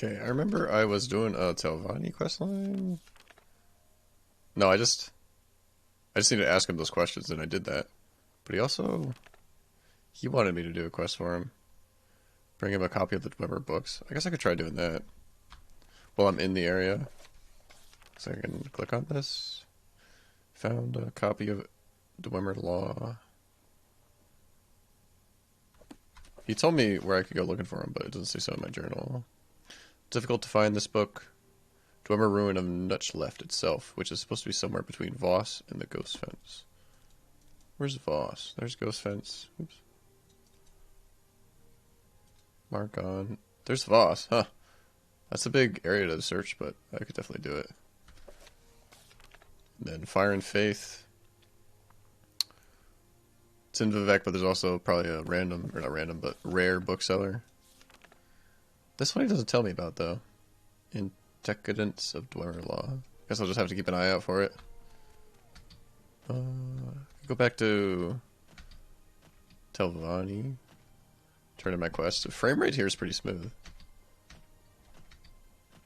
Okay, I remember I was doing a Telvanni questline. No, I just need to ask him those questions, and I did that. But he wanted me to do a quest for him. Bring him a copy of the Dwemer books. I guess I could try doing that while I'm in the area. So I can click on this. Found a copy of Dwemer Law. He told me where I could go looking for him, but it doesn't say so in my journal. Difficult to find this book. Dwemer Ruin of Nutchleft itself, which is supposed to be somewhere between Voss and the Ghost Fence. Where's Voss? There's Ghost Fence. Oops. Mark on. There's Voss, huh? That's a big area to search, but I could definitely do it. And then Fire and Faith. It's in Vivek, but there's also probably a random, or not random, but rare bookseller. This one he doesn't tell me about, though. In Decadence of Dwemer Law. Guess I'll just have to keep an eye out for it. Go back to Telvanni. Turn in my quest. The frame rate here is pretty smooth.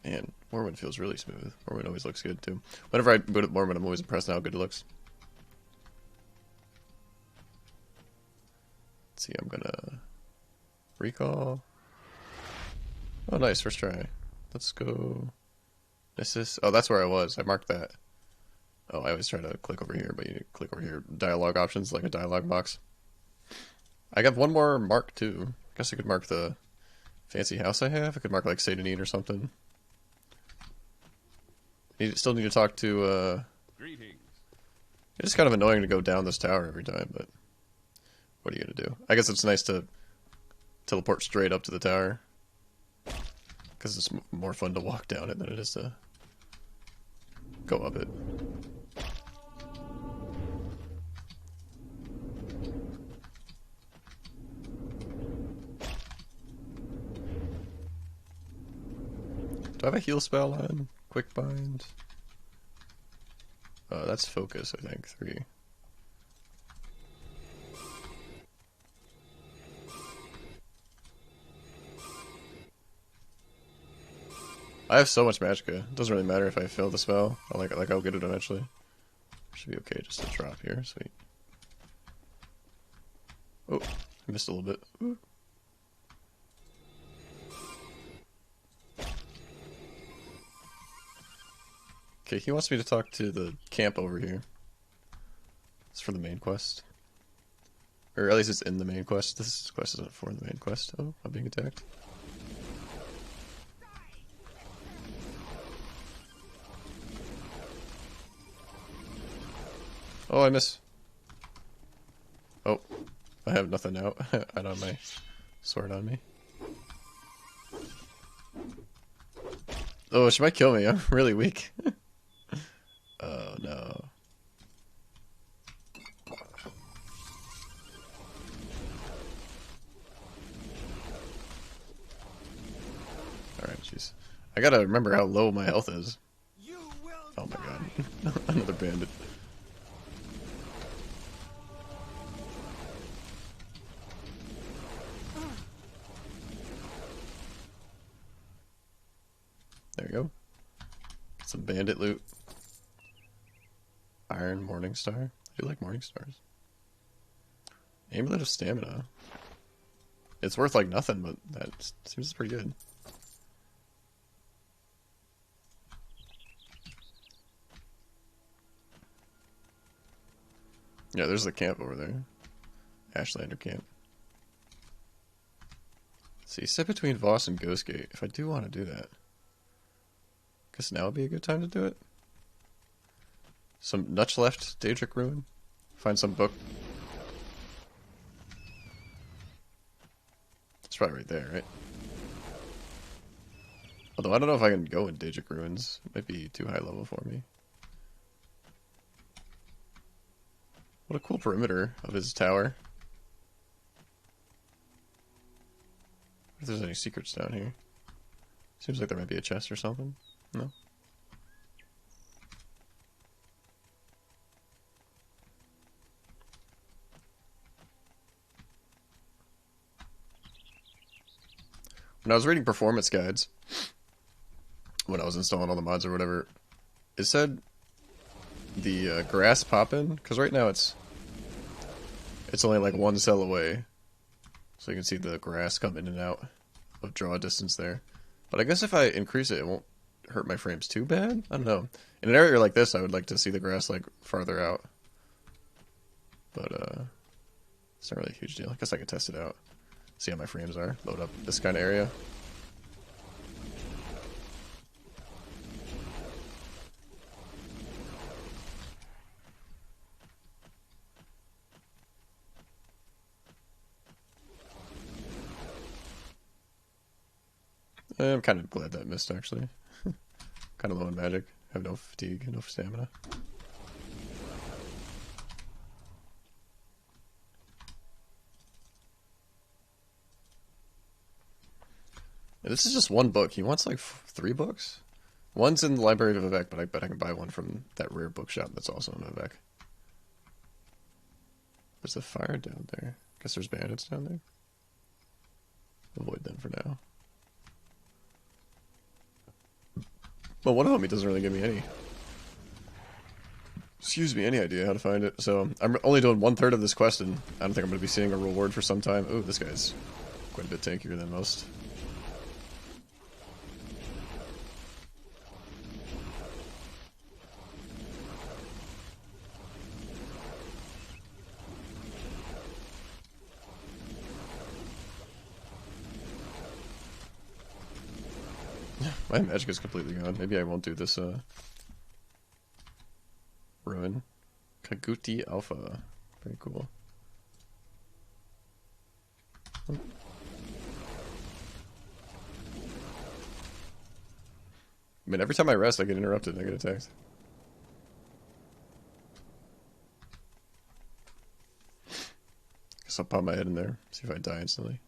And Morrowind feels really smooth. Morrowind always looks good, too. Whenever I go to Morrowind, I'm always impressed at how good it looks. Let's see, I'm gonna recall. Oh, nice, first try. Let's go. Oh, that's where I was. I marked that. Oh, I always try to click over here, but you need to click over here. Dialogue options, like a dialogue box. I got one more mark, too. I guess I could mark the fancy house I have. I could mark, like, Saint Denis or something. Still need to talk to, Greetings. It's kind of annoying to go down this tower every time, but what are you gonna do? I guess it's nice to teleport straight up to the tower. Because it's more fun to walk down it than it is to go up it. Do I have a heal spell on? Quick bind? That's focus, I think. 3. I have so much magicka. It doesn't really matter if I fail the spell. I'll get it eventually. Should be okay just to drop here. Sweet. Oh, I missed a little bit. Ooh. Okay, he wants me to talk to the camp over here. It's for the main quest. Or at least it's in the main quest. This quest isn't for the main quest. Oh, I'm being attacked. Oh, I miss. Oh, I have nothing out. I don't have my sword on me. Oh, she might kill me. I'm really weak. Oh, no. Alright, jeez. I gotta remember how low my health is. Oh my god. Another bandit. There you go. Get some bandit loot. Iron Morningstar. I do like Morningstars. Amulet of Stamina. It's worth like nothing, but that seems pretty good. Yeah, there's the camp over there. Ashlander camp. Let's see, sit between Voss and Ghostgate. If I do want to do that. Guess now would be a good time to do it. Some Nutchleft, Daedric Ruin. Find some book. It's probably right there, right? Although I don't know if I can go in Daedric Ruins. It might be too high level for me. What a cool perimeter of his tower. If there's any secrets down here. Seems like there might be a chest or something. No? When I was reading performance guides, when I was installing all the mods or whatever. It said the grass popping, because right now it's only like one cell away, so you can see the grass come in and out of draw distance there. But I guess if I increase it, it won't hurt my frames too bad? I don't know. In an area like this, I would like to see the grass like farther out. But it's not really a huge deal. I guess I could test it out. See how my frames are. Load up this kind of area. I'm kind of glad that missed, actually. Kind of low in magic. Have no fatigue, no stamina. And this is just one book. He wants like 3 books? One's in the Library of Vivek, but I bet I can buy one from that rare bookshop that's also in Vivek. There's a fire down there. Guess there's bandits down there. Avoid them for now. Well, one homie doesn't really give me any, any idea how to find it. So I'm only doing 1/3 of this quest, and I don't think I'm going to be seeing a reward for some time. Ooh, this guy's quite a bit tankier than most. My magic is completely gone. Maybe I won't do this, ruin. Kaguti Alpha. Very cool. Oh. I mean, every time I rest, I get interrupted and I get attacked. Guess I'll pop my head in there, see if I die instantly.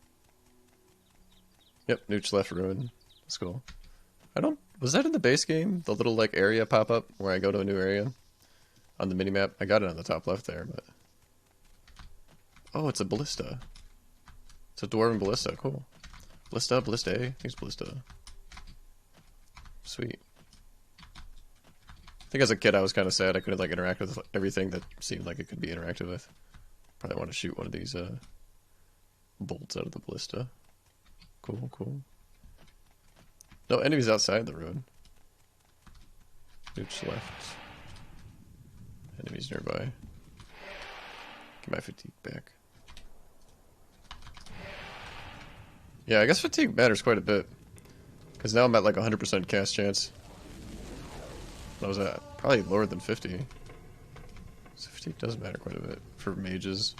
Yep, Nooch left ruin. That's cool. Was that in the base game? The little, like, area pop-up where I go to a new area on the minimap? I got it on the top left there, but... Oh, it's a ballista. It's a dwarven ballista. Cool. Ballista. I think it's ballista. Sweet. I think as a kid I was kind of sad I couldn't, like, interact with everything that seemed like it could be interacted with. Probably want to shoot one of these, bolts out of the ballista. Cool, cool. No enemies outside the ruin. Nooch left. Enemies nearby. Get my fatigue back. Yeah, I guess fatigue matters quite a bit. Because now I'm at like 100% cast chance. What was that? Probably lower than 50. So fatigue does matter quite a bit for mages.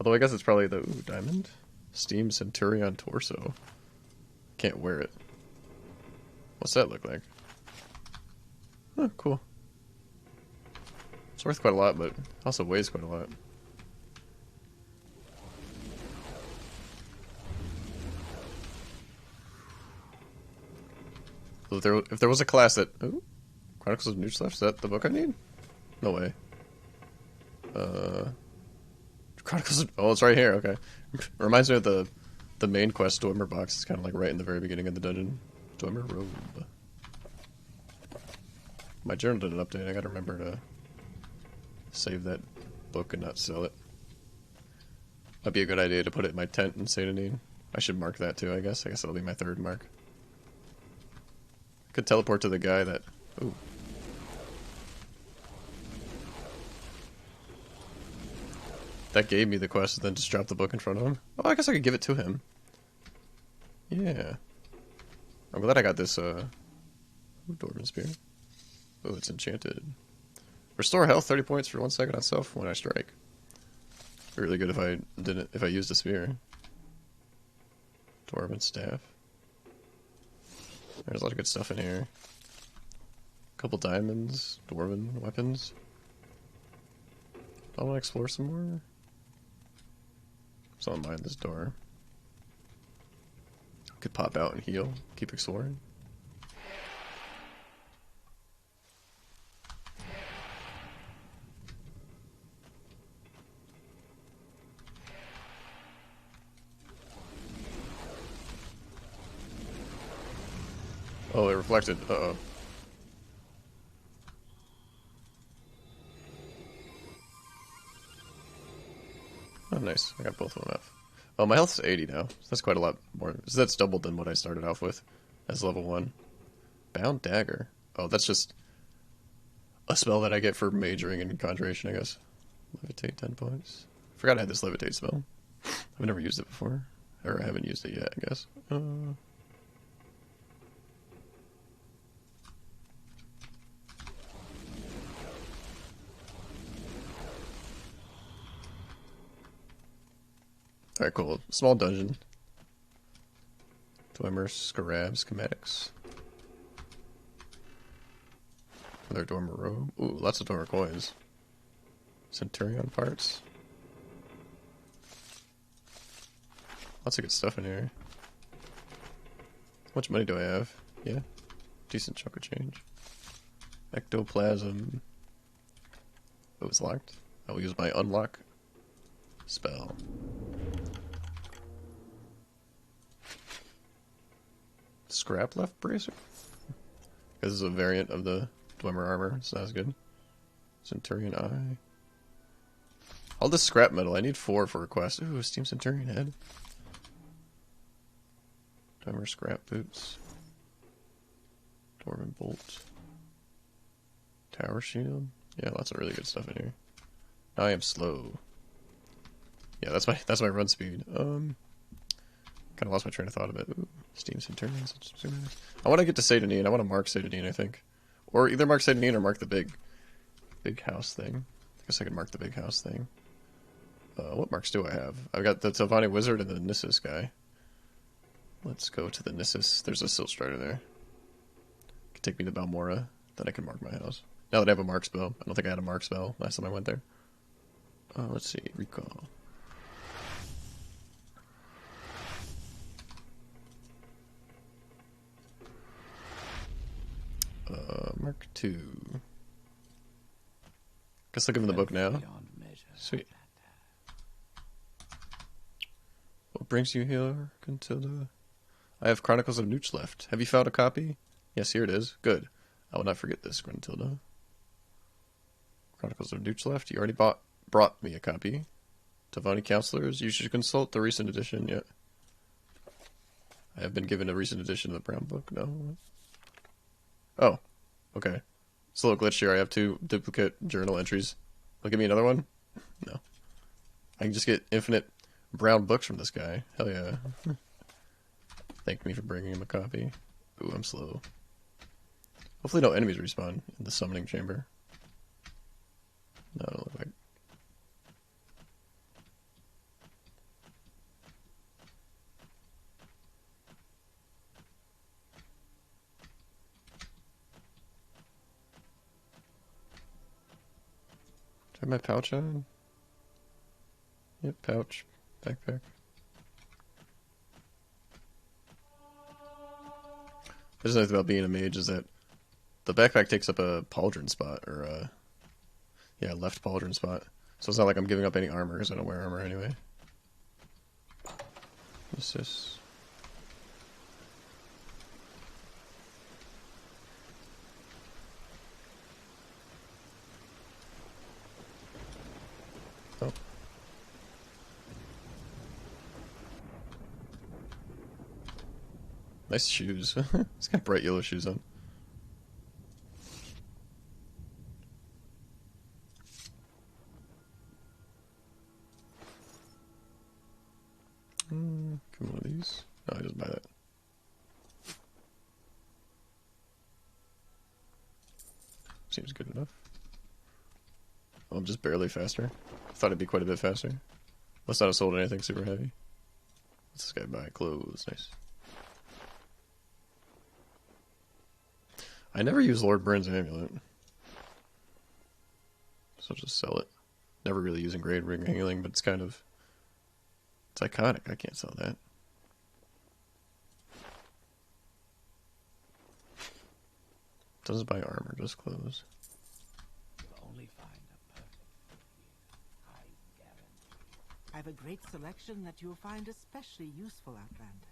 Although I guess it's probably the diamond. Steam Centurion Torso. Can't wear it. What's that look like? Oh, cool. It's worth quite a lot, but also weighs quite a lot. So if there was a class that... Ooh, Chronicles of Nooch left? Is that the book I need? No way. Chronicles of... Oh, it's right here, okay. Reminds me of the main quest, Dwemer box. It's kind of like right in the very beginning of the dungeon. Dwemer robe. My journal did an update. I gotta remember to save that book and not sell it. Might be a good idea to put it in my tent in Satanine. I should mark that too, I guess. I guess that'll be my 3rd mark. Could teleport to the guy that... Ooh. That gave me the quest and then just dropped the book in front of him. Oh, I guess I could give it to him. Yeah. I'm glad I got this, Dwarven Spear. Oh, it's enchanted. Restore health 30 points for 1 second on self when I strike. Be really good if I used a spear. Dwarven staff. There's a lot of good stuff in here. A couple diamonds, dwarven weapons. I want to explore some more. Someone behind this door. Could pop out and heal. Keep exploring. Oh, it reflected. Uh-oh. Oh, nice. I got both of them up. Oh, my health's 80 now. So that's quite a lot more. So that's doubled than what I started off with as level 1. Bound Dagger. Oh, that's just a spell that I get for majoring in Conjuration, I guess. Levitate 10 points. Forgot I had this Levitate spell. I've never used it before. Or I haven't used it yet, I guess. Alright, cool. Small dungeon. Dwemer, Scarab, Schematics. Another Dwemer robe. Ooh, lots of Dwemer coins. Centurion parts. Lots of good stuff in here. How much money do I have? Yeah. Decent chunk of change. Ectoplasm. Oh, it's locked. I will use my unlock spell. Scrap left bracer? This is a variant of the Dwemer armor, so that's good. Centurion eye. All this scrap metal. I need 4 for a quest. Ooh, Steam Centurion head. Dwemer scrap boots. Dwarven bolt. Tower shield. Yeah, lots of really good stuff in here. I am slow. Yeah, that's my run speed. Kind of lost my train of thought of it. Ooh, Steam Centurion. I want to get to Satanine. I want to mark Satanine, I think. Or either mark Satanine or mark the big house thing. I guess I could mark the big house thing. What marks do I have? I've got the Telvanni Wizard and the Nissus guy. Let's go to the Nissus. There's a Silt Strider there. Could take me to Balmora. Then I can mark my house. Now that I have a mark spell. I don't think I had a mark spell last time I went there. Let's see. Recall. Mark 2. Guess I'll give him the book now. Sweet. What brings you here, Cantilda? I have Chronicles of Nooch left. Have you found a copy? Yes, here it is. Good. I will not forget this, Gruntilda. Chronicles of Nooch left. You already brought me a copy. Telvanni Counselors, you should consult the recent edition. Yeah. I have been given a recent edition of the Brown Book. No. Oh. Okay. It's a little glitch here. I have 2 duplicate journal entries. Will give me another one? No. I can just get infinite brown books from this guy. Hell yeah. Thank me for bringing him a copy. Ooh, I'm slow. Hopefully no enemies respawn in the summoning chamber. No, I don't look like. Do I have my pouch on? Yep, pouch. Backpack. There's nothing about being a mage is that the backpack takes up a pauldron spot, or a... Yeah, left pauldron spot. So it's not like I'm giving up any armor, because I don't wear armor anyway. What's this? Oh. Nice shoes. He's got bright yellow shoes on. Give me one of these. No, I just buy that. Seems good enough. Oh, I'm just barely faster. I thought it'd be quite a bit faster. Must not have sold anything super heavy. What's this guy buy? Clothes. Nice. I never use Lord Bryn's amulet. So I'll just sell it. Never really using Grade Ring Healing, but it's kind of... It's iconic. I can't sell that. Doesn't buy armor, just clothes. Only find a perfect fit, I guarantee. I have a great selection that you'll find especially useful, Outlander.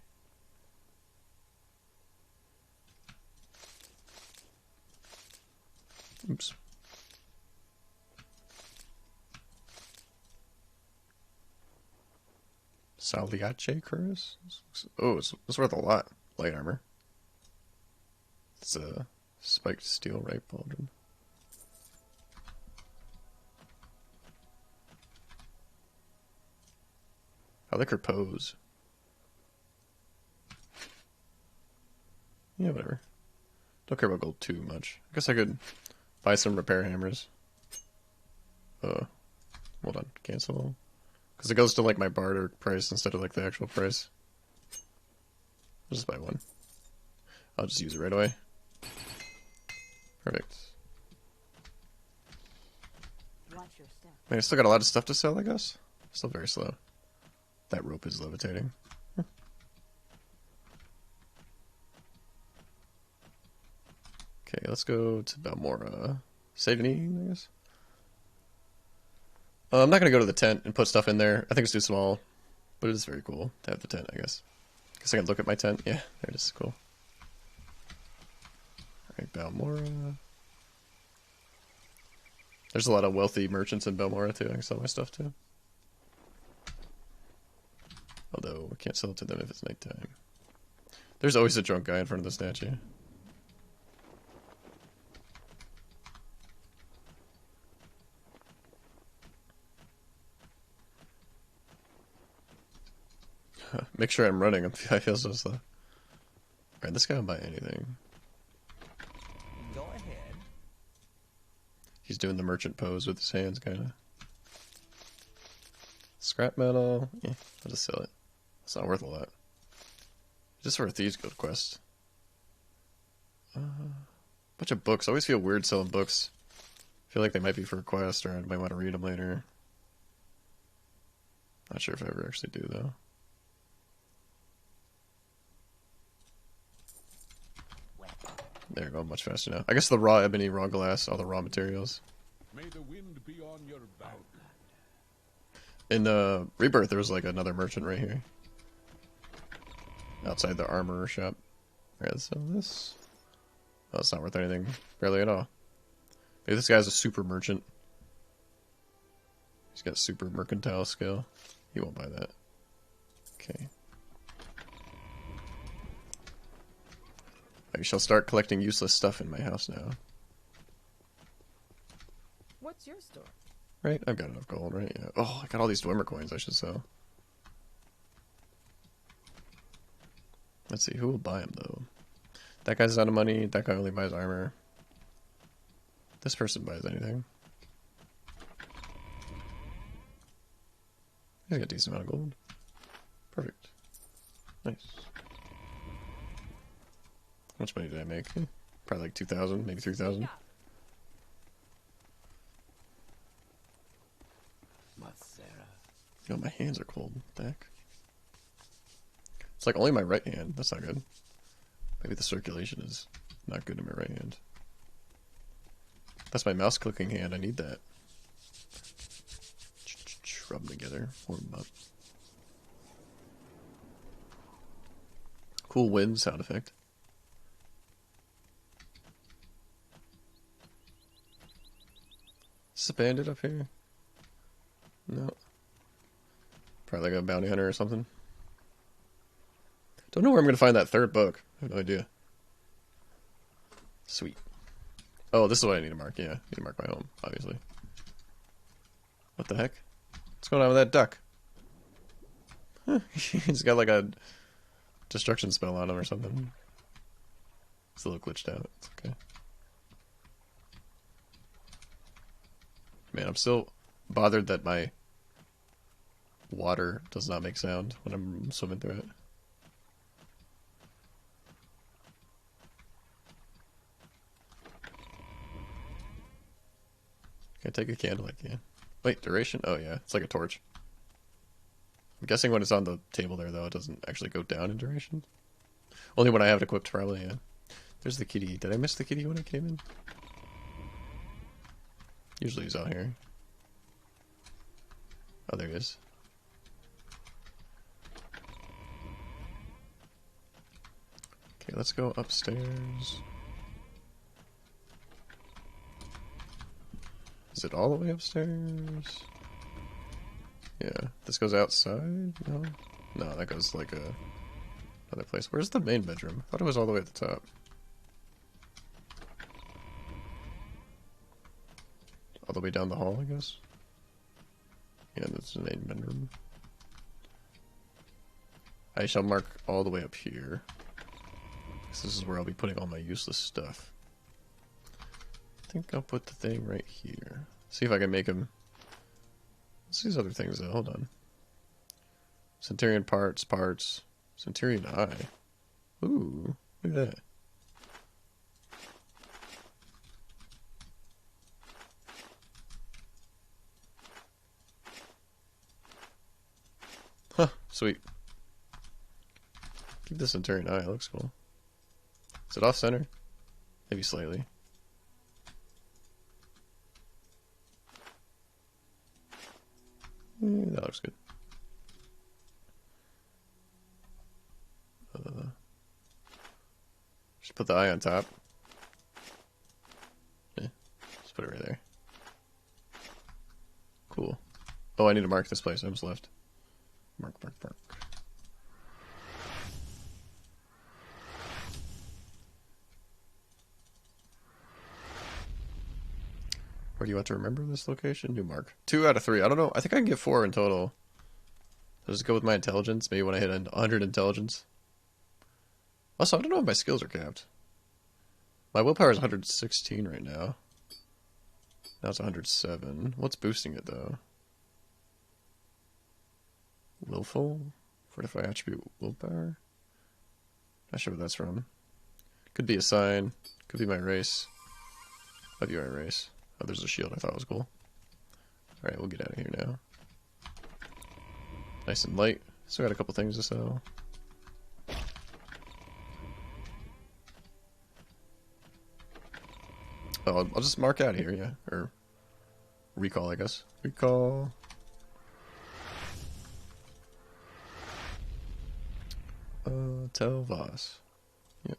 Saliache Curse? Oh, it's worth a lot. Light armor. It's a spiked steel right pauldron. I like her pose. Yeah, whatever. Don't care about gold too much. I guess I could buy some repair hammers. Hold on. Cancel. Because it goes to like my barter price instead of like the actual price. I'll just buy one. I'll just use it right away. Perfect. Watch your step. Man, I still got a lot of stuff to sell, I guess. Still very slow. That rope is levitating. Okay, let's go to Balmora. Save and eat, I guess. I'm not going to go to the tent and put stuff in there. I think it's too small. But it is very cool to have the tent, I guess. Guess I can look at my tent. Yeah, there it is. Cool. Alright, Balmora. There's a lot of wealthy merchants in Balmora, too. I can sell my stuff, too. Although, I can't sell it to them if it's nighttime. There's always a drunk guy in front of the statue. Make sure I'm running. I feel so slow. Alright, this guy will buy anything. Go ahead. He's doing the merchant pose with his hands, kind of. Scrap metal. Yeah, I'll just sell it. It's not worth a lot. Just for a Thieves Guild quest. Bunch of books. I always feel weird selling books. I feel like they might be for a quest, or I might want to read them later. Not sure if I ever actually do, though. There you go, much faster now. I guess the raw ebony, raw glass, all the raw materials. May the wind be on your back. In Rebirth, there was like another merchant right here. Outside the armorer shop. Alright, let's sell this. Oh, it's not worth anything. Barely at all. Maybe this guy's a super merchant. He's got super mercantile skill. He won't buy that. Okay. I shall start collecting useless stuff in my house now. What's your store? Right? I've got enough gold, right? Yeah. Oh, I got all these Dwemer coins I should sell. Let's see, who will buy them, though? That guy's out of money. That guy only buys armor. This person buys anything. He's got a decent amount of gold. Perfect. Nice. How much money did I make? Probably like 2,000, maybe 3,000. Yo, my hands are cold. What the heck? It's like only my right hand. That's not good. Maybe the circulation is not good in my right hand. That's my mouse clicking hand. I need that. Rub them together. Warm them up. Cool wind sound effect. Is this a bandit up here? No. Probably like a bounty hunter or something. Don't know where I'm going to find that third book. I have no idea. Sweet. Oh, this is what I need to mark. Yeah, I need to mark my home, obviously. What the heck? What's going on with that duck? Huh, he's got like a destruction spell on him or something. It's a little glitched out. It's okay. Man, I'm still bothered that my water does not make sound when I'm swimming through it. Can I take a candle? I can. Wait, duration? Oh yeah, it's like a torch. I'm guessing when it's on the table there, though, it doesn't actually go down in duration. Only when I have it equipped, probably, yeah. There's the kitty. Did I miss the kitty when I came in? Usually he's out here. Oh, there he is. Okay, let's go upstairs. Is it all the way upstairs? Yeah. This goes outside? No. No, that goes like another place. Where's the main bedroom? I thought it was all the way at the top. All the way down the hall, I guess. Yeah, that's the main bedroom. I shall mark all the way up here. This is where I'll be putting all my useless stuff. I think I'll put the thing right here. See if I can make him... What's these other things though? Hold on. Centurion parts. Centurion eye. Ooh, look at that. Huh, sweet. Keep the Centurion eye, it looks cool. Is it off center? Maybe slightly. That looks good. Just put the eye on top. Yeah, just put it right there. Cool. Oh, I need to mark this place. I was left. Mark. Where do you want to remember this location? New mark. 2 out of 3. I don't know. I think I can get 4 in total. Does it go with my intelligence? Maybe when I hit 100 intelligence. Also, I don't know if my skills are capped. My willpower is 116 right now. Now it's 107. What's boosting it though? Willful? Fortify attribute willpower? Not sure what that's from. Could be a sign. Could be my race. Might be my race. Oh, there's a shield. I thought it was cool. Alright, we'll get out of here now. Nice and light. Still got a couple things to sell. Oh, I'll just mark out here, yeah. Or recall, I guess. Recall. Tell Voss. Yep.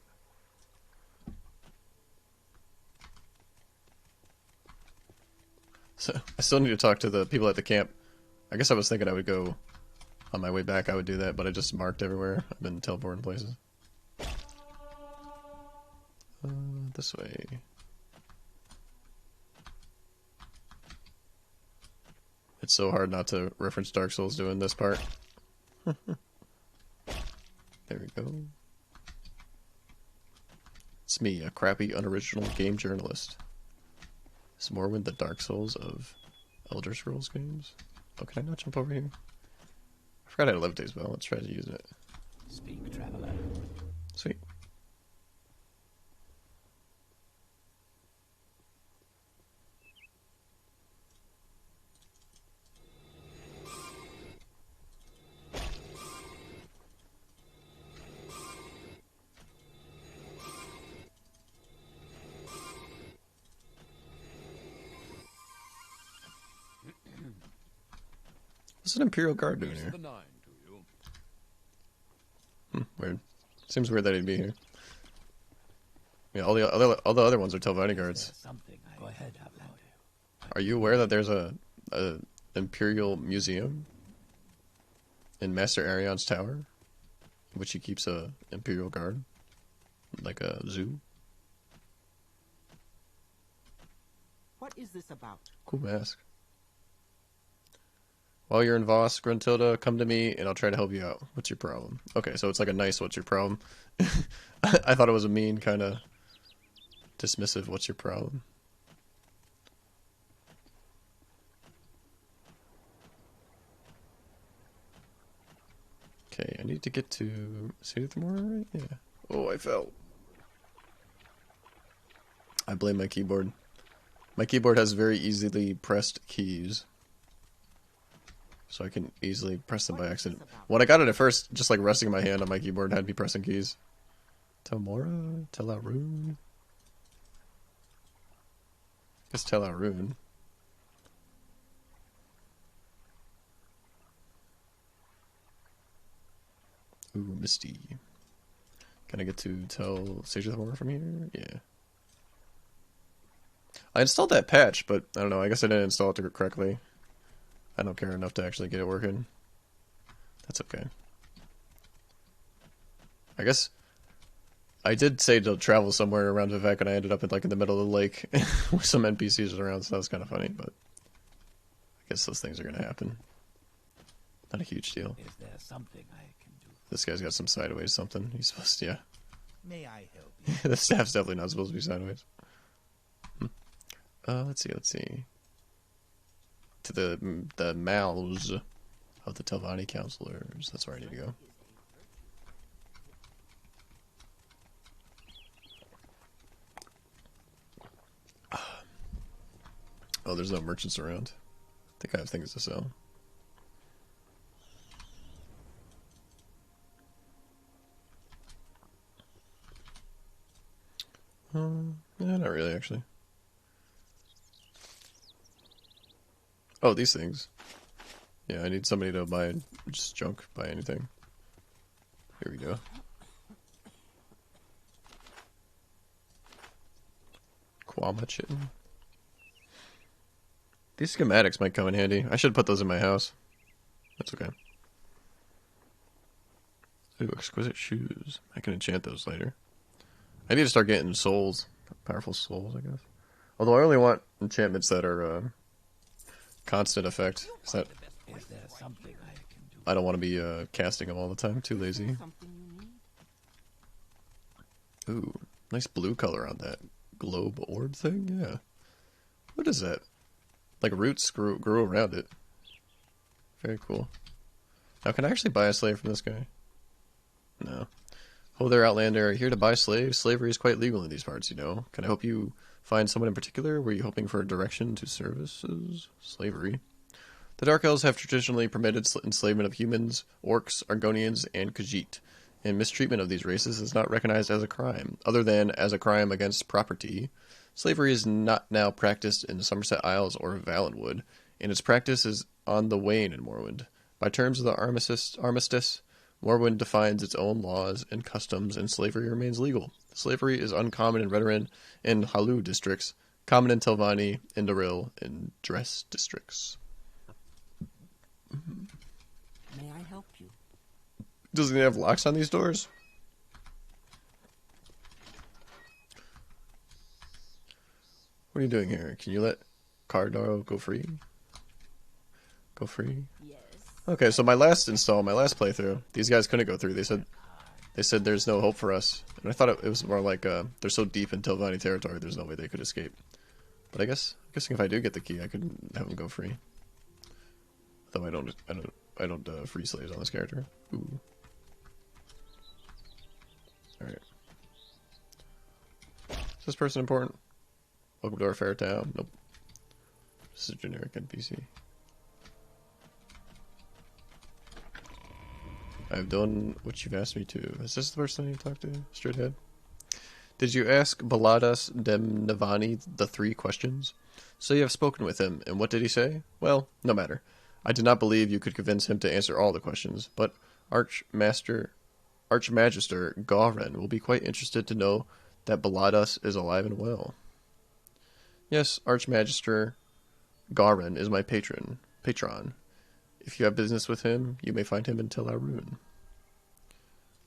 So, I still need to talk to the people at the camp. I guess I was thinking I would go on my way back, I would do that, but I just marked everywhere. I've been teleporting places. This way. It's so hard not to reference Dark Souls doing this part. There we go. It's me, a crappy, unoriginal game journalist. Is Morrowind the Dark Souls of Elder Scrolls games? Oh, can I not jump over here? I forgot I had a levitate spell. Let's try to use it. Speak, traveler. Sweet. What's an Imperial Guard doing here? Weird. Seems weird that he'd be here. Yeah, all the other ones are Telvanni guards. Go ahead, Are you aware that there's a Imperial Museum in Master Arion's tower, in which he keeps a Imperial Guard, like a zoo? What is this about? Cool mask. While you're in Voss, Gruntilda, come to me and I'll try to help you out. What's your problem? Okay, so it's like a nice what's your problem. I thought it was a mean, kind of dismissive what's your problem. Okay, I need to get to City of Morak, right? Yeah. Oh, I fell. I blame my keyboard. My keyboard has very easily pressed keys. So I can easily press them by accident. When I got it at first, just like resting my hand on my keyboard had me pressing keys. Telmora? Telarune? I guess Telarune. Ooh, Misty. Can I get to tell Sage of the Horror from here? Yeah. I installed that patch, but I don't know, I guess I didn't install it correctly. I don't care enough to actually get it working. That's okay. I guess I did say to travel somewhere around Vivek, and I ended up in the middle of the lake with some NPCs around, so that was kind of funny. But I guess those things are gonna happen. Not a huge deal. Is there something I can do? This guy's got some sideways something. He's supposed to, yeah. May I help you? The staff's definitely not supposed to be sideways. Let's see. To the mouths of the Telvanni counselors. That's where I need to go. Oh, there's no merchants around. I think I have things to sell. Yeah, not really, actually. Oh, these things. Yeah, I need somebody to buy just junk, buy anything. Here we go. Quama chitin. These schematics might come in handy. I should put those in my house. That's okay. Ooh, exquisite shoes. I can enchant those later. I need to start getting souls. Powerful souls, I guess. Although I only want enchantments that are constant effect. Is there something I can do? I don't want to be casting them all the time. Too lazy. Something you need? Ooh, nice blue color on that globe orb thing. Yeah. What is that? Like roots grew around it. Very cool. Now, can I actually buy a slave from this guy? No. Oh, there, Outlander. Here to buy slaves. Slavery is quite legal in these parts, you know. Can I help you find someone in particular? Were you hoping for a direction to services? Slavery. The Dark Elves have traditionally permitted enslavement of humans, orcs, Argonians, and Khajiit, and mistreatment of these races is not recognized as a crime, other than as a crime against property. Slavery is not now practiced in Somerset Isles or Valenwood, and its practice is on the wane in Morrowind. By terms of the armistice, Morrowind defines its own laws and customs, and slavery remains legal. Slavery is uncommon in Redoran and Halu districts, common in Telvanni, Indoril, and Dress districts. May I help you? Doesn't it have locks on these doors? What are you doing here? Can you let Cardaro go free? Go free? Yes. Okay, so my last playthrough, these guys couldn't go through. They said there's no hope for us. And I thought it was more like they're so deep in Telvanni territory, there's no way they could escape. But I'm guessing if I do get the key, I could have them go free. Though I don't free slaves on this character. Ooh. All right. Is this person important? Welcome to our fair town. Nope. This is a generic NPC. I've done what you've asked me to. Is this the person I need to talk to? Straight ahead. Did you ask Baladas Dem Navani the 3 questions? So you have spoken with him, and what did he say? Well, no matter. I did not believe you could convince him to answer all the questions, but Archmagister Gawren will be quite interested to know that Baladas is alive and well. Yes, Archmagister Gawren is my patron. If you have business with him, you may find him in Tel Aruun.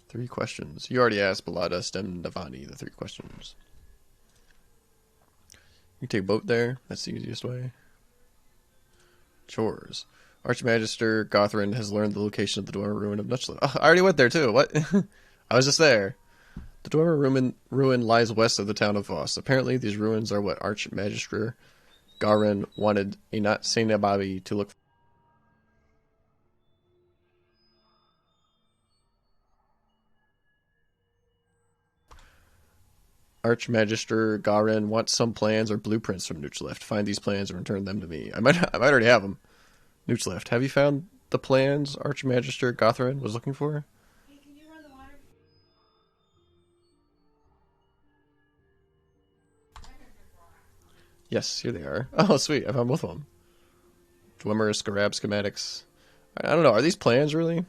3 questions. You already asked Baladas Dem Navani the 3 questions. You can take a boat there. That's the easiest way. Chores. Archmagister Gothrin has learned the location of the Dwemer Ruin of Nutchliff. Oh, I already went there too. What? I was just there. The Dwemer Ruin lies west of the town of Voss. Apparently, these ruins are what Archmagister Gawren wanted a not Senababi to look for. Archmagister Gawren wants some plans or blueprints from Nutchliff. Find these plans and return them to me. I might already have them. Nutchliff, have you found the plans Archmagister Gothrin was looking for? Hey, can you run the water? Yes, here they are. Oh, sweet. I found both of them. Dwemer, Scarab schematics. I don't know. Are these plans really?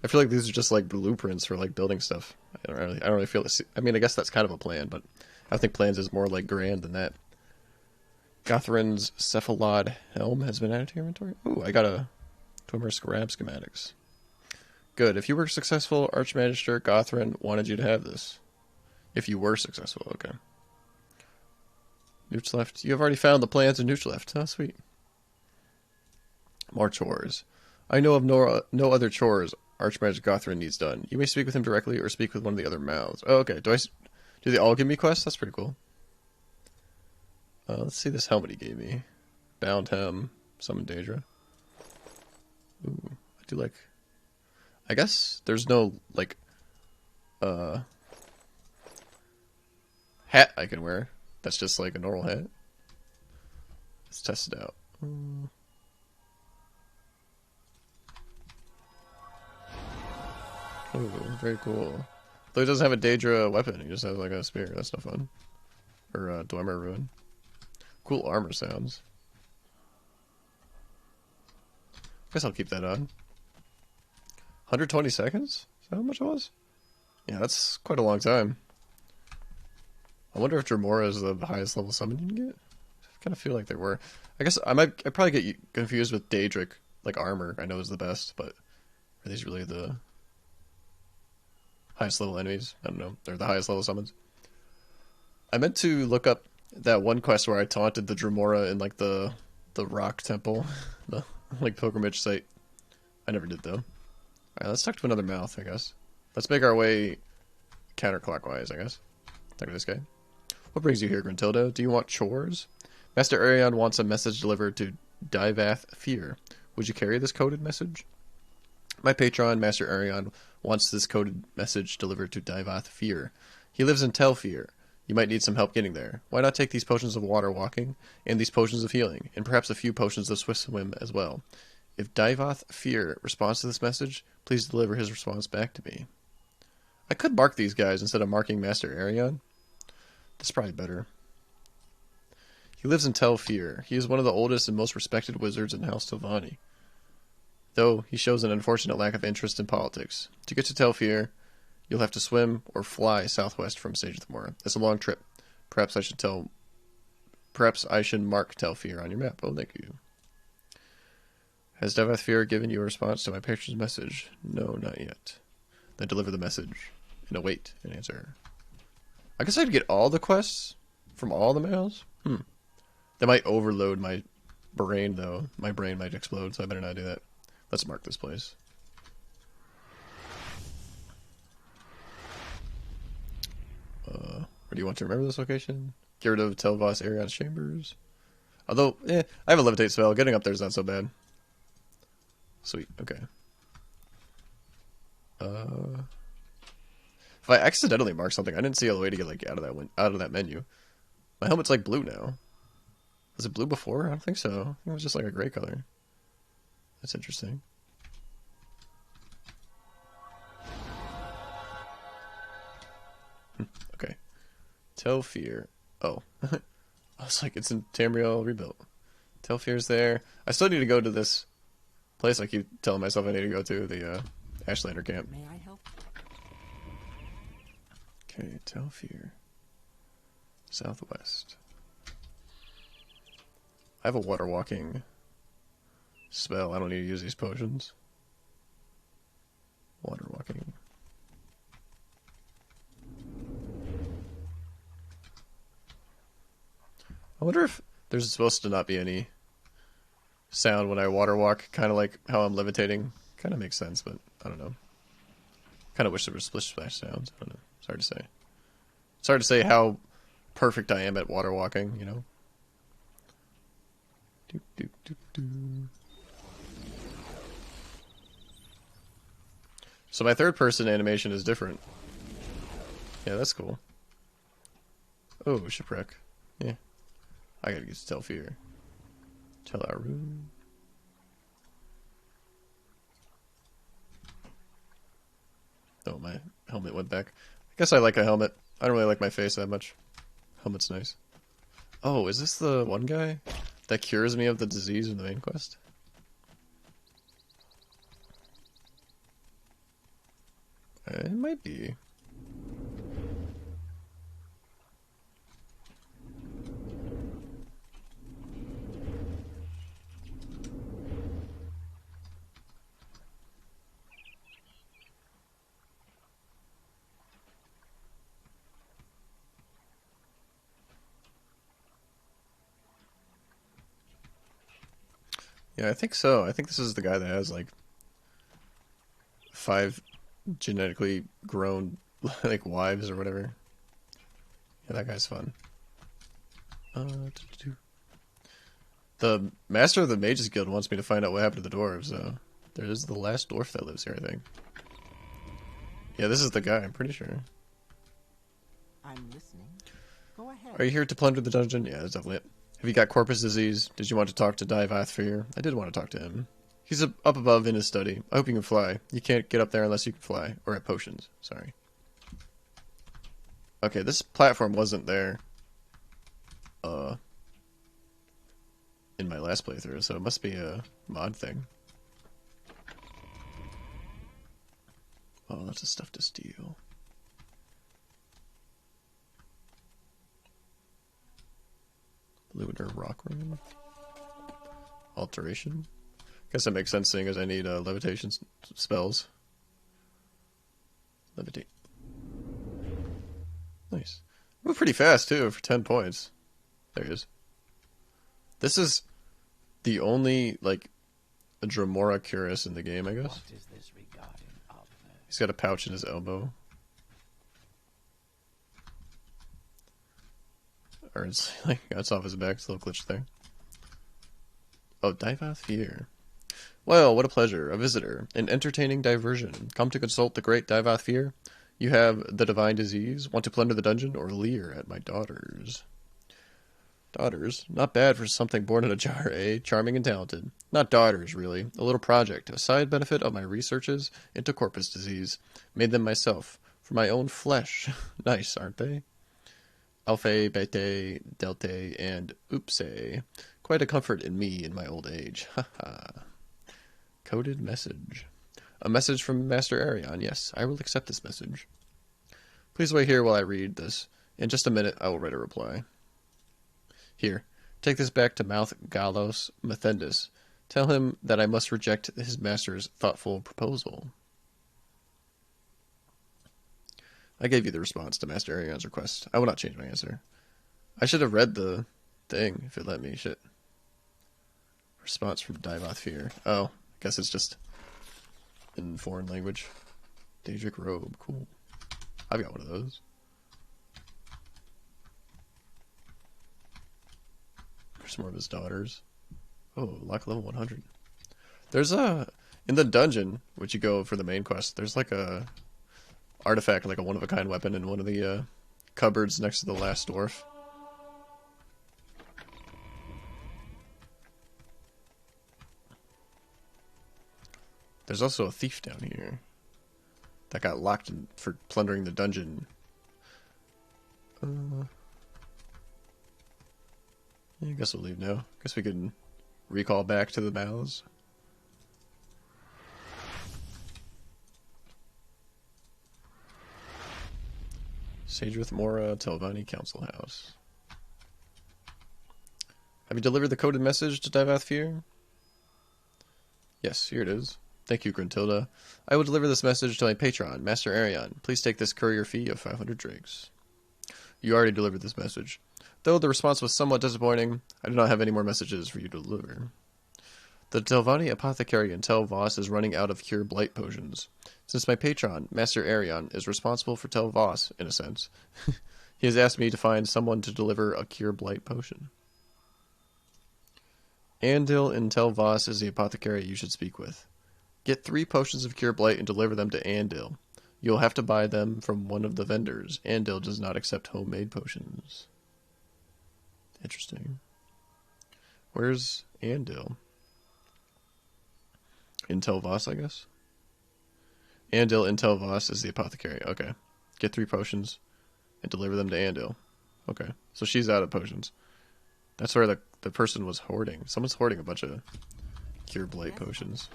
I feel like these are just like blueprints for like building stuff. I don't really feel this. I mean, I guess that's kind of a plan, but I think plans is more like grand than that. Gothrin's Cephalad Helm has been added to your inventory. Ooh, I got a Dwemer Scarab schematics. Good. If you were successful, Archmagister Gothrin wanted you to have this. If you were successful, okay. Nooch left. You have already found the plans in Nooch left. Oh, sweet. More chores. I know of no other chores Archmagister Gothrin needs done. You may speak with him directly or speak with one of the other mouths. Oh, okay. Do they all give me quests? That's pretty cool. Let's see this helmet he gave me. Bound Hem. Summon Daedra. Ooh, I do like... I guess there's no, like, hat I can wear. That's just like a normal hat. Let's test it out. Ooh, very cool. Though he doesn't have a Daedra weapon, he just has like a spear. That's no fun. Or Dwemer Ruin. Cool armor sounds. Guess I'll keep that on. 120 seconds? Is that how much it was? Yeah, that's quite a long time. I wonder if Dremora is the highest level summon you can get? I kind of feel like they were. I guess I'd probably get confused with Daedric, like armor, I know is the best, but are these really the highest level enemies? I don't know. They're the highest level summons. I meant to look up that one quest where I taunted the Dremora in like the rock temple, the like pilgrimage site. I never did though. Alright, let's talk to another mouth, I guess. Let's make our way counterclockwise, I guess. Talk to this guy. What brings you here, Gruntilda? Do you want chores? Master Arion wants a message delivered to Divath Fear. Would you carry this coded message? My patron, Master Arion, wants this coded message delivered to Divath Fear. He lives in Telfear. You might need some help getting there. Why not take these potions of water walking, and these potions of healing, and perhaps a few potions of swift swim as well. If Divath Fear responds to this message, please deliver his response back to me. I could mark these guys instead of marking Master Arion. That's probably better. He lives in Telfear. He is one of the oldest and most respected wizards in House Telvanni. Though he shows an unfortunate lack of interest in politics. To get to Telfear, you'll have to swim or fly southwest from Sage of the Moor. It's a long trip. Perhaps I should mark Telfear on your map. Oh, thank you. Has Divath Fear given you a response to my patron's message? No, not yet. Then deliver the message and await an answer. I guess I'd get all the quests from all the males? That might overload my brain, though. My brain might explode, so I better not do that. Let's mark this place. Where do you want to remember this location? Get rid of Telvos Arion's chambers. Although, I have a levitate spell. Getting up there is not so bad. Sweet, okay. If I accidentally mark something, I didn't see a way to get like out of that menu. My helmet's like blue now. Was it blue before? I don't think so. I think it was just like a gray color. That's interesting. Okay. Telfear. Oh. I was like, it's in Tamriel rebuilt. Telfear's there. I still need to go to this place I keep telling myself I need to go to, the Ashlander camp. May I help? Okay, Telfear. Southwest. I have a water walking spell. I don't need to use these potions. Water walking. I wonder if there's supposed to not be any sound when I water walk, kind of like how I'm levitating. Kind of makes sense, but I don't know. Kind of wish there were splish splash sounds. I don't know. It's hard to say. It's hard to say how perfect I am at water walking, you know? Doop, doop, doop, doop. So my third person animation is different. Yeah, that's cool. Oh, shipwreck. Yeah. I gotta get to Telfear. Telaru. Oh, my helmet went back. I guess I like a helmet. I don't really like my face that much. Helmet's nice. Oh, is this the one guy that cures me of the disease in the main quest? It might be. Yeah, I think so. I think this is the guy that has like 5 genetically grown like wives or whatever. Yeah, that guy's fun. The master of the Mages Guild wants me to find out what happened to the dwarves, so there is the last dwarf that lives here, I think. Yeah, this is the guy, I'm pretty sure. I'm listening. Go ahead. Are you here to plunder the dungeon? Yeah, that's definitely it. Have you got corpus disease? Did you want to talk to Divathfir? I did want to talk to him. He's up above in his study. I hope you can fly. You can't get up there unless you can fly. Or at potions, sorry. Okay, this platform wasn't there. In my last playthrough, so it must be a mod thing. Oh, lots of stuff to steal. Lunar rock room. Alteration. Guess that makes sense, seeing as I need levitation spells. Levitate. Nice. Move pretty fast too for 10 points. There he is. This is the only like a Dremora Cuirass in the game, I guess. What is this regarding Alpha? He's got a pouch in his elbow. Or it's like that's off his back, it's a little glitch there. Oh, Divathfir. Well, what a pleasure. A visitor. An entertaining diversion. Come to consult the great Divathfir? You have the divine disease? Want to plunder the dungeon or leer at my daughters? Daughters? Not bad for something born in a jar, eh? Charming and talented. Not daughters, really. A little project. A side benefit of my researches into corpus disease. Made them myself. For my own flesh. Nice, aren't they? Alpha, Beta, Delta, and Oopse. Quite a comfort in me in my old age. Haha. Coded message. A message from Master Arion. Yes, I will accept this message. Please wait here while I read this. In just a minute, I will write a reply. Here, take this back to Mouth Galos Methendus. Tell him that I must reject his master's thoughtful proposal. I gave you the response to Master Arion's request. I will not change my answer. I should have read the thing if it let me. Shit. Response from Divathfir. Oh, I guess it's just in foreign language. Daedric robe. Cool. I've got one of those. There's more of his daughters. Oh, lock level 100. There's a... In the dungeon, which you go for the main quest, there's like a artifact, like a one-of-a-kind weapon in one of the cupboards next to the last dwarf. There's also a thief down here that got locked in for plundering the dungeon. I guess we'll leave now. Guess we can recall back to the mouths. Sagerith Mora, Telvanni Council House. Have you delivered the coded message to Divathfir? Yes, here it is. Thank you, Gruntilda. I will deliver this message to my patron, Master Arion. Please take this courier fee of 500 drakes. You already delivered this message. Though the response was somewhat disappointing, I do not have any more messages for you to deliver. The Telvanni apothecary in Tel Voss is running out of cure blight potions. Since my patron, Master Arion, is responsible for Tel Voss, in a sense, he has asked me to find someone to deliver a cure blight potion. Andil in Tel Voss is the apothecary you should speak with. Get 3 potions of cure blight and deliver them to Andil. You'll have to buy them from one of the vendors. Andil does not accept homemade potions. Interesting. Where's Andil? In Tel Voss, I guess? Andil in Tel Voss is the apothecary. Okay. Get 3 potions and deliver them to Andil. Okay. So she's out of potions. That's where the person was hoarding. Someone's hoarding a bunch of cure blight potions.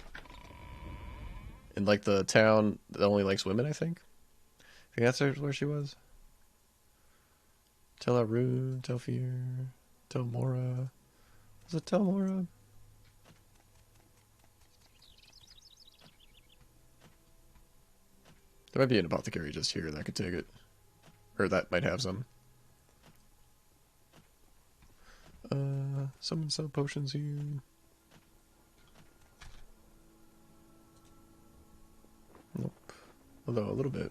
In like the town that only likes women, I think. I think that's where she was. Tel Arun, Telfir, Tel Mora. Was it Tel Mora? There might be an apothecary just here that could take it. Or that might have some. Someone sell potions here. Nope. Although, a little bit.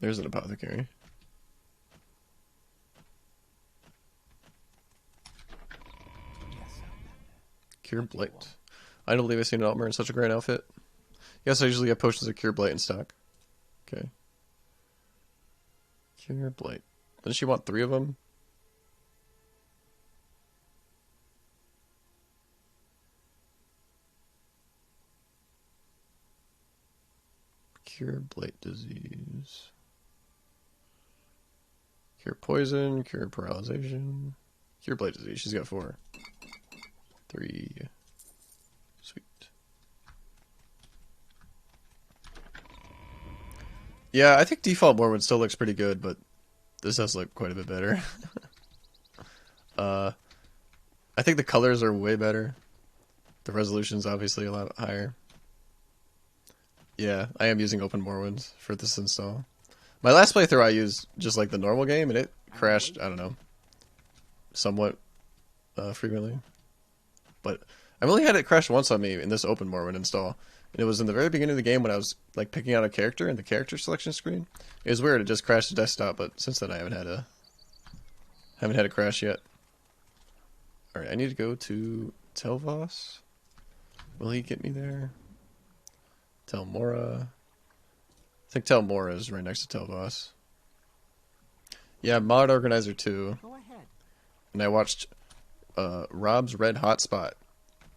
There's an apothecary. Yes, Cure Blight. I don't believe I've seen an Altmer in such a great outfit. Yes, I usually have potions of Cure Blight in stock. Okay. Cure Blight. Doesn't she want 3 of them? Cure Blight disease. Cure poison, cure paralyzation. Cure Blight disease. She's got 4. 3. Sweet. Yeah, I think default Morrowind still looks pretty good, but this does look quite a bit better. I think the colors are way better. The resolution's obviously a lot higher. Yeah, I am using Open Morrowind for this install. My last playthrough I used just like the normal game, and it crashed, I don't know, somewhat frequently. But I've only had it crash once on me in this Open Morrowind install. And it was in the very beginning of the game when I was like picking out a character in the character selection screen. It was weird, it just crashed the desktop, but since then I haven't had a crash yet. Alright, I need to go to Telvos. Will he get me there? Tel Mora. I think Tel Mora is right next to Telvos. Yeah, Mod Organizer 2. Go ahead. And I watched Rob's Red Hotspot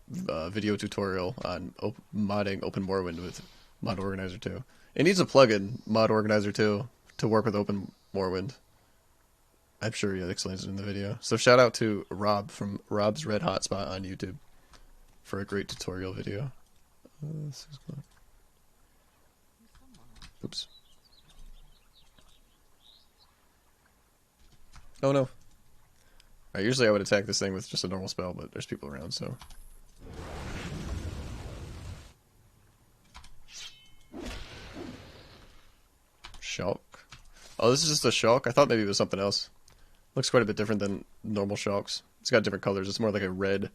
video tutorial on modding Open Morrowind with Mod Organizer 2. It needs a plugin, Mod Organizer 2, to work with Open Morrowind. I'm sure he explains it in the video. So shout out to Rob from Rob's Red Hotspot on YouTube for a great tutorial video. Oops. Oh no. Alright, usually I would attack this thing with just a normal spell, but there's people around, so... Shulk. Oh, this is just a Shulk? I thought maybe it was something else. Looks quite a bit different than normal Shulks. It's got different colors. It's more like a red,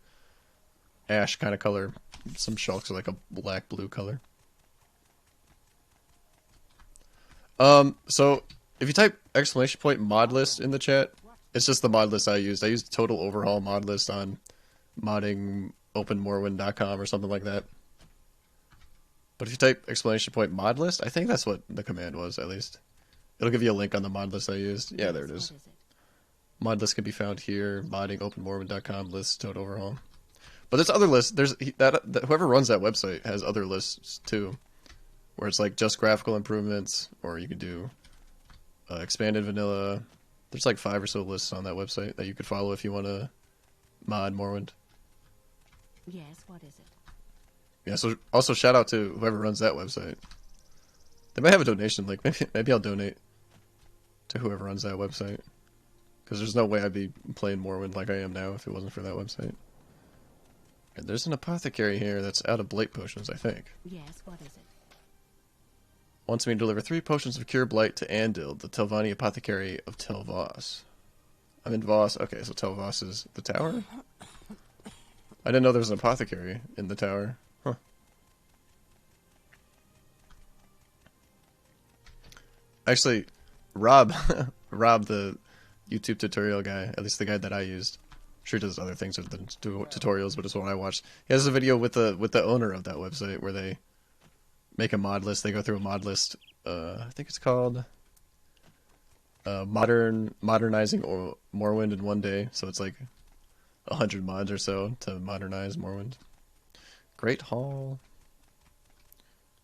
ash kind of color. Some Shulks are like a black-blue color. So, if you type !mod list in the chat, it's just the mod list I used. I used Total Overhaul mod list on moddingopenmorrowind.com or something like that. But if you type !mod list, I think that's what the command was, at least. It'll give you a link on the mod list I used. Yeah, there it is. Mod list can be found here, moddingopenmorrowind.com, list, Total Overhaul. But there's other lists. There's whoever runs that website has other lists, too. Where it's like just graphical improvements, or you could do expanded vanilla. There's like 5 or so lists on that website that you could follow if you want to mod Morrowind. Yes, what is it? Yeah, so also shout out to whoever runs that website. They might have a donation link. Maybe I'll donate to whoever runs that website. Because there's no way I'd be playing Morrowind like I am now if it wasn't for that website. And there's an apothecary here that's out of blight potions, I think. Yes, what is it? Wants me to deliver 3 potions of Cure Blight to Andil, the Telvanni apothecary of Telvos. I'm in Voss. Okay, so Telvos is the tower? I didn't know there was an apothecary in the tower. Huh. Actually, Rob, Rob, the YouTube tutorial guy, at least the guy that I used, I'm sure he does other things other than tutorials, but it's one I watched. He has a video with the owner of that website where they make a mod list. They go through a mod list. I think it's called modernizing Morrowind in one day. So it's like 100 mods or so to modernize Morrowind. Great Hall,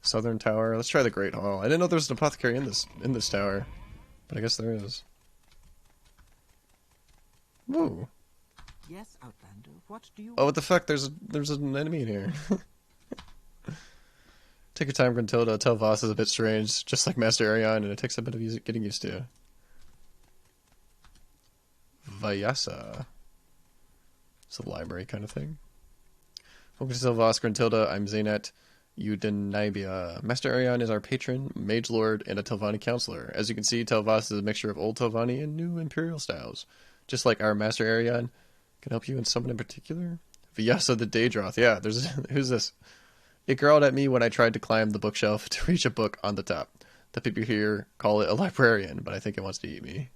Southern Tower. Let's try the Great Hall. I didn't know there was an apothecary in this tower, but I guess there is. Woo! Yes, Outlander. What do you? Oh, what the fuck? There's an enemy in here. Take your time, Gruntilda. Telvos is a bit strange, just like Master Arion, and it takes a bit of getting used to. Vyasa. It's a library kind of thing. Welcome to Telvos, Gruntilda. I'm Zaynat Udenibia. Master Arion is our patron, mage lord, and a Telvanni counselor. As you can see, Telvos is a mixture of old Telvanni and new Imperial styles. Just like our Master Arion can help you in summon in particular. Vyasa the Daedroth. Yeah, there's who's this? It growled at me when I tried to climb the bookshelf to reach a book on the top. The people here call it a librarian, but I think it wants to eat me.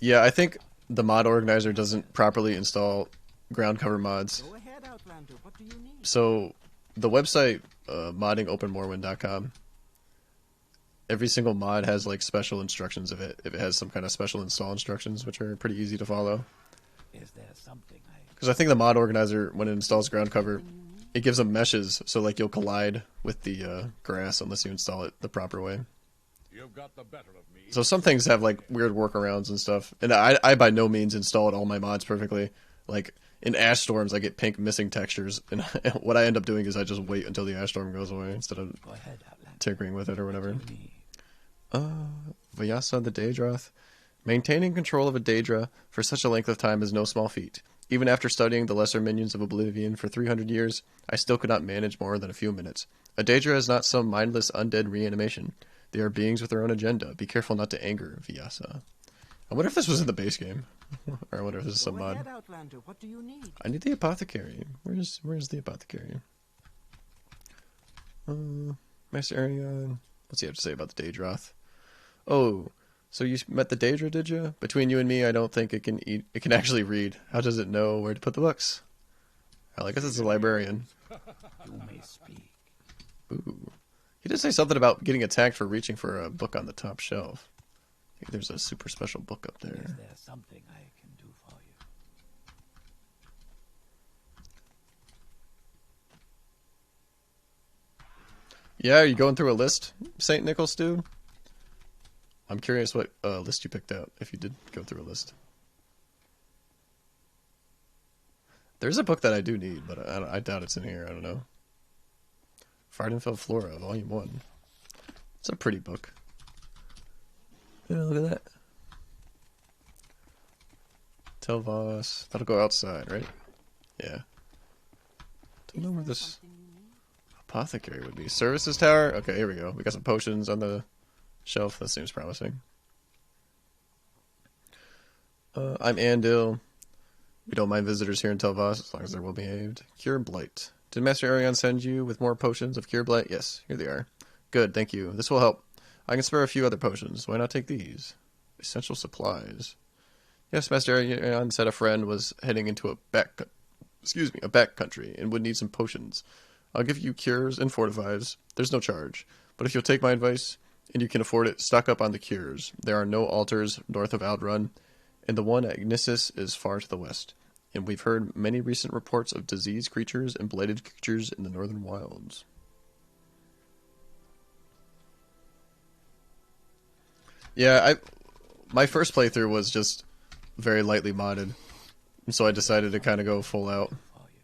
Yeah, I think the mod organizer doesn't properly install ground cover mods. Go ahead, Outlander. What do you need? So the website moddingopenmorrowind.com, every single mod has like special instructions if it has some kind of special install instructions, which are pretty easy to follow. Is there something Because I think the mod organizer, when it installs ground cover, it gives them meshes, so like you'll collide with the grass unless you install it the proper way. You've got the better of me. So some things have like weird workarounds and stuff. And I by no means installed all my mods perfectly. Like in Ash Storms, I get pink missing textures, and what I end up doing is I just wait until the Ash Storm goes away instead of Go ahead, Outlander. tinkering with it or whatever. What do you need? Vyasa the Daedroth. Maintaining control of a Daedra for such a length of time is no small feat. Even after studying the lesser minions of Oblivion for 300 years, I still could not manage more than a few minutes. A Daedra is not some mindless undead reanimation. They are beings with their own agenda. Be careful not to anger Vyasa. I wonder if this was in the base game. Or I wonder if this is some Go mod. ahead, Outlander. What do you need? I need the apothecary. Where's the apothecary? Master Arion. What's he have to say about the Daedroth? Oh, so you met the Daedra, did you? Between you and me, I don't think it can eat. It can actually read. How does it know where to put the books? Hell, I guess it's a librarian. You may speak. Ooh. He did say something about getting attacked for reaching for a book on the top shelf. I think there's a super special book up Is there. there something I can do for you? Yeah, are you going through a list, St. Nicholas dude? I'm curious what list you picked out, if you did go through a list. There's a book that I do need, but I doubt it's in here. I don't know. Fardenfeld Flora, Volume 1. It's a pretty book. Yeah, look at that. Telvos. That'll go outside, right? Yeah. Don't know where this apothecary would be. Services tower? Okay, here we go. We got some potions on the shelf. That seems promising. I'm Andil. We don't mind visitors here in Telvos as long as they're well behaved. Cure Blight. Did Master Arion send you with more potions of Cure Blight? Yes, here they are. Good, thank you. This will help. I can spare a few other potions. Why not take these? Essential supplies. Yes, Master Arion said a friend was heading into a back country and would need some potions. I'll give you cures and fortifies. There's no charge. But if you'll take my advice, and you can afford it, stock up on the cures. There are no altars north of Outrun, and the one at Gnissis is far to the west. And we've heard many recent reports of diseased creatures and blighted creatures in the northern wilds. Yeah, my first playthrough was just very lightly modded, and so I decided to kind of go full out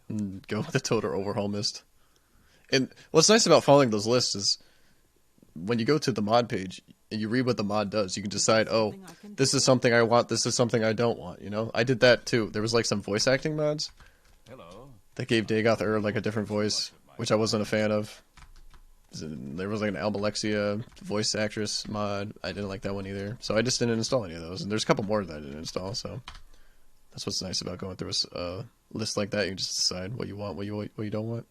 and go with the Total Overhaul Mist. And what's nice about following those lists is when you go to the mod page and you read what the mod does, you can decide, oh, this is something I want, this is something I don't want, you know? I did that too. There was like some voice acting mods Hello. that gave Dagoth Ur like a different voice, which I wasn't a fan of. There was like an Almalexia voice actress mod. I didn't like that one either. So I just didn't install any of those. And there's a couple more that I didn't install, so that's what's nice about going through a list like that. You can just decide what you want, what you don't want.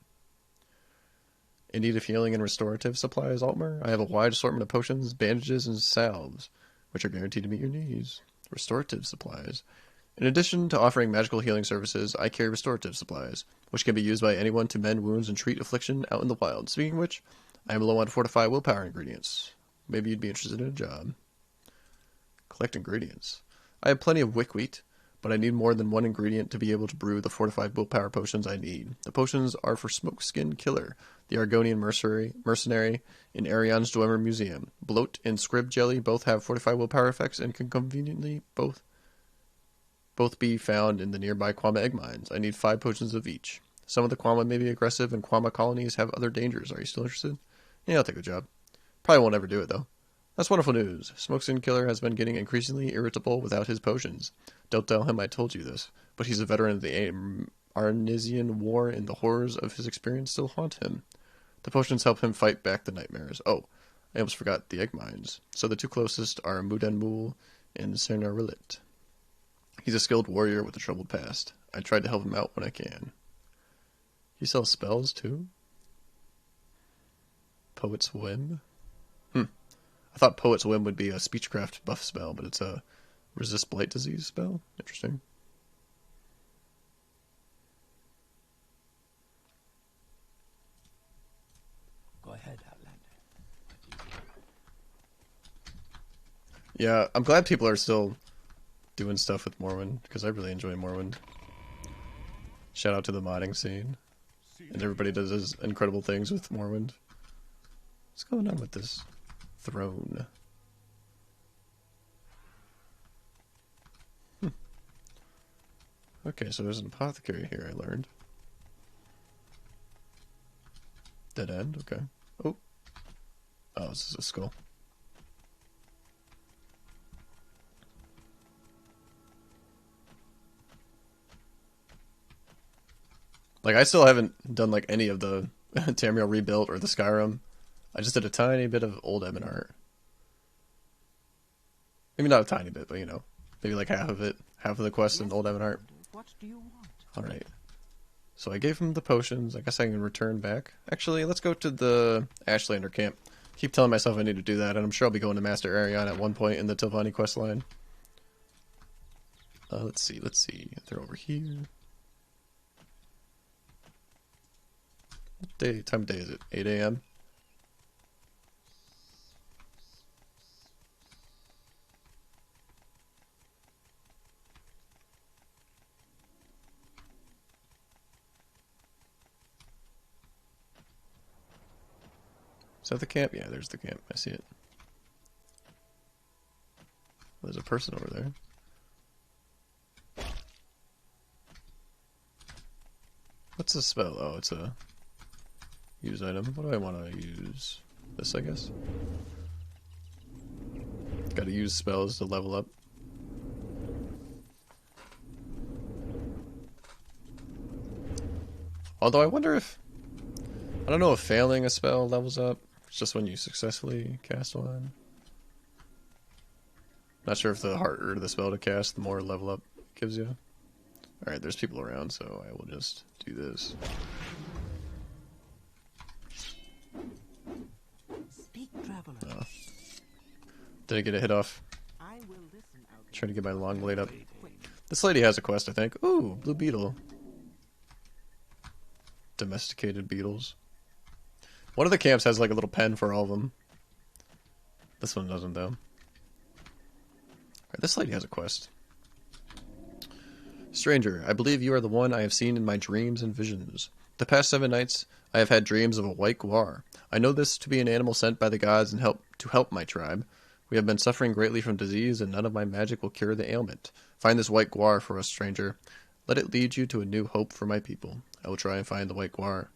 In need of healing and restorative supplies, Altmer? I have a wide assortment of potions, bandages, and salves, which are guaranteed to meet your needs. Restorative supplies. In addition to offering magical healing services, I carry restorative supplies, which can be used by anyone to mend wounds and treat affliction out in the wild. Speaking of which, I am low on fortify willpower ingredients. Maybe you'd be interested in a job. Collect ingredients. I have plenty of wick wheat, but I need more than one ingredient to be able to brew the fortified willpower potions I need. The potions are for Smokeskin Killer, the Argonian mercenary in Arion's Dwemer Museum. Bloat and Scrib Jelly both have fortified willpower effects and can conveniently both be found in the nearby Quama egg mines. I need 5 potions of each. Some of the Quama may be aggressive, and Quama colonies have other dangers. Are you still interested? Yeah, I'll take the job. Probably won't ever do it, though. That's wonderful news. Smokeskin Killer has been getting increasingly irritable without his potions. Don't tell him I told you this, but he's a veteran of the Arnesian War, and the horrors of his experience still haunt him. The potions help him fight back the nightmares. Oh, I almost forgot the egg mines. So the 2 closest are Mudenmul and Cernarilit. He's a skilled warrior with a troubled past. I tried to help him out when I can. He sells spells, too? Poet's Whim? I thought Poet's Whim would be a speechcraft buff spell, but it's a resist blight disease spell? Interesting. Go ahead, Outlander. What do you Yeah, I'm glad people are still doing stuff with Morrowind, because I really enjoy Morrowind. Shout out to the modding scene. And everybody does incredible things with Morrowind. What's going on with this throne? Okay, so there's an apothecary here, I learned. Dead end, okay. Oh. Oh, this is a skull. Like, I still haven't done, like, any of the Tamriel Rebuilt or the Skyrim. I just did a tiny bit of Old Ebon art. Maybe not a tiny bit, but, you know. Maybe, like, half of it. Half of the quest in Old Ebon art. What do you want? Alright. So I gave him the potions. I guess I can return back. Actually, let's go to the Ashlander camp. Keep telling myself I need to do that, and I'm sure I'll be going to Master Arion at one point in the Telvanni quest line. Let's see. They're over here. What time of day is it? 8 a.m.? Is that the camp? Yeah, there's the camp. I see it. There's a person over there. What's this spell? Oh, it's a use item. What do I want to use? This, I guess. Gotta use spells to level up. Although I wonder if... I don't know if failing a spell levels up. It's just when you successfully cast one. Not sure if the harder the spell to cast, the more level up it gives you. Alright, there's people around, so I will just do this. Speak, traveler. Oh. Did I get a hit off? I will listen out. Trying to get my long blade up. This lady has a quest, I think. Ooh, blue beetle. Domesticated beetles. One of the camps has like a little pen for all of them. This one doesn't, though. Alright, this lady has a quest. Stranger, I believe you are the one I have seen in my dreams and visions. The past 7 nights, I have had dreams of a white guar. I know this to be an animal sent by the gods and to help my tribe. We have been suffering greatly from disease, and none of my magic will cure the ailment. Find this white guar for us, stranger. Let it lead you to a new hope for my people. I will try and find the white guar.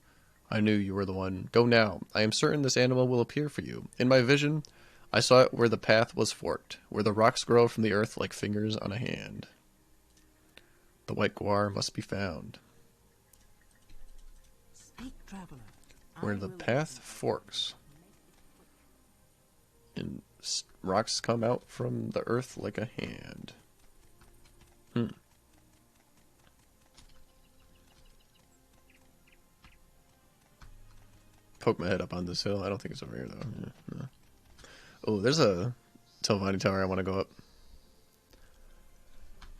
I knew you were the one. Go now. I am certain this animal will appear for you. In my vision, I saw it where the path was forked, where the rocks grow from the earth like fingers on a hand. The white guar must be found. Speak, traveler. Where the path forks. And rocks come out from the earth like a hand. Poke my head up on this hill. I don't think it's over here, though. Yeah, no. Oh, there's a Telvanni tower I want to go up.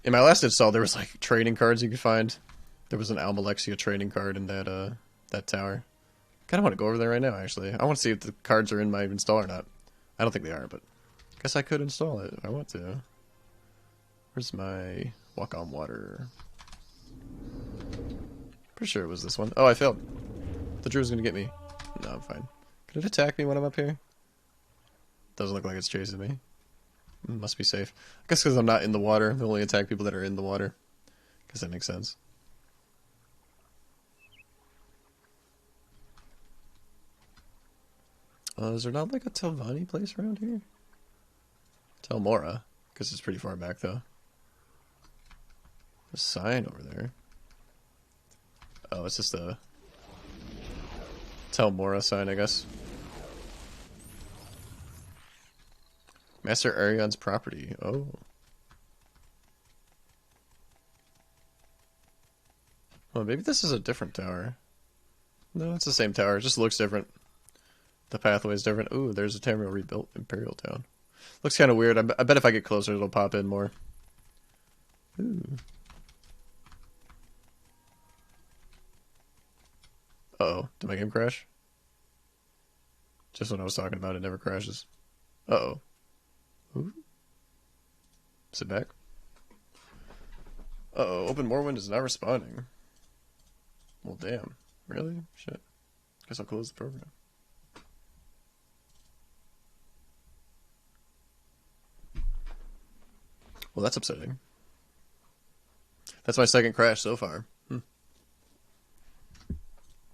In my last install, there was like trading cards you could find. There was an Almalexia trading card in that tower. Kind of want to go over there right now, actually. I want to see if the cards are in my install or not. I don't think they are, but I guess I could install it if I want to. Where's my walk on water? Pretty sure it was this one. Oh, I failed. The Drew's gonna get me. No, I'm fine. Could it attack me when I'm up here? Doesn't look like it's chasing me. Must be safe. I guess because I'm not in the water, they only attack people that are in the water. Guess that makes sense. Is there not like a Telvanni place around here? Telmora, because it's pretty far back though. A sign over there. Oh, it's just a Telmora sign, I guess. Master Arion's property. Oh. Well, maybe this is a different tower. No, it's the same tower. It just looks different. The pathway is different. Ooh, there's a Tamriel rebuilt Imperial town. Looks kind of weird. I bet if I get closer, it'll pop in more. Ooh. Uh-oh. Did my game crash? Just when I was talking about it, never crashes. Uh-oh. Ooh. Sit back. Uh-oh. Open Morrowind is not responding. Well, damn. Really? Shit. Guess I'll close the program. Well, that's upsetting. That's my second crash so far.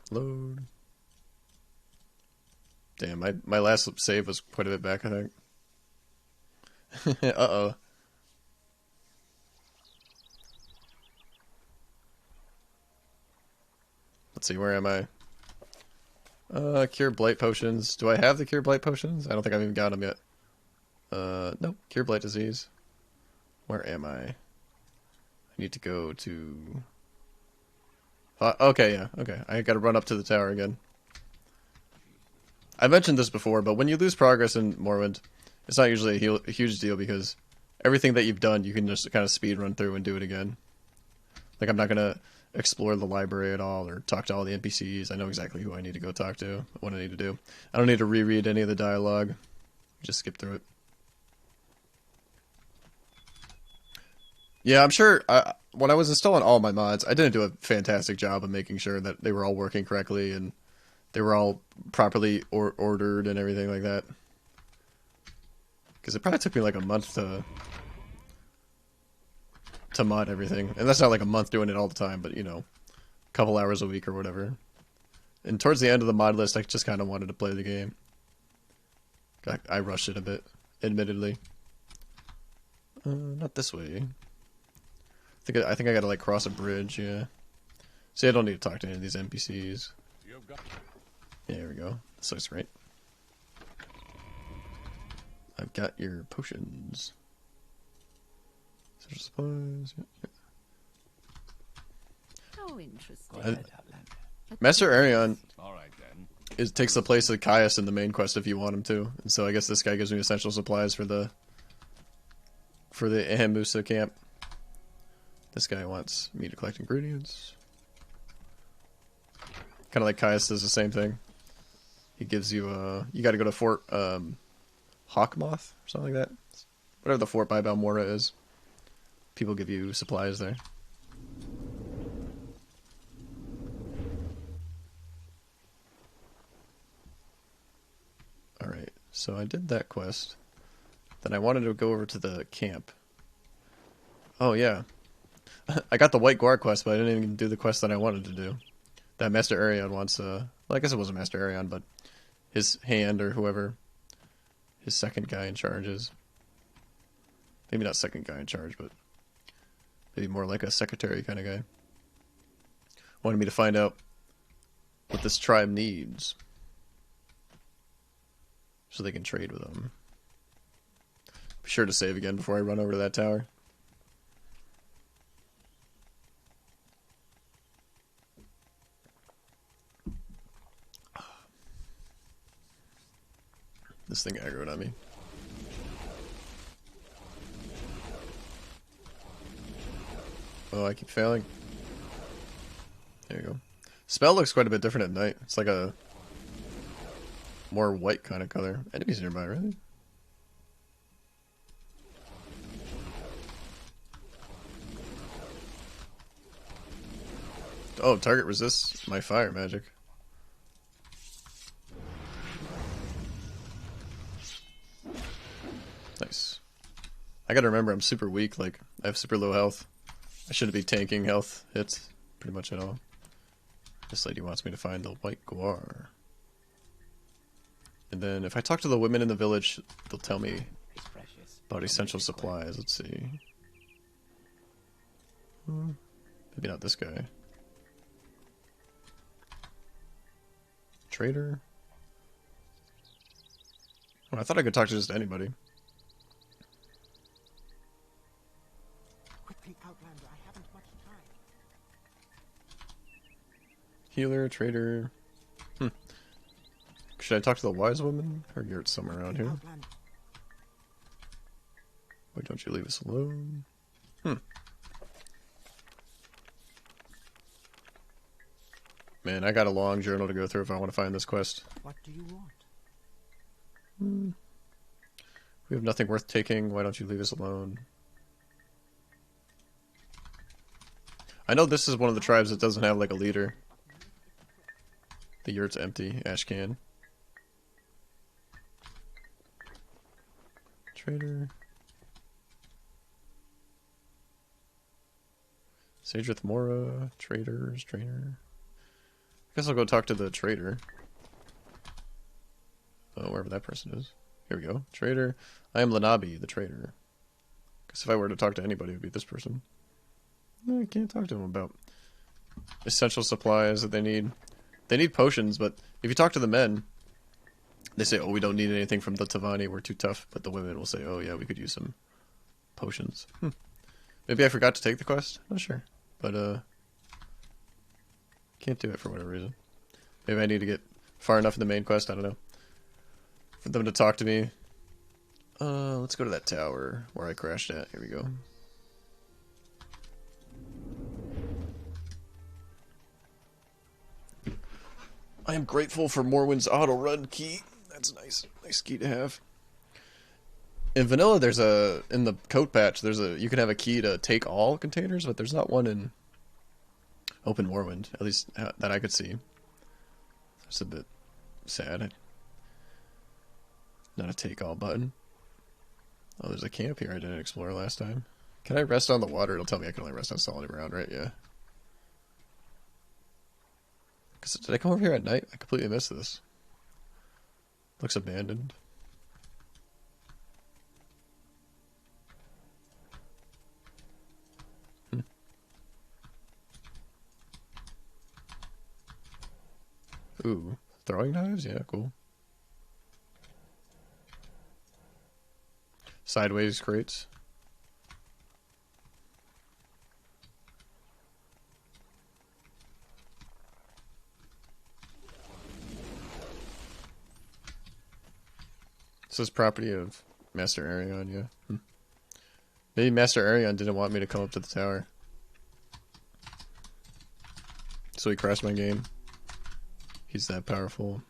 Load. Damn, my last save was quite a bit back, I think. Uh-oh. Let's see, where am I? Cure Blight Potions. Do I have the Cure Blight Potions? I don't think I've even got them yet. Nope. Cure Blight Disease. Where am I? I need to go to... okay, yeah, okay. I gotta run up to the tower again. I mentioned this before, but when you lose progress in Morrowind, it's not usually a huge deal because everything that you've done, you can just kind of speed run through and do it again. Like, I'm not gonna explore the library at all or talk to all the NPCs. I know exactly who I need to go talk to, what I need to do. I don't need to reread any of the dialogue. Just skip through it. Yeah, I'm sure when I was installing all my mods, I didn't do a fantastic job of making sure that they were all working correctly and they were all properly ordered and everything like that. Because it probably took me like a month to mod everything. And that's not like a month doing it all the time, but you know, a couple hours a week or whatever. And towards the end of the mod list, I just kind of wanted to play the game. I rushed it a bit, admittedly. Not this way. I think I gotta like cross a bridge, yeah. See, I don't need to talk to any of these NPCs. Yeah, there we go. This looks great. I've got your potions. Social supplies. Yeah. How interesting. Go ahead, Outlander. Master Arion All right, then. takes the place of Caius in the main quest if you want him to. And so I guess this guy gives me essential supplies for the Ahamusa camp. This guy wants me to collect ingredients. Kind of like Caius does the same thing. He gives you you got to go to Fort Hawkmoth or something like that. Whatever the fort by Balmora is. People give you supplies there. Alright, so I did that quest. Then I wanted to go over to the camp. Oh yeah. I got the White Guar quest, but I didn't even do the quest that I wanted to do. That Master Arion wants, well, I guess it wasn't Master Arion, but his hand or whoever his second guy in charge is. Maybe not second guy in charge, but maybe more like a secretary kind of guy. Wanted me to find out what this tribe needs so they can trade with them. Be sure to save again before I run over to that tower. This thing aggroed on me. Oh, I keep failing. There you go. Spell looks quite a bit different at night. It's like a more white kind of color. Enemies nearby, really? Oh, target resists my fire magic. Nice. I gotta remember I'm super weak, like, I have super low health. I shouldn't be tanking health hits pretty much at all. This lady wants me to find the White Guar. And then if I talk to the women in the village, they'll tell me about essential supplies. Let's see. Maybe not this guy. Trader? Oh, I thought I could talk to just anybody. Quickly, Outlander, I haven't much time. Healer, trader. Should I talk to the wise woman? Her yurt's somewhere around here. Outlander. Why don't you leave us alone? Man, I got a long journal to go through if I want to find this quest. What do you want? We have nothing worth taking. Why don't you leave us alone? I know this is one of the tribes that doesn't have like a leader. The yurt's empty. Ash can. Trader. Sageth Mora. Traders. Trainer. I guess I'll go talk to the trader. Oh, wherever that person is. Here we go. Trader. I am Lanabi, the trader. Guess if I were to talk to anybody, it would be this person. No, I can't talk to them about essential supplies that they need. They need potions, but if you talk to the men, they say, oh, we don't need anything from the Tavani, we're too tough. But the women will say, oh yeah, we could use some potions. Maybe I forgot to take the quest? Not sure. But, can't do it for whatever reason. Maybe I need to get far enough in the main quest, I don't know. For them to talk to me. Let's go to that tower where I crashed at. Here we go. I am grateful for Morrowind's auto run key. That's a nice key to have. In vanilla, there's in the coat patch, you can have a key to take all containers, but there's not one in Open Morrowind, at least that I could see. It's a bit sad. Not a take all button. Oh, there's a camp here I didn't explore last time. Can I rest on the water? It'll tell me I can only rest on solid ground, right? Yeah. Did I come over here at night? I completely missed this. Looks abandoned. Ooh, throwing knives? Yeah, cool. Sideways crates. This is property of Master Arion, yeah. Maybe Master Arion didn't want me to come up to the tower. So he crashed my game. He's that powerful.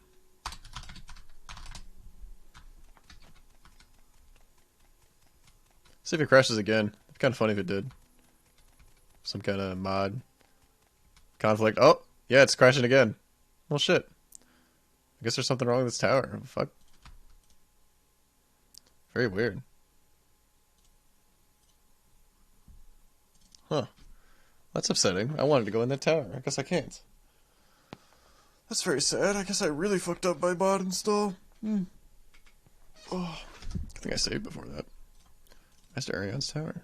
See if it crashes again. It'd be kind of funny if it did. Some kind of mod. Conflict. Oh! Yeah, it's crashing again. Well, shit. I guess there's something wrong with this tower. Fuck. Very weird. Huh. That's upsetting. I wanted to go in that tower. I guess I can't. That's very sad. I guess I really fucked up my mod install. Oh. I think I saved before that. Master Arion's tower.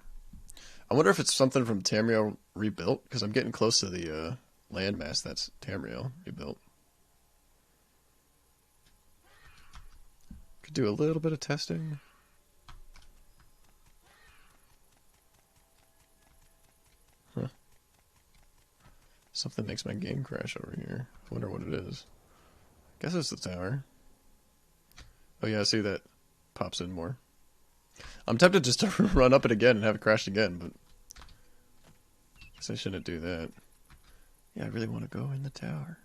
I wonder if it's something from Tamriel rebuilt, because I'm getting close to the landmass that's Tamriel rebuilt. Could do a little bit of testing. Huh. Something makes my game crash over here. I wonder what it is. Guess it's the tower. Oh yeah, I see that pops in more. I'm tempted just to run up it again and have it crash again, but I guess I shouldn't do that. Yeah, I really want to go in the tower.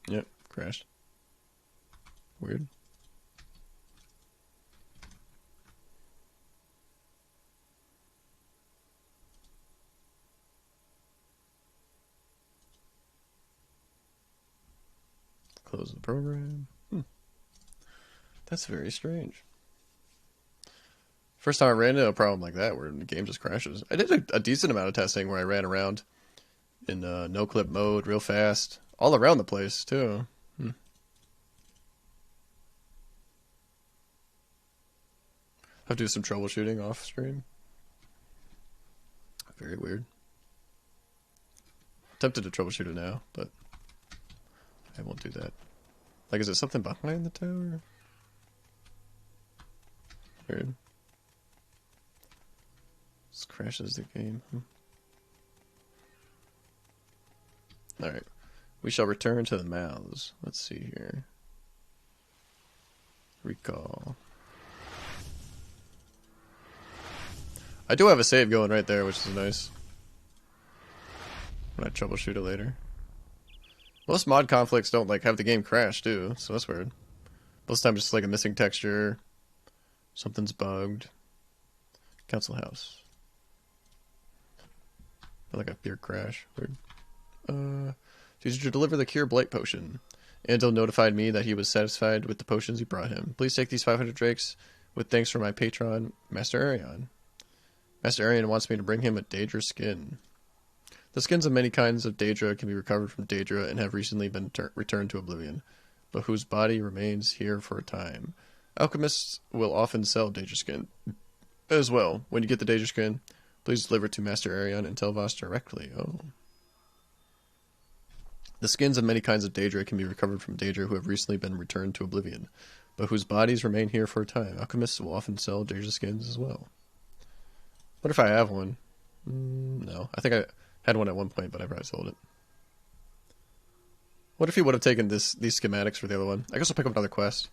Yep, crashed. Weird. Close the program. That's very strange. First time I ran into a problem like that where the game just crashes. I did a decent amount of testing where I ran around in no-clip mode real fast. All around the place, too. Have to do some troubleshooting off stream. Very weird. Tempted to troubleshoot it now, but I won't do that. Like, is it something behind the tower? Weird. This crashes the game. Alright. We shall return to the mouths. Let's see here. Recall. I do have a save going right there, which is nice. When I troubleshoot it later. Most mod conflicts don't like have the game crash too, so that's weird. Most times it's like a missing texture. Something's bugged. Council house. Like a beer crash. Weird. Did you deliver the cure blight potion? Andil notified me that he was satisfied with the potions you brought him. Please take these 500 drakes with thanks from my patron, Master Arion. Master Arion wants me to bring him a Daedra skin. The skins of many kinds of Daedra can be recovered from Daedra and have recently been returned to Oblivion, but whose body remains here for a time. Alchemists will often sell Daedra skin as well. When you get the Daedra skin, please deliver it to Master Arion and Telvos directly. Oh. The skins of many kinds of Daedra can be recovered from Daedra who have recently been returned to Oblivion, but whose bodies remain here for a time. Alchemists will often sell Daedra skins as well. What if I have one? No. I think I had one at one point, but I probably sold it. What if he would have taken these schematics for the other one? I guess I'll pick up another quest.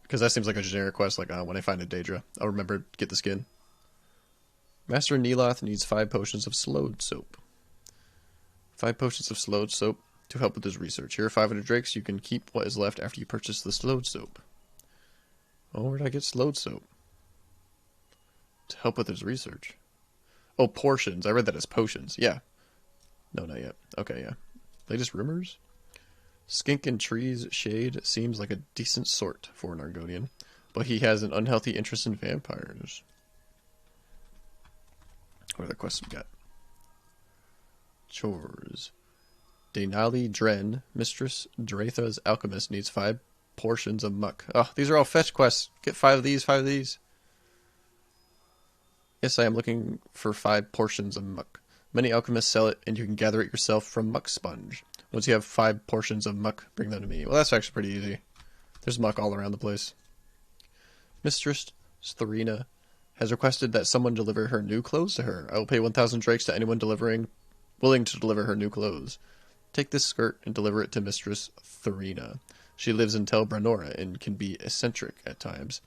Because that seems like a generic quest, like when I find a Daedra, I'll remember to get the skin. Master Neloth needs 5 potions of slowed soap. 5 potions of slowed soap to help with his research. Here are 500 drakes. You can keep what is left after you purchase the slowed soap. Oh, where did I get slowed soap? To help with his research. Oh, portions. I read that as potions. Yeah. No, not yet. Okay, yeah. Latest rumors? Skink and Tree's Shade seems like a decent sort for an Argonian, but he has an unhealthy interest in vampires. What other quests we got? Chores. Denali Dren, Mistress Dratha's alchemist, needs 5 portions of muck. Oh, these are all fetch quests. Get 5 of these, 5 of these. Yes, I am looking for 5 portions of muck. Many alchemists sell it, and you can gather it yourself from Muck Sponge. Once you have 5 portions of muck, bring them to me. Well, that's actually pretty easy. There's muck all around the place. Mistress Thorina has requested that someone deliver her new clothes to her. I will pay 1,000 drakes to anyone willing to deliver her new clothes. Take this skirt and deliver it to Mistress Thorina. She lives in Tel Branora and can be eccentric at times.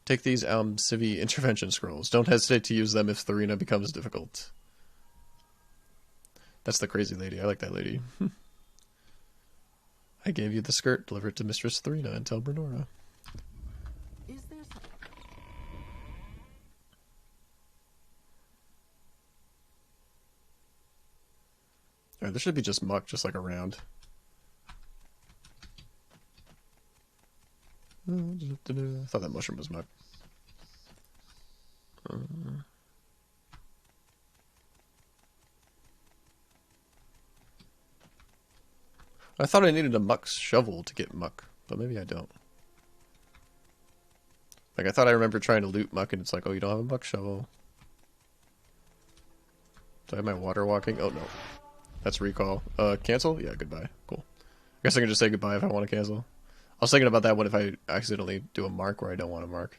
Take these Civi intervention scrolls. Don't hesitate to use them if Thorina becomes difficult. That's the crazy lady. I like that lady. I gave you the skirt. Deliver it to Mistress Thorina in Tel Branora. Is there some... Alright, there should be just muck, just like around. I thought that mushroom was muck. I thought I needed a muck shovel to get muck, but maybe I don't. Like, I thought I remember trying to loot muck, and it's like, oh, you don't have a muck shovel. Do I have my water walking? Oh, no. That's recall. Cancel? Yeah, goodbye. Cool. I guess I can just say goodbye if I want to cancel. I was thinking about that one if I accidentally do a mark where I don't want to mark.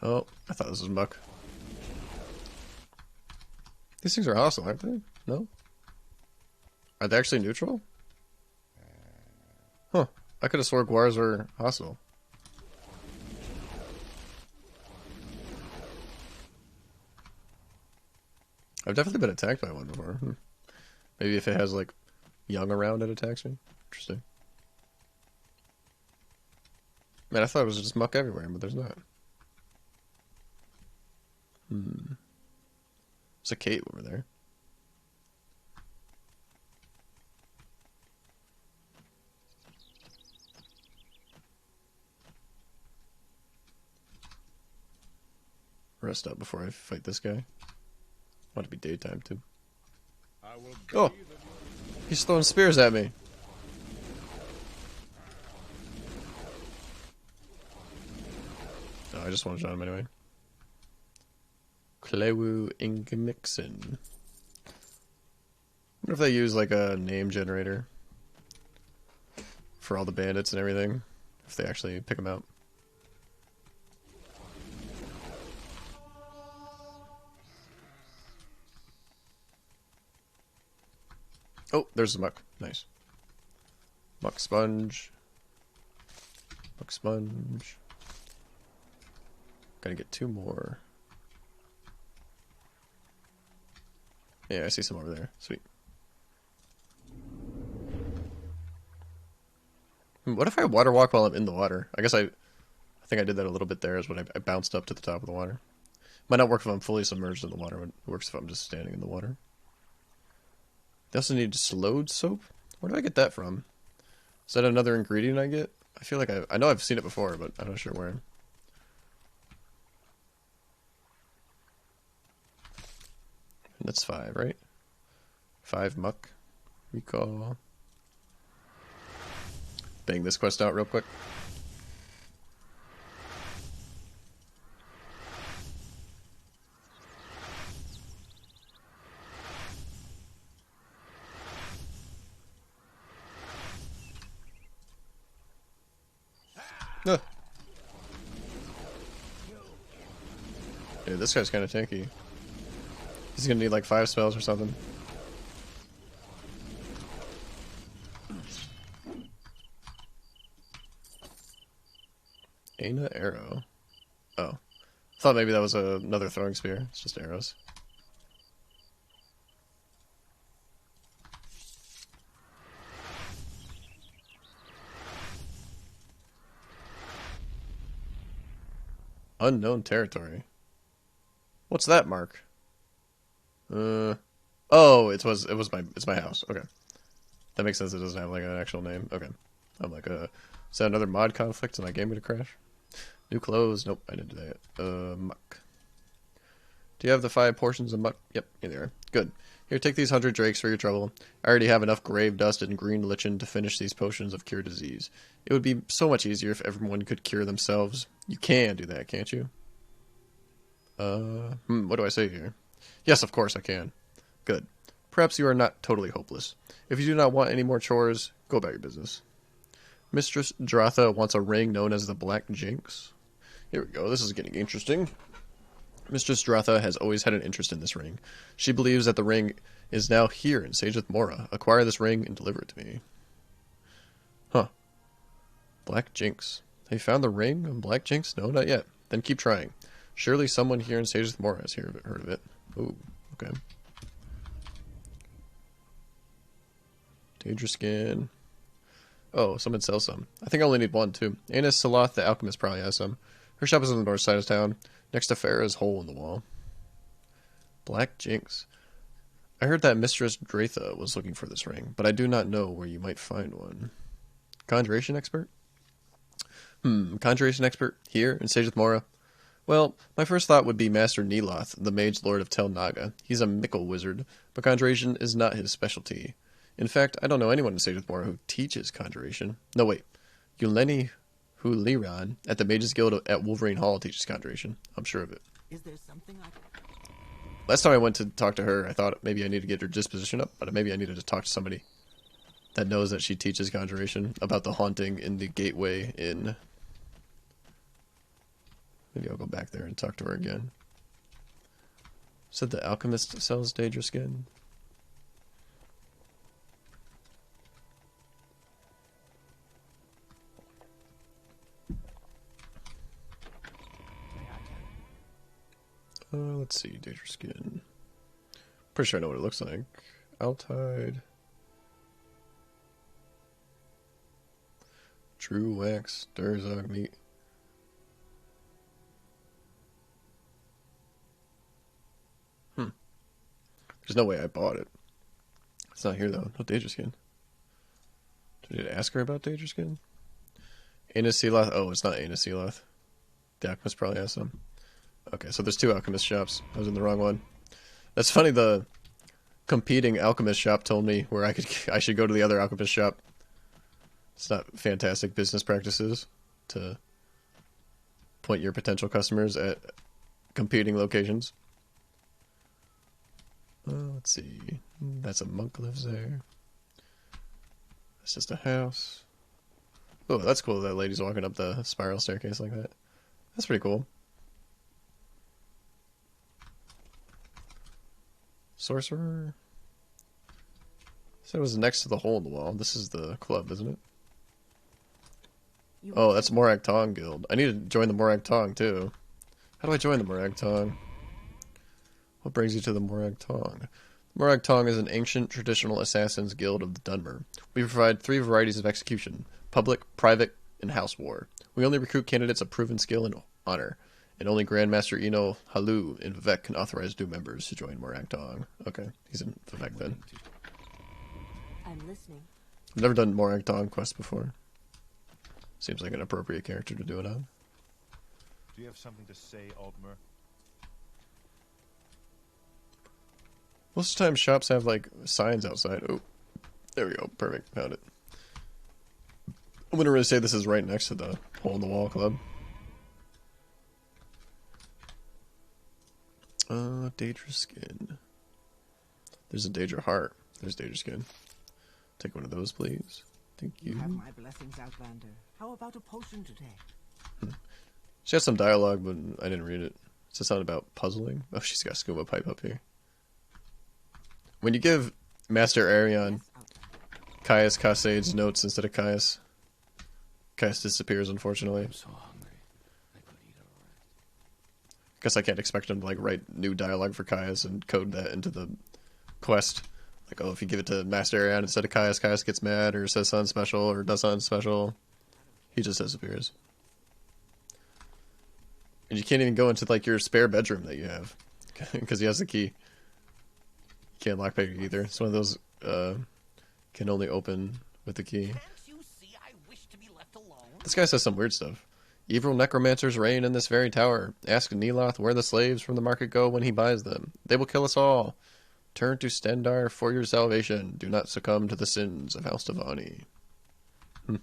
Oh, I thought this was muck. These things are hostile, aren't they? No? Are they actually neutral? Huh. I could have swore Guars were hostile. I've definitely been attacked by one before. Maybe if it has, like, young around, it attacks me. Interesting. Man, I thought it was just muck everywhere, but there's not. There's a cave over there. Rest up before I fight this guy. Want it to be daytime too. Oh! He's throwing spears at me! Oh, I just want to shot him anyway. Klewu Ingemixin. What if they use like a name generator for all the bandits and everything? If they actually pick them out. Oh, there's the muck. Nice. Muck sponge. Muck sponge. Gotta get 2 more. Yeah, I see some over there. Sweet. What if I water walk while I'm in the water? I guess I think I did that a little bit there, is when I bounced up to the top of the water. Might not work if I'm fully submerged in the water, but it works if I'm just standing in the water. They also need slowed soap? Where do I get that from? Is that another ingredient I get? I feel like I know I've seen it before, but I'm not sure where. That's 5, right? 5 muck. Recall. Bang this quest out real quick. Ah. Dude, this guy's kind of tanky. He's gonna need like 5 spells or something. Aina arrow. Oh. I thought maybe that was another throwing spear. It's just arrows. Unknown territory. What's that, Mark? Oh, it's my house. Okay. That makes sense. It doesn't have like an actual name. Okay. I'm like, is that another mod conflict? Is my game gonna crash? New clothes. Nope, I didn't do that yet. Muck. Do you have the 5 portions of muck? Yep, here they are. Good. Here, take these 100 drakes for your trouble. I already have enough grave dust and green lichen to finish these potions of cure disease. It would be so much easier if everyone could cure themselves. You can do that, can't you? What do I say here? Yes, of course I can. Good. Perhaps you are not totally hopeless. If you do not want any more chores, go about your business. Mistress Dratha wants a ring known as the Black Jinx. Here we go, this is getting interesting. Mistress Dratha has always had an interest in this ring. She believes that the ring is now here in Sageth Mora. Acquire this ring and deliver it to me. Huh. Black Jinx. Have you found the ring of Black Jinx? No, not yet. Then keep trying. Surely someone here in Sageth Mora has heard of it. Ooh, okay. Daedra skin. Oh, someone sells some. I think I only need 1, too. Aina Saloth, the alchemist, probably has some. Her shop is on the north side of town, next to Farah's hole in the wall. Black Jinx. I heard that Mistress Dratha was looking for this ring, but I do not know where you might find one. Conjuration expert? Conjuration expert here in Sageth Mora? Well, my first thought would be Master Neloth, the Mage Lord of Tel Naga. He's a Mickle wizard, but conjuration is not his specialty. In fact, I don't know anyone in Sageth Mora who teaches conjuration. No, wait. Yuleni Huliran at the Mages Guild at Wolverine Hall teaches conjuration. I'm sure of it. Is there something I can... Last time I went to talk to her, I thought maybe I needed to get her disposition up, but maybe I needed to talk to somebody that knows that she teaches conjuration about the haunting in the Gateway Inn. Maybe I'll go back there and talk to her again. Said the alchemist sells Daedra skin. Let's see, Daedra skin. Pretty sure I know what it looks like. Althide. True wax, Durzog meat. There's no way I bought it. It's not here though. No Daedra skin. Did I ask her about Daedra skin? Aina Sealoth. Oh, it's not Aina Sealoth. The alchemist probably has some. Okay, so there's 2 alchemist shops. I was in the wrong one. That's funny. The competing alchemist shop told me where I should go to the other alchemist shop. It's not fantastic business practices to point your potential customers at competing locations. Let's see. That's a monk lives there. That's just a house. Oh, that's cool. That lady's walking up the spiral staircase like that. That's pretty cool. Sorcerer. So it was next to the hole in the wall. This is the club, isn't it? Oh, that's Morak Tong Guild. I need to join the Morak Tong too. How do I join the Morak Tong? What brings you to the Morak Tong? The Morak Tong is an ancient traditional assassins guild of the Dunmer. We provide 3 varieties of execution: public, private, and house war. We only recruit candidates of proven skill and honor, and only Grandmaster Eno Halu in Vivek can authorize new members to join Morak Tong. Okay, he's in Vivek then. I'm listening. I've never done Morak Tong quest before. Seems like an appropriate character to do it on. Do you have something to say, Aldmer? Most of the time shops have like signs outside. Oh, there we go. Perfect. Found it. I wouldn't really say this is right next to the hole in the wall club. Daedra skin. There's a Daedra heart. There's Daedra skin. Take one of those, please. Thank you. You have my blessings, Outlander. How about a potion today? She has some dialogue, but I didn't read it. It's a sound about puzzling. Oh, she's got a scuba pipe up here. When you give Master Arion Caius Casade's notes instead of Caius, Caius disappears, unfortunately. I'm so hungry. I could eat alright. Guess I can't expect him to like write new dialogue for Caius and code that into the quest. Like, oh, if you give it to Master Arion instead of Caius, Caius gets mad or says something special or does something special. He just disappears. And you can't even go into like your spare bedroom that you have because he has the key. You can't lockpick it either. It's one of those can only open with the key. Can't you see I wish to be left alone? This guy says some weird stuff. Evil necromancers reign in this very tower. Ask Neloth where the slaves from the market go when he buys them. They will kill us all. Turn to Stendar for your salvation. Do not succumb to the sins of House Tavani. Alright,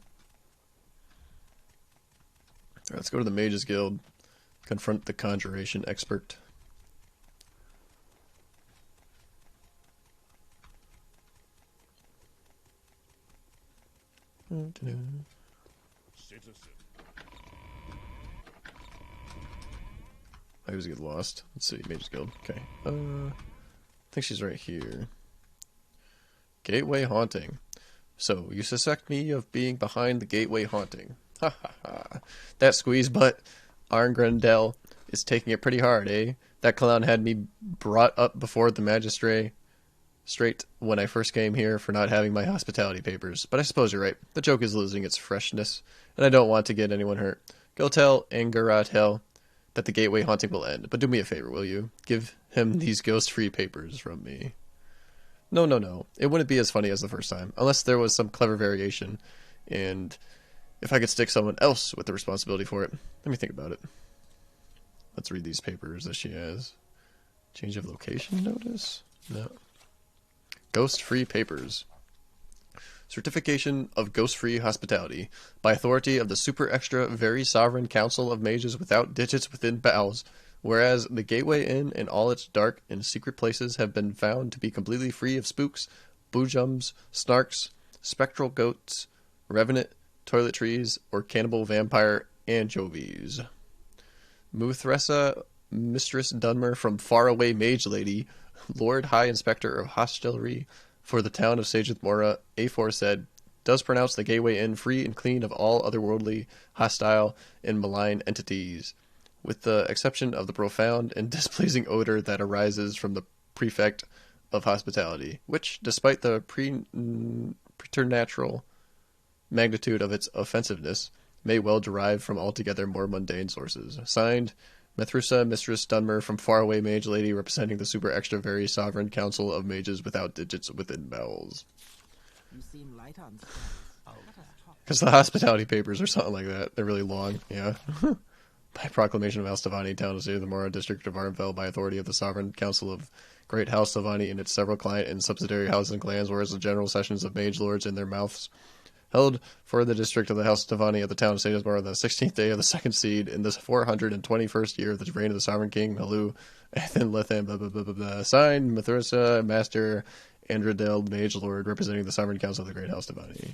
let's go to the Mages Guild. Confront the conjuration expert. Citizen. I always get lost. Let's see, Mages Guild. Okay. I think she's right here. Gateway haunting. So, you suspect me of being behind the gateway haunting. Ha ha ha. That squeeze butt Arngrendel is taking it pretty hard, eh? That clown had me brought up before the magistrate straight when I first came here for not having my hospitality papers. But I suppose you're right. The joke is losing its freshness, and I don't want to get anyone hurt. Go tell Angaratel that the gateway haunting will end. But do me a favor, will you? Give him these ghost-free papers from me. No, no, no. It wouldn't be as funny as the first time, unless there was some clever variation, and if I could stick someone else with the responsibility for it. Let me think about it. Let's read these papers that she has. Change of location notice? No. Ghost-free papers. Certification of ghost-free hospitality. By authority of the super extra very sovereign council of mages without digits within bowels. Whereas the Gateway Inn and all its dark and secret places have been found to be completely free of spooks, boojums, snarks, spectral goats, revenant, toiletries, or cannibal vampire anchovies. Muthressa, Mistress Dunmer from Faraway Mage Lady, Lord High Inspector of Hostelry for the town of Sageth Mora, aforesaid, does pronounce the Gateway Inn free and clean of all otherworldly, hostile, and malign entities, with the exception of the profound and displeasing odor that arises from the prefect of hospitality, which, despite the preternatural magnitude of its offensiveness, may well derive from altogether more mundane sources. Signed, Mithrusa, Mistress Dunmer from Faraway Mage Lady, representing the super extra very sovereign council of mages without digits within bowels. You seem light on strength. Let us talk. Because the hospitality papers or something like that. They're really long, yeah. By proclamation of House Tavani, town of City of the Mora, district of Arnfell, by authority of the sovereign council of Great House Tavani and its several client and subsidiary houses and clans, whereas the general sessions of mage lords in their mouths Held for the district of the House of Tavani of the town of St. Ismar on the 16th day of the second seed in the 421st year of the reign of the sovereign king, Malu, Ethan Lethan, blah, blah, blah, blah, blah. Signed, Mathursa, Master, Andradel, Mage Lord, representing the Sovereign Council of the Great House of Tavani.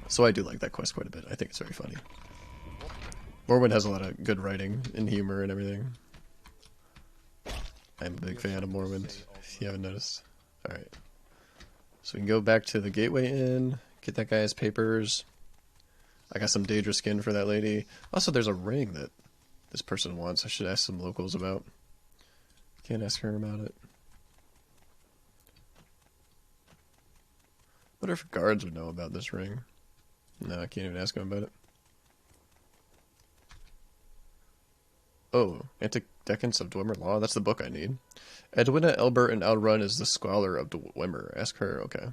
So I do like that quest quite a bit. I think it's very funny. Morrowind has a lot of good writing and humor and everything. I'm a big fan of Morrowind, if you haven't noticed. Alright. So we can go back to the Gateway Inn, get that guy's papers. I got some Daedra skin for that lady. Also, there's a ring that this person wants. I should ask some locals about. Can't ask her about it. Wonder if guards would know about this ring. No, I can't even ask them about it. Oh, Antecedents of Dwemer Law? That's the book I need. Edwina, Elbert, and Outrun is the Scholar of Dwemer. Ask her, okay.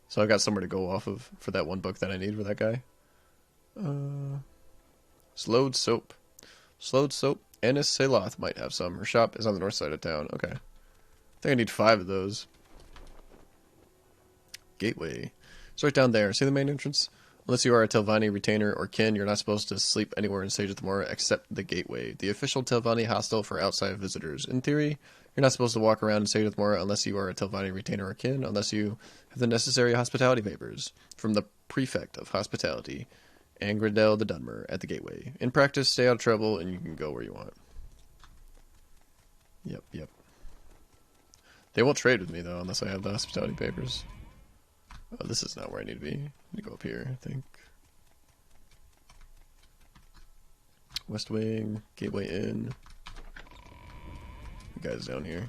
So I got somewhere to go off of for that one book that I need for that guy. Slowed Soap. Slowed Soap. Anis Saloth might have some. Her shop is on the north side of town. Okay. I think I need 5 of those. Gateway. It's right down there. See the main entrance? Unless you are a Telvanni retainer or kin, you're not supposed to sleep anywhere in Sage of the Morak except the Gateway, the official Telvanni hostel for outside visitors. In theory, you're not supposed to walk around in Sage of the Morak unless you are a Telvanni retainer or kin, unless you have the necessary hospitality papers from the Prefect of Hospitality, Angradel the Dunmer, at the Gateway. In practice, stay out of trouble and you can go where you want. Yep. They won't trade with me, though, unless I have the hospitality papers. Oh, this is not where I need to be. I need to go up here, I think. West Wing, Gateway Inn. The guy's down here.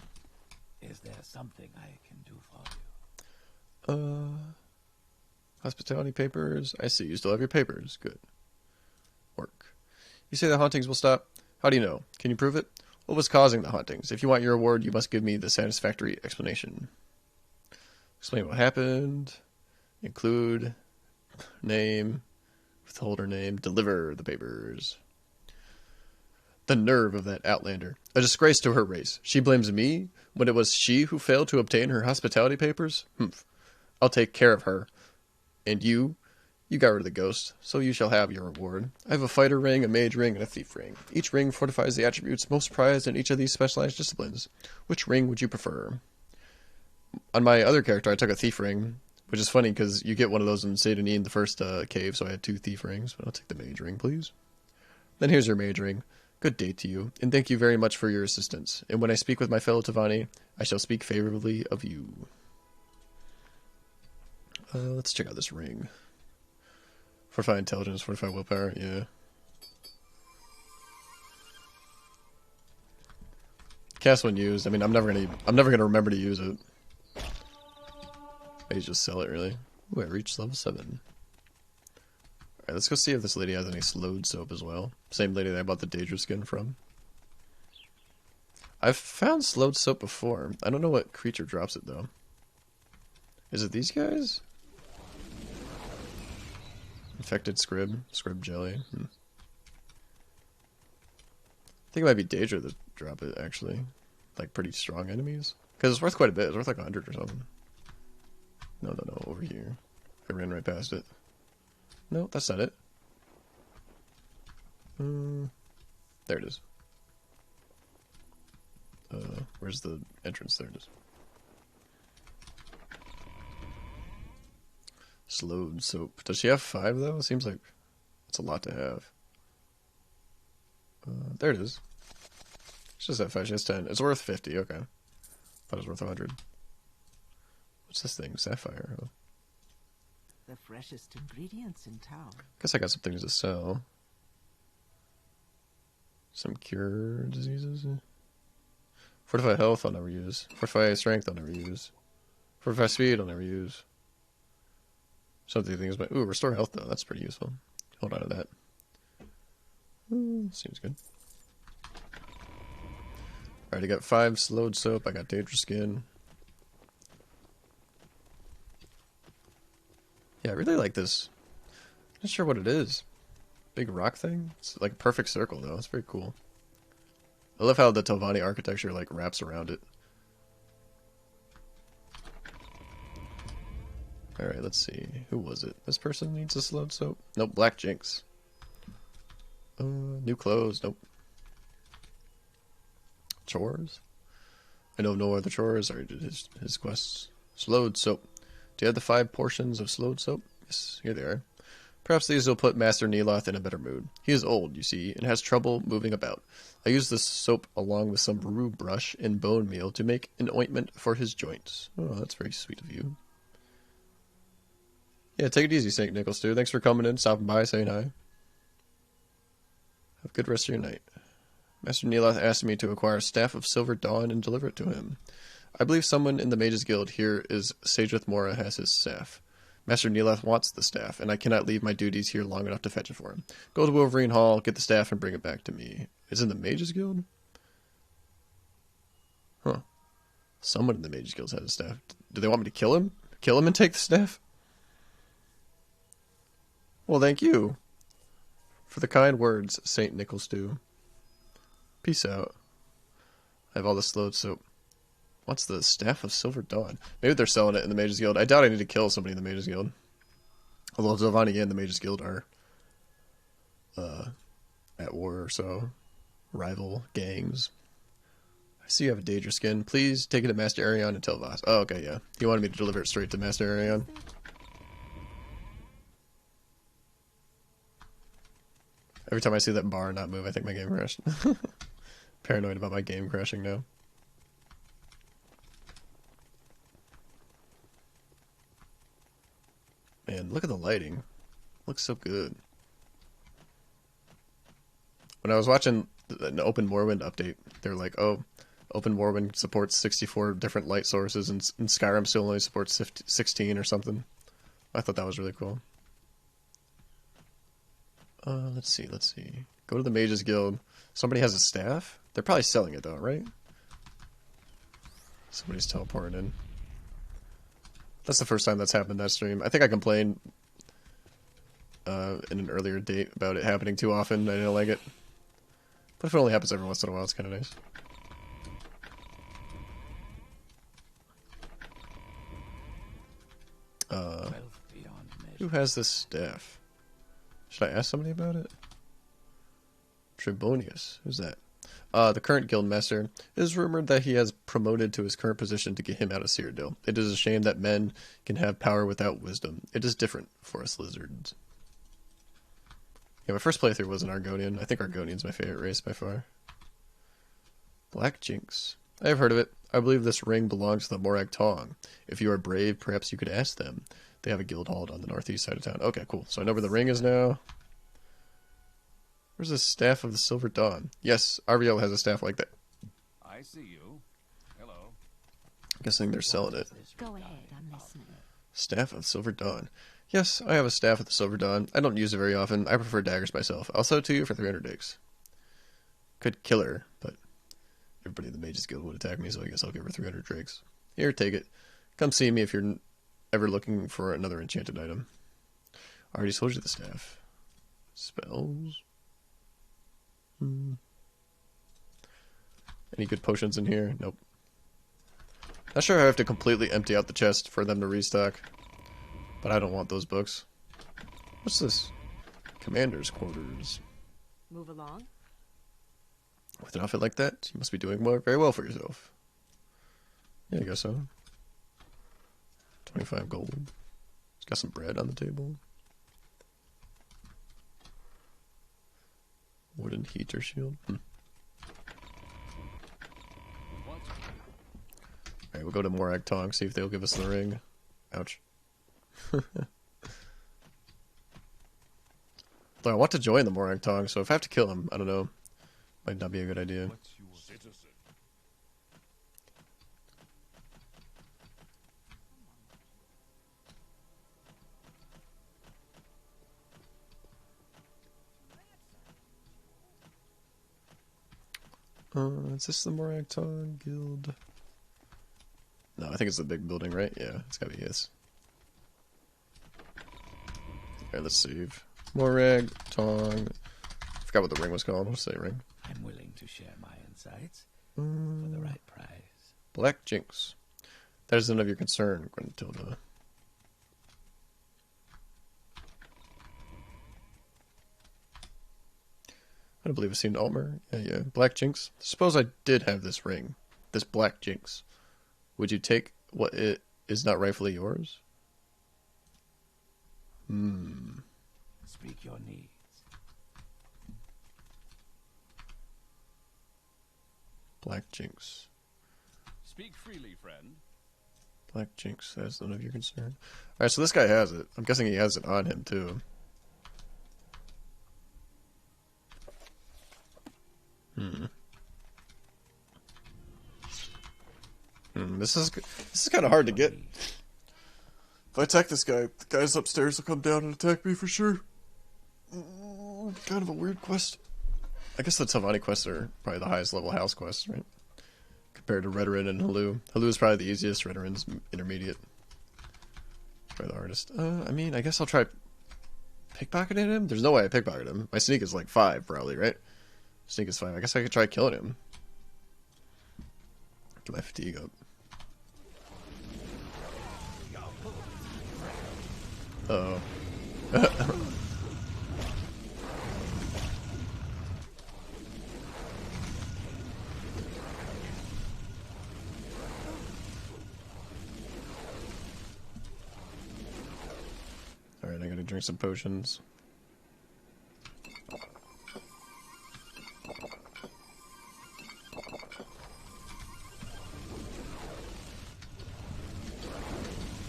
Is there something I can do for you? Hospitality papers. I see. You still have your papers. Good. Work. You say the hauntings will stop? How do you know? Can you prove it? What was causing the hauntings? If you want your reward, you must give me the satisfactory explanation. Explain what happened. Include name, withholder name, deliver the papers. The nerve of that outlander. A disgrace to her race. She blames me when it was she who failed to obtain her hospitality papers? Humph. I'll take care of her. And you got rid of the ghost, so you shall have your reward. I have a fighter ring, a mage ring, and a thief ring. Each ring fortifies the attributes most prized in each of these specialized disciplines. Which ring would you prefer? On my other character, I took a thief ring, which is funny because you get one of those in Satanine in the first cave, so I had 2 thief rings, but I'll take the mage ring, please. Then here's your mage ring. Good day to you, and thank you very much for your assistance. And when I speak with my fellow Tavani, I shall speak favorably of you. Let's check out this ring. Fortify intelligence, fortify willpower, yeah. Cast when used. I mean, I'm never gonna remember to use it. I just sell it, really. Ooh, I reached level 7. Alright, let's go see if this lady has any slowed soap as well. Same lady that I bought the Daedra skin from. I've found slowed soap before. I don't know what creature drops it, though. Is it these guys? Infected Scrib. Scrib jelly. I think it might be Daedra that drop it, actually. Like, pretty strong enemies. Because it's worth quite a bit. It's worth like 100 or something. No, over here. I ran right past it. No, that's not it. There it is. Where's the entrance? There it is. Slowed soap. Does she have 5 though? It seems like it's a lot to have. There it is. She just have 5. She has 10. It's worth 50. Okay. Thought it was worth 100. What's this thing? Sapphire. Oh. The freshest ingredients in town. Guess I got some things to sell. Some cure diseases. Fortify health I'll never use. Fortify strength I'll never use. Fortify speed I'll never use. Something things, but ooh, restore health though. That's pretty useful. Hold on to that. Seems good. Alright, I got 5 slowed soap. I got Daedra skin. Yeah, I really like this. Not sure what it is. Big rock thing? It's like a perfect circle though. It's very cool. I love how the Telvanni architecture like wraps around it. Alright, let's see. Who was it? This person needs a slowed soap? Nope, Black Jinx. New clothes? Nope. Chores? I know no other chores. I already did his quests. Slowed soap. Do you have the 5 portions of slowed soap? Yes, here they are. Perhaps these will put Master Neloth in a better mood. He is old, you see, and has trouble moving about. I use this soap along with some rue brush and bone meal to make an ointment for his joints. Oh, that's very sweet of you. Yeah, take it easy, St. Nicholas, dude. Thanks for coming in, stopping by, saying hi. Have a good rest of your night. Master Neloth asked me to acquire a Staff of Silver Dawn and deliver it to him. I believe someone in the Mages Guild here is Sageth Mora has his staff. Master Neloth wants the staff, and I cannot leave my duties here long enough to fetch it for him. Go to Wolverine Hall, get the staff, and bring it back to me. It's in the Mages Guild? Huh. Someone in the Mages Guild has a staff. Do they want me to kill him? Kill him and take the staff? Well, thank you for the kind words, St. Nicholas Stew. Peace out. I have all the slowed soap. What's the Staff of Silver Dawn? Maybe they're selling it in the Mages Guild. I doubt I need to kill somebody in the Mages Guild. Although Zilvani and the Mages Guild are at war, so rival gangs. I see you have a Daedra skin. Please take it to Master Arion and tell Voss. Oh, okay, yeah. He wanted me to deliver it straight to Master Arion. Every time I see that bar not move, I think my game crashed. Paranoid about my game crashing now. Man, look at the lighting. Looks so good. When I was watching an Open Morrowind update, they were like, oh, Open Morrowind supports 64 different light sources, and Skyrim still only supports 16 or something. I thought that was really cool. Let's see. Go to the Mages Guild. Somebody has a staff? They're probably selling it though, right? Somebody's teleporting in. That's the first time that's happened in that stream. I think I complained in an earlier date about it happening too often. I didn't like it. But if it only happens every once in a while, it's kind of nice. Who has this staff? Should I ask somebody about it? Trebonius. Who's that? The current guildmaster. It is rumored that he has promoted to his current position to get him out of Cyrodiil. It is a shame that men can have power without wisdom. It is different for us lizards. Yeah, my first playthrough was an Argonian. I think Argonian's my favorite race by far. Black Jinx. I have heard of it. I believe this ring belongs to the Morak Tong. If you are brave, perhaps you could ask them. They have a guild hall on the northeast side of town. Okay, cool. So I know where the ring is now. Where's the Staff of the Silver Dawn? Yes, RVL has a staff like that. I see you. Hello. I'm guessing they're selling it. Go ahead, I'm listening. Staff of Silver Dawn. Yes, I have a Staff of the Silver Dawn. I don't use it very often. I prefer daggers myself. I'll sell it to you for 300 digs. Could kill her, but everybody in the Mages Guild would attack me, so I guess I'll give her 300 drakes. Here, take it. Come see me if you're ever looking for another enchanted item. I already sold you the staff. Spells. Any good potions in here? Nope. Not sure I have to completely empty out the chest for them to restock. But I don't want those books. What's this? Commander's quarters. Move along. With an outfit like that, you must be doing very well for yourself. Yeah, I guess so. 25 gold. It's got some bread on the table. Wooden heater shield. Alright, we'll go to Morak Tong, see if they'll give us the ring. Ouch. Though I want to join the Morak Tong, so if I have to kill him, I don't know. Might not be a good idea. What's your citizen? Is this the Morak Tong Guild? No, I think it's the big building, right? Yeah, it's gotta be yes. Alright, let's save. Morak Tong. I forgot what the ring was called. What's that ring? I'm willing to share my insights for the right price. Black Jinx. That is none of your concern, Grentilda. I don't believe I've seen Altmer. Yeah. Black Jinx. Suppose I did have this ring. This Black Jinx. Would you take what it is not rightfully yours? Speak your needs. Black Jinx. Speak freely, friend. Black Jinx. That's none of your concern. Alright, so this guy has it. I'm guessing he has it on him, too. This is kind of hard to get. If I attack this guy, the guys upstairs will come down and attack me for sure. Kind of a weird quest. I guess the Telvanni quests are probably the highest level house quests, right? Compared to Redoran and Halu. Halu is probably the easiest, Redoran's intermediate. Try the hardest. I mean, I guess I'll try pickpocketing him? There's no way I pickpocket him. My sneak is like 5, probably, right? Sneak is 5. I guess I could try killing him. Get my fatigue up. Uh-oh. Alright, I gotta drink some potions.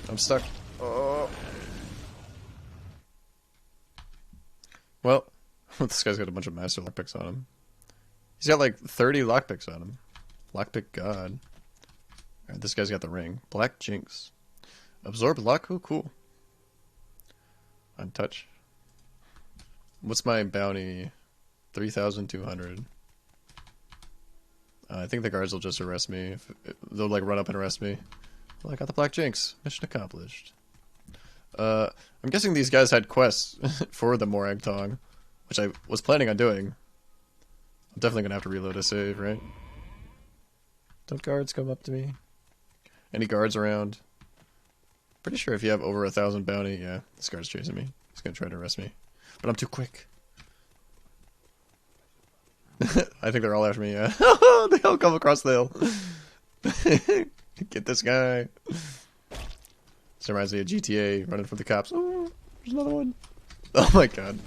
I'm stuck. Oh. Well, this guy's got a bunch of master lockpicks on him. He's got like 30 lockpicks on him. Lockpick god. Alright, this guy's got the ring. Black Jinx. Absorb luck? Oh, cool. Untouch. What's my bounty? 3,200. I think the guards will just arrest me. They'll like run up and arrest me. Well, I got the Black Jinx. Mission accomplished. I'm guessing these guys had quests for the Morak Tong, which I was planning on doing. I'm definitely gonna have to reload a save, right? Don't guards come up to me? Any guards around? Pretty sure if you have over 1,000 bounty, yeah, this guard's chasing me. He's gonna try to arrest me. But I'm too quick. I think they're all after me, yeah. They all come across the hill. Get this guy. This reminds me of GTA, running from the cops. Oh, there's another one. Oh my god.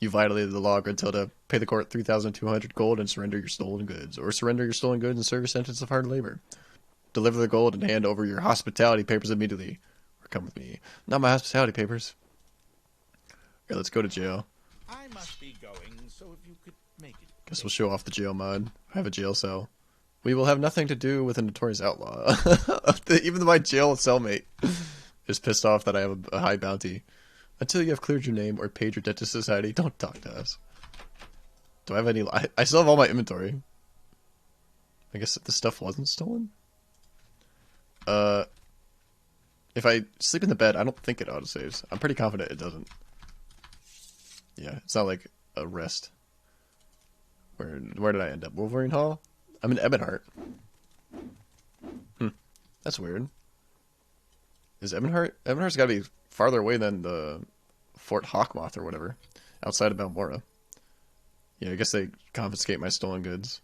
You violated the law, Gruntilda. Pay the court 3,200 gold and surrender your stolen goods. Or surrender your stolen goods and serve a sentence of hard labor. Deliver the gold and hand over your hospitality papers immediately. Or come with me. Not my hospitality papers. Okay, let's go to jail. I must be going, so if you could make it. Guess we'll show off the jail mod. I have a jail cell. We will have nothing to do with a notorious outlaw. Even my jail cellmate is pissed off that I have a high bounty. Until you have cleared your name or paid your debt to society, don't talk to us. Do I have any... I still have all my inventory. I guess the stuff wasn't stolen? If I sleep in the bed, I don't think it autosaves. I'm pretty confident it doesn't. Yeah, it's not like a rest. Where did I end up? Wolverine Hall? I'm in Ebonheart. That's weird. Is Ebonheart? Ebonheart's gotta be farther away than the Fort Hawkmoth or whatever. Outside of Balmora. Yeah, I guess they confiscate my stolen goods.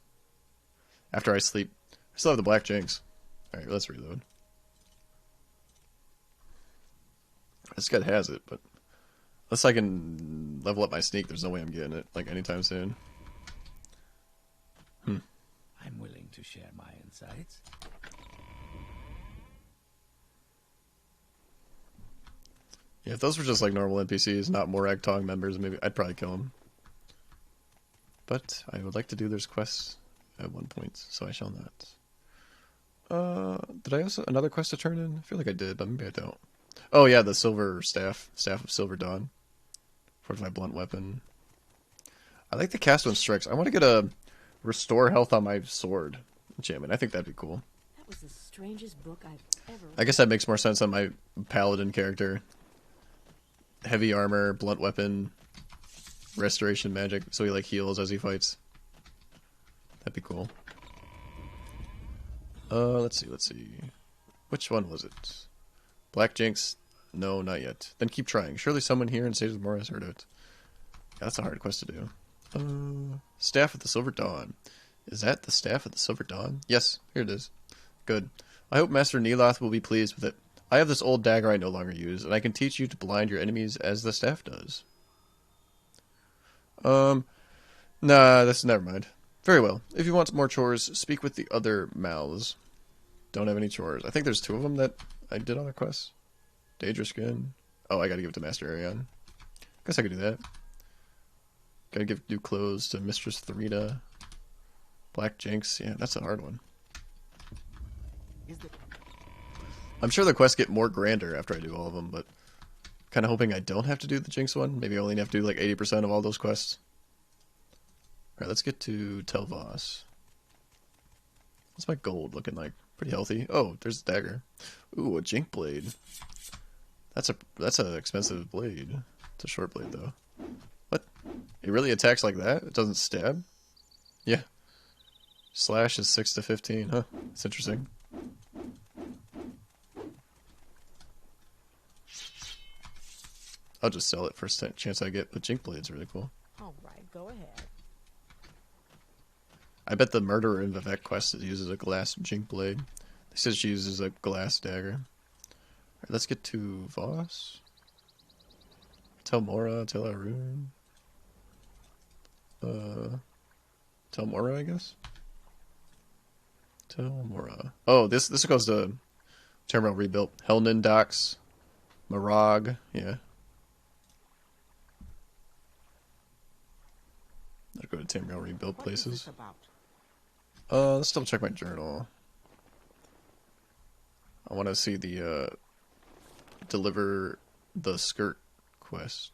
After I sleep. I still have the Black Jinx. Alright, let's reload. This guy has it, but... Unless I can level up my sneak, there's no way I'm getting it, like, anytime soon. I'm willing to share my insights. Yeah, if those were just like normal NPCs, not Morak Tong members, maybe I'd probably kill them. But I would like to do their quests at one point, so I shall not. Did I also another quest to turn in? I feel like I did, but maybe I don't. Oh yeah, the Silver Staff, Staff of Silver Dawn. Fortify blunt weapon. I like the cast one strikes. I want to get a restore health on my sword enchantment. I think that'd be cool. That was the strangest book I've ever read. I guess that makes more sense on my paladin character. Heavy armor, blunt weapon, restoration magic, so he like heals as he fights. That'd be cool. Let's see. Which one was it? Black Jinx? No, not yet. Then keep trying. Surely someone here in Sage of Mora has heard of it. That's a hard quest to do. Staff of the Silver Dawn. Is that the Staff of the Silver Dawn? Yes, here it is. Good. I hope Master Neloth will be pleased with it. I have this old dagger I no longer use, and I can teach you to blind your enemies as the staff does. Nah, never mind. Very well. If you want more chores, speak with the other mouths. Don't have any chores. I think there's 2 of them that I did on the quest. Daedra Skin. Oh, I gotta give it to Master Arion. Guess I could do that. Gotta give new clothes to Mistress Theresa. Black Jinx. Yeah, that's a hard one. I'm sure the quests get more grander after I do all of them, but kind of hoping I don't have to do the Jinx one. Maybe I only have to do like 80% of all those quests. Alright, let's get to Tel'Vos. What's my gold looking like? Pretty healthy. Oh, there's a dagger. Ooh, a Jink blade. That's an expensive blade. It's a short blade though. What? It really attacks like that? It doesn't stab? Yeah. Slash is 6 to 15, huh? That's interesting. I'll just sell it first chance I get, but Jink Blade's really cool. Alright, go ahead. I bet the Murderer in Vivec quest uses a glass Jink Blade. This says she uses a glass dagger. Alright, let's get to Voss. Tel Mora, Tel Arun. Tel Mora, I guess? Tel Mora. Oh, this goes to Terminal Rebuilt. Helnin Docks. Morak, yeah. I'll go to Terminal Rebuilt places. Let's double check my journal. I want to see the, Deliver the Skirt quest.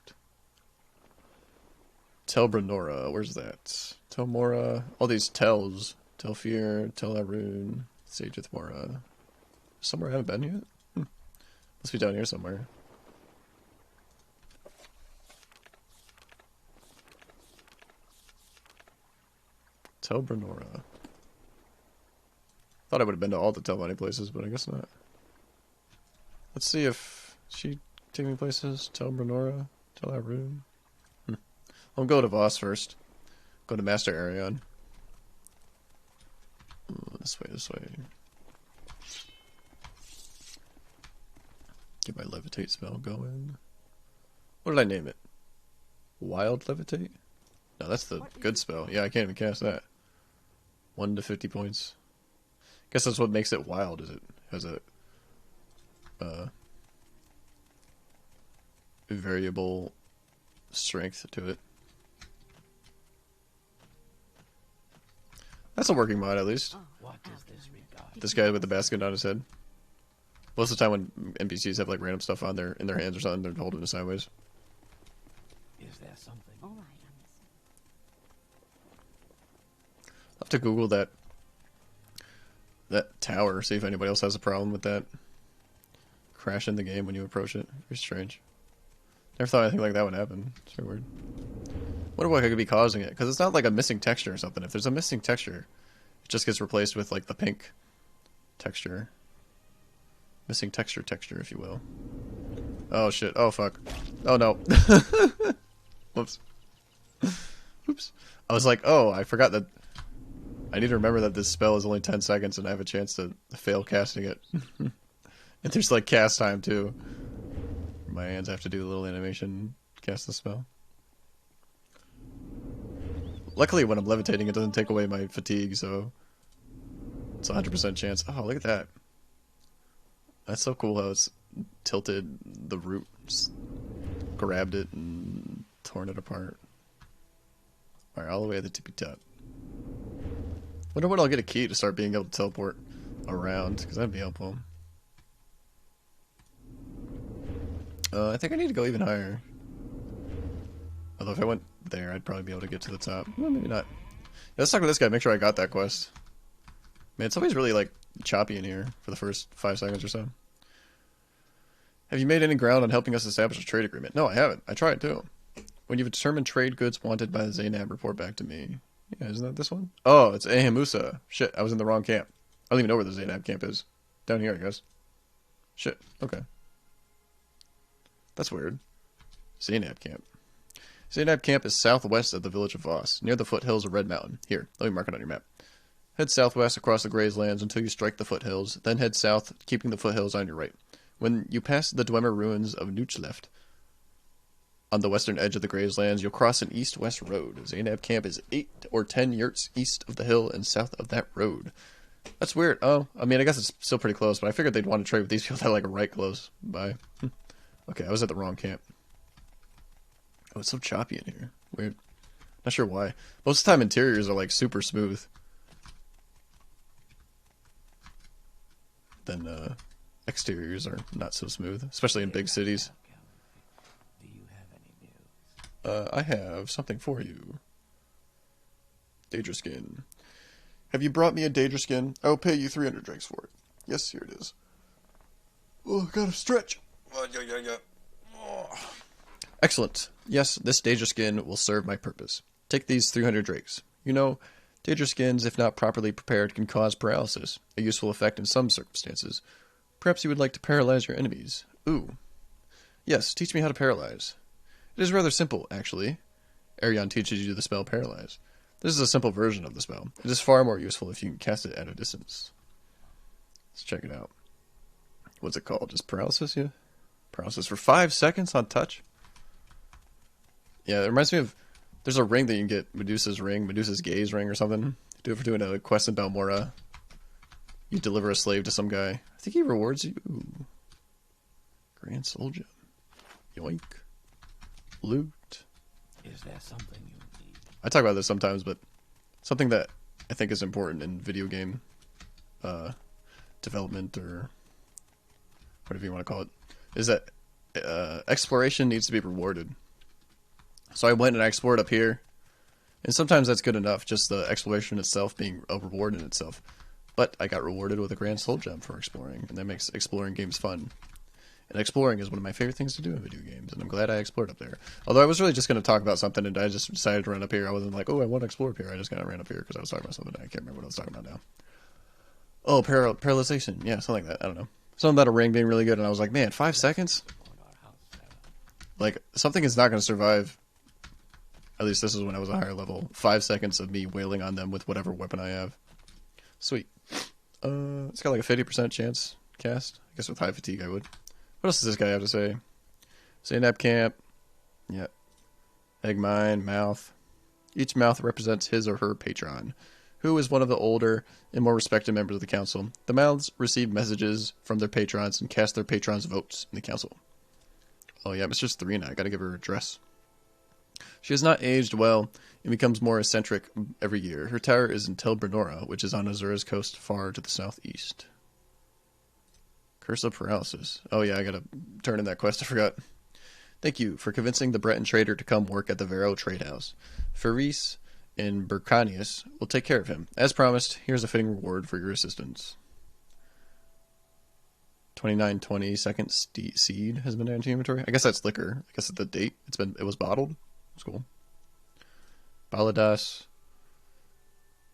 Tel Brenora, where's that? Tel Mora, all these Tells. Telfir, Tel Arun, Sageth Mora. Somewhere I haven't been yet? Must be down here somewhere. Tel Brenora. Thought I would have been to all the Telvanni places, but I guess not. Let's see if she take me places. Tel Brenora, Tel Arun. I'll go to Voss first. Go to Master Arion. This way. Get my levitate spell going. What did I name it? Wild levitate? No, that's the good spell. Yeah, I can't even cast that. 1 to 50 points. Guess that's what makes it wild, is it has a variable strength to it. That's a working mod, at least. What is this regard? This guy with the basket on his head. Most of the time when NPCs have like random stuff on in their hands or something, they're holding it sideways. Is there something? All right, I'm listening. I'll have to Google that tower, see if anybody else has a problem with that crash in the game when you approach it. Very strange. Never thought anything like that would happen. It's very weird. Wonder what could be causing it, because it's not like a missing texture or something. If there's a missing texture, it just gets replaced with like the pink texture. Missing texture, if you will. Oh shit, oh fuck. Oh no. Whoops. Oops. I was like, oh, I forgot that I need to remember that this spell is only 10 seconds and I have a chance to fail casting it. And there's like cast time too. My hands have to do a little animation, cast the spell. Luckily when I'm levitating it doesn't take away my fatigue, so it's a 100% chance. Oh, look at that. That's so cool how it's tilted the root, just grabbed it and torn it apart. Alright, all the way at the tippy top. Wonder when I'll get a key to start being able to teleport around, because that'd be helpful. I think I need to go even higher. Although if I went there, I'd probably be able to get to the top. Well, maybe not. Yeah, let's talk with this guy, make sure I got that quest. Man, it's always really, like, choppy in here for the first 5 seconds or so. Have you made any ground on helping us establish a trade agreement? No, I haven't. I tried, too. When you've determined trade goods wanted by the Zainab, report back to me. Yeah, isn't that this one? Oh, it's Ahamusa. Shit, I was in the wrong camp. I don't even know where the Zainab camp is. Down here, I guess. Shit, okay. That's weird. Zainab camp. Zainab Camp is southwest of the village of Voss, near the foothills of Red Mountain. Here, let me mark it on your map. Head southwest across the Grazelands until you strike the foothills, then head south, keeping the foothills on your right. When you pass the Dwemer ruins of Nuchleft, on the western edge of the Grazelands, you'll cross an east-west road. Zainab Camp is 8 or 10 yurts east of the hill and south of that road. That's weird. Oh, I mean, I guess it's still pretty close, but I figured they'd want to trade with these people that are like right close by. Okay, I was at the wrong camp. Oh, it's so choppy in here. Weird. Not sure why. Most of the time, interiors are like super smooth. Then exteriors are not so smooth, especially in big cities. Do you have any news? I have something for you. Daedra skin. Have you brought me a Daedra skin? I will pay you 300 drakes for it. Yes, here it is. Oh, gotta stretch. Oh, yeah. Oh. Excellent. Yes, this Daedra skin will serve my purpose. Take these 300 drakes. You know, Daedra skins, if not properly prepared, can cause paralysis, a useful effect in some circumstances. Perhaps you would like to paralyze your enemies. Ooh. Yes, teach me how to paralyze. It is rather simple, actually. Arion teaches you the spell Paralyze. This is a simple version of the spell. It is far more useful if you can cast it at a distance. Let's check it out. What's it called? Just paralysis, yeah? Paralysis for 5 seconds on touch? Yeah, it reminds me of... There's a ring that you can get, Medusa's ring, Medusa's gaze ring or something. Do it for doing a quest in Balmora. You deliver a slave to some guy. I think he rewards you. Ooh. Grand Soul Gem. Yoink. Loot. Is there something you need? I talk about this sometimes, but something that I think is important in video game development, or whatever you want to call it, is that exploration needs to be rewarded. So I went and I explored up here, and sometimes that's good enough, just the exploration itself being a reward in itself. But I got rewarded with a Grand Soul Gem for exploring, and that makes exploring games fun. And exploring is one of my favorite things to do in video games, and I'm glad I explored up there. Although I was really just going to talk about something, and I just decided to run up here. I wasn't like, oh, I want to explore up here. I just kind of ran up here because I was talking about something. I can't remember what I was talking about now. Oh, paralyzation. Yeah, something like that. I don't know. Something about a ring being really good, and I was like, man, 5 seconds? Like, something is not going to survive. At least this is when I was a higher level. 5 seconds of me wailing on them with whatever weapon I have. Sweet. It's got like a 50% chance cast. I guess with high fatigue I would. What else does this guy have to say? Zainab Camp. Yep. Egg mine. Mouth. Each mouth represents his or her patron, who is one of the older and more respected members of the council. The mouths receive messages from their patrons and cast their patrons' votes in the council. Oh yeah, Mistress Therina. I gotta give her a dress. She has not aged well and becomes more eccentric every year. Her tower is in Tel Brenora, which is on Azura's coast far to the southeast. Curse of Paralysis. Oh yeah, I gotta turn in that quest, I forgot. Thank you for convincing the Breton trader to come work at the Vero Trade House. Faris and Burcanius will take care of him. As promised, here's a fitting reward for your assistance. 2920 second seed has been added to inventory. I guess that's liquor. I guess at the date it was bottled. That's cool. Baladas,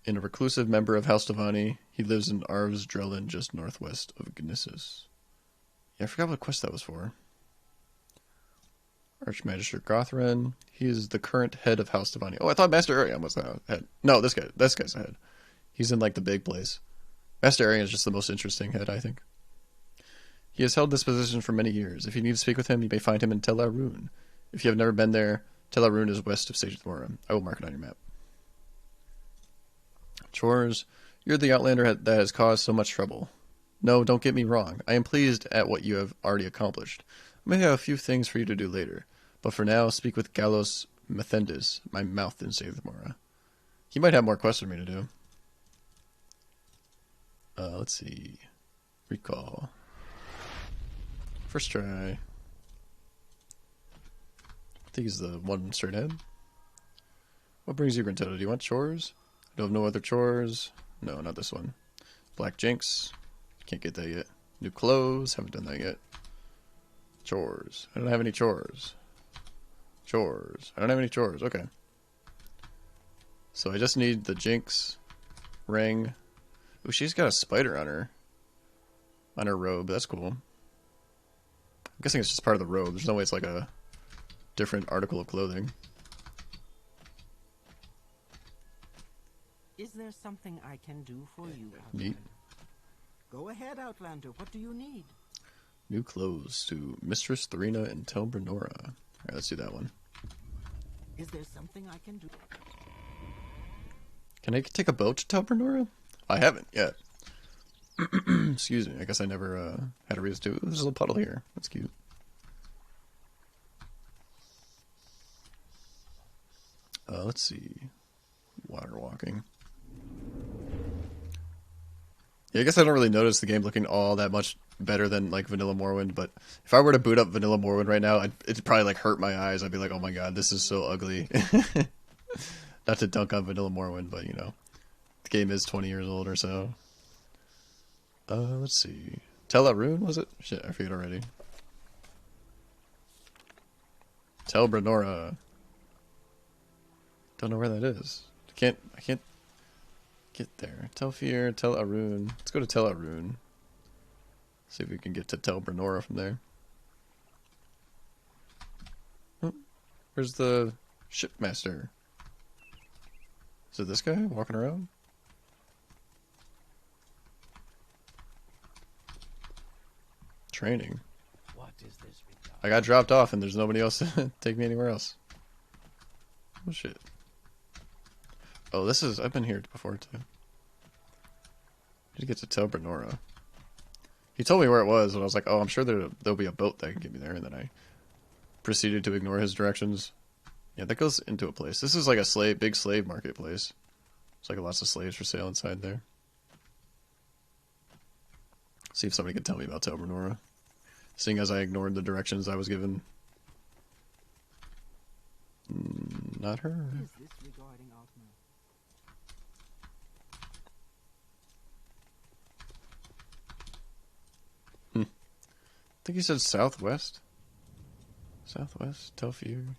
in a reclusive member of House Tavani. He lives in Arvs Drellin, just northwest of Gnissus. Yeah, I forgot what quest that was for. Archmagister Gothran. He is the current head of House Tavani. Oh, I thought Master Arion was the head. No, this guy's the head. He's in like the big place. Master Arion is just the most interesting head, I think. He has held this position for many years. If you need to speak with him, you may find him in Tel Arun. If you have never been there, Tel Arun is west of Sage Thora. I will mark it on your map. Chores. You're the outlander that has caused so much trouble. No, don't get me wrong. I am pleased at what you have already accomplished. I may have a few things for you to do later, but for now, speak with Gallos Methendis, my mouth in Save Mora. He might have more quests for me to do. Let's see. Recall. First try. I think he's the one straight ahead. What brings you, Brentado? Do you want chores? I don't have no other chores. No, not this one. Black Jinx. Can't get that yet. New clothes. Haven't done that yet. Chores. I don't have any chores. Chores. I don't have any chores. Okay. So I just need the Jinx ring. Ooh, she's got a spider on her. On her robe. That's cool. I'm guessing it's just part of the robe. There's no way it's like a different article of clothing. there something I can do for you, Outlander? Neat. Go ahead, Outlander. What do you need? New clothes to Mistress Therina and Tel Brenora. Alright, let's do that one. Is there something I can do? Can I take a boat to Tel Brenora? I haven't yet. Excuse me. I guess I never had a reason to. Ooh, there's a little puddle here. That's cute. Let's see. Water walking. Yeah, I guess I don't really notice the game looking all that much better than like Vanilla Morrowind, but if I were to boot up Vanilla Morrowind right now, it'd probably like hurt my eyes. I'd be like, oh my god, this is so ugly. Not to dunk on Vanilla Morrowind, but you know, the game is 20 years old or so. Let's see. Tel Rune, was it? Shit, I forget already. Tel Brenora. Don't know where that is. I can't get there. Tel Fear, Tel Arun. Let's go to Tel Arun. See if we can get to Tel Brenora from there. Oh, where's the shipmaster? Is it this guy walking around? Training. What is this regard? I got dropped off and there's nobody else to take me anywhere else. Oh shit. Oh, this is... I've been here before too. Need to get to Tel Brenora. He told me where it was and I was like, oh, I'm sure there'll be a boat that can get me there, and then I proceeded to ignore his directions. Yeah, that goes into a place. This is like a big slave marketplace. There's like lots of slaves for sale inside there. See if somebody can tell me about Tel Brenora. Seeing as I ignored the directions I was given. Not her. What is this regarding Outlander? I think he said southwest. Southwest, Telfir. He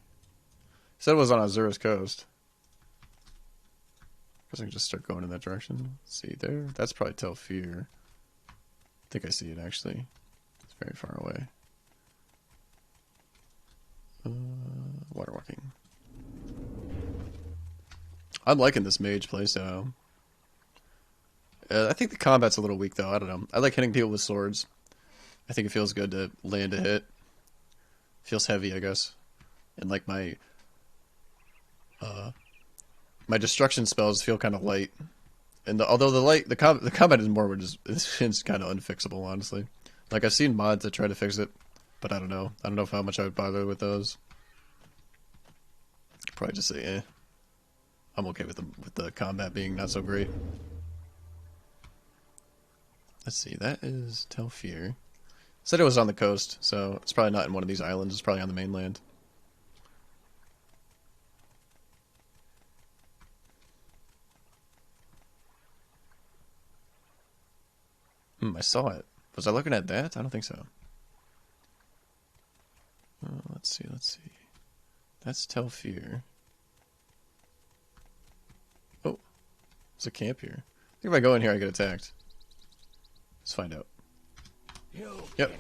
said it was on Azura's coast. Guess I can just start going in that direction. Let's see there. That's probably Telfir. I think I see it actually. It's very far away. Water walking. I'm liking this mage playstyle. I think the combat's a little weak though. I don't know. I like hitting people with swords. I think it feels good to land a hit. Feels heavy, I guess. And like my destruction spells feel kind of light. And although the combat in Morrowind is kind of unfixable, honestly. Like I've seen mods that try to fix it, but I don't know. I don't know how much I would bother with those. Probably just say, eh. I'm okay with the combat being not so great. Let's see. That is Telfir. Said it was on the coast, so it's probably not in one of these islands. It's probably on the mainland. I saw it. Was I looking at that? I don't think so. Let's see. That's Telfir. Oh, there's a camp here. I think if I go in here, I get attacked. Let's find out. Yep.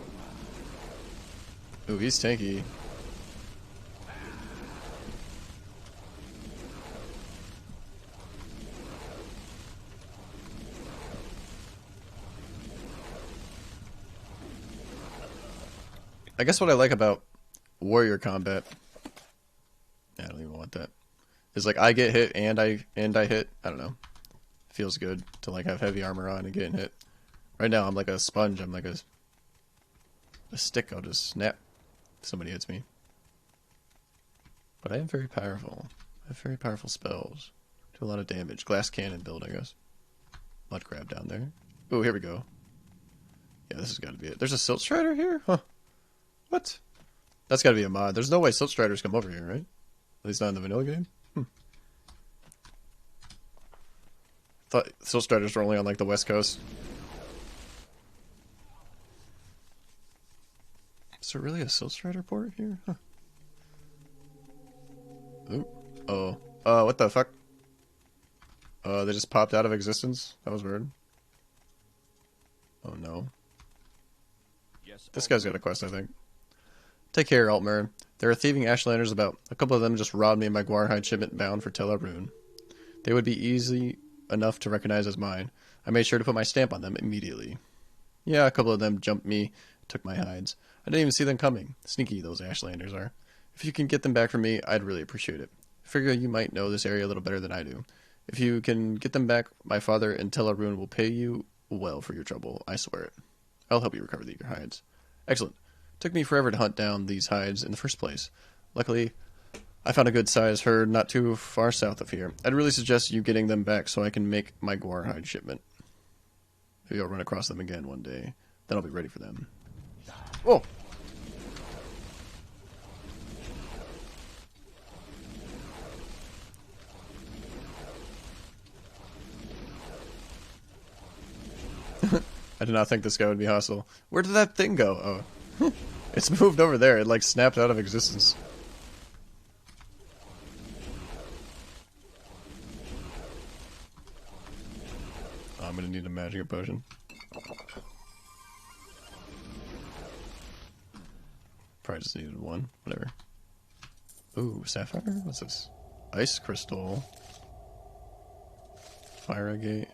Ooh, he's tanky. I guess what I like about warrior combat, I don't even want that, is like I get hit and I hit. I don't know. Feels good to like have heavy armor on and getting hit. Right now I'm like a sponge. I'm like a stick. I'll just snap if somebody hits me. But I am very powerful. I have very powerful spells. Do a lot of damage. Glass cannon build, I guess. Mud crab down there. Oh, here we go. Yeah, this has got to be it. There's a Silt Strider here? Huh. What? That's got to be a mod. There's no way Silt Striders come over here, right? At least not in the vanilla game. Thought Silt Striders were only on like the west coast. Is there really a Silt Strider port here? Huh. Ooh. Oh. What the fuck? They just popped out of existence? That was weird. Oh no. Yes, This guy's got a quest, I think. Take care, Altmer. There are thieving Ashlanders about. A couple of them just robbed me of my Guarhide shipment bound for Tel Rune. They would be easy enough to recognize as mine. I made sure to put my stamp on them immediately. Yeah, a couple of them jumped me, took my hides. I didn't even see them coming. Sneaky, those Ashlanders are. If you can get them back for me, I'd really appreciate it. I figure you might know this area a little better than I do. If you can get them back, my father and Tellarune will pay you well for your trouble. I swear it. I'll help you recover your hides. Excellent. Took me forever to hunt down these hides in the first place. Luckily, I found a good-sized herd not too far south of here. I'd really suggest you getting them back so I can make my guar hide shipment. Maybe I'll run across them again one day. Then I'll be ready for them. Oh! I did not think this guy would be hostile. Where did that thing go? Oh. It's moved over there. It like snapped out of existence. Oh, I'm gonna need a magic potion. Probably just needed one. Whatever. Ooh, sapphire? What's this? Ice crystal. Fire agate.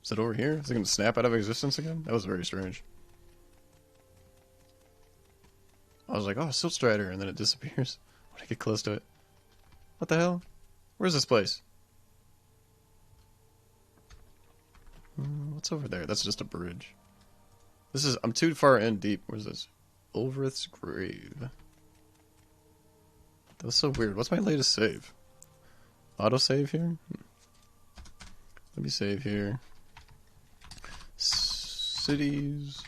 Is it over here? Is it going to snap out of existence again? That was very strange. I was like, oh, Silt Strider, and then it disappears when I get close to it. What the hell? Where's this place? What's over there? That's just a bridge. This is... I'm too far in deep. Where's this? Ulrith's grave. That was so weird. What's my latest save? Auto-save here? Let me save here. Cities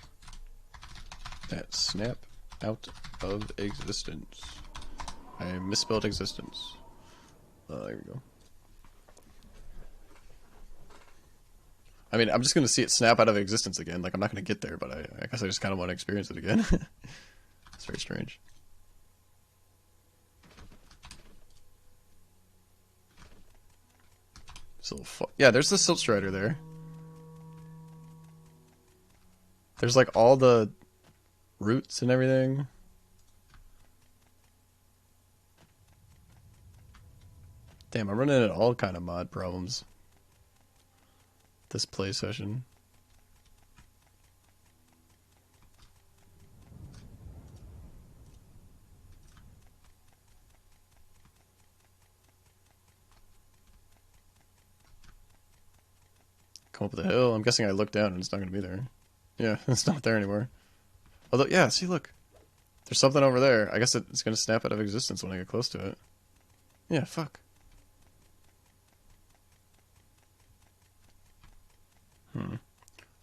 that snap out of existence. I misspelled existence. There we go. I mean, I'm just going to see it snap out of existence again. Like, I'm not going to get there, but I guess I just kind of want to experience it again. It's very strange. Yeah, there's the Silt Strider there. There's like all the roots and everything. Damn, I'm running into all kind of mod problems this play session. Come up the hill. I'm guessing I look down and it's not going to be there. Yeah, it's not there anymore. Although, yeah, see, look. There's something over there. I guess it's going to snap out of existence when I get close to it. Yeah, fuck.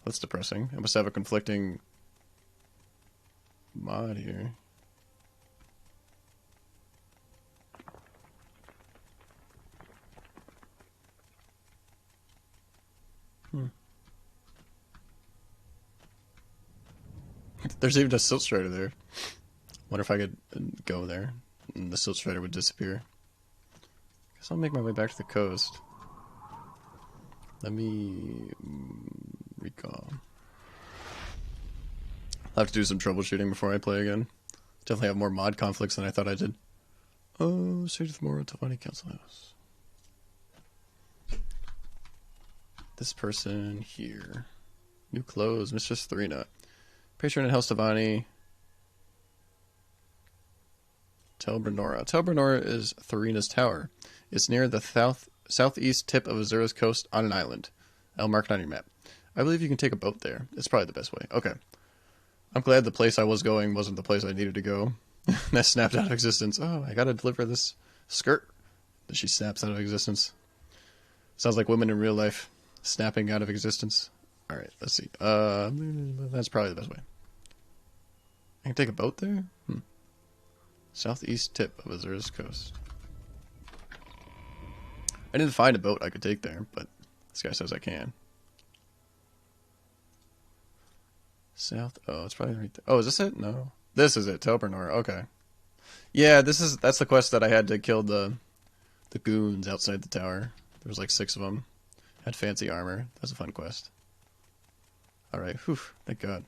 That's depressing. I must have a conflicting mod here. There's even a Silt Strider there. Wonder if I could go there and the Silt Strider would disappear. Guess I'll make my way back to the coast. Let me recall. I'll have to do some troubleshooting before I play again. Definitely have more mod conflicts than I thought I did. Oh, Sage of Morrowind, Tavani Council House. This person here. New clothes, Mistress Tharina. Patron in House Tavani. Tel Brenora. Tel Brenora is Tharina's tower. It's near the southeast tip of Azura's coast on an island. I'll mark it on your map. I believe you can take a boat there. It's probably the best way. Okay. I'm glad the place I was going wasn't the place I needed to go. That snapped out of existence. Oh, I gotta deliver this skirt. She snaps out of existence. Sounds like women in real life snapping out of existence. Alright, let's see. That's probably the best way. I can take a boat there? Southeast tip of Azura's coast. I didn't find a boat I could take there, but this guy says I can. South. Oh, it's probably right there. Oh, is this it? No. This is it. Tel Brenora. Okay. Yeah, that's the quest that I had to kill the goons outside the tower. There was like 6 of them. Had fancy armor. That was a fun quest. Alright, whew, thank God.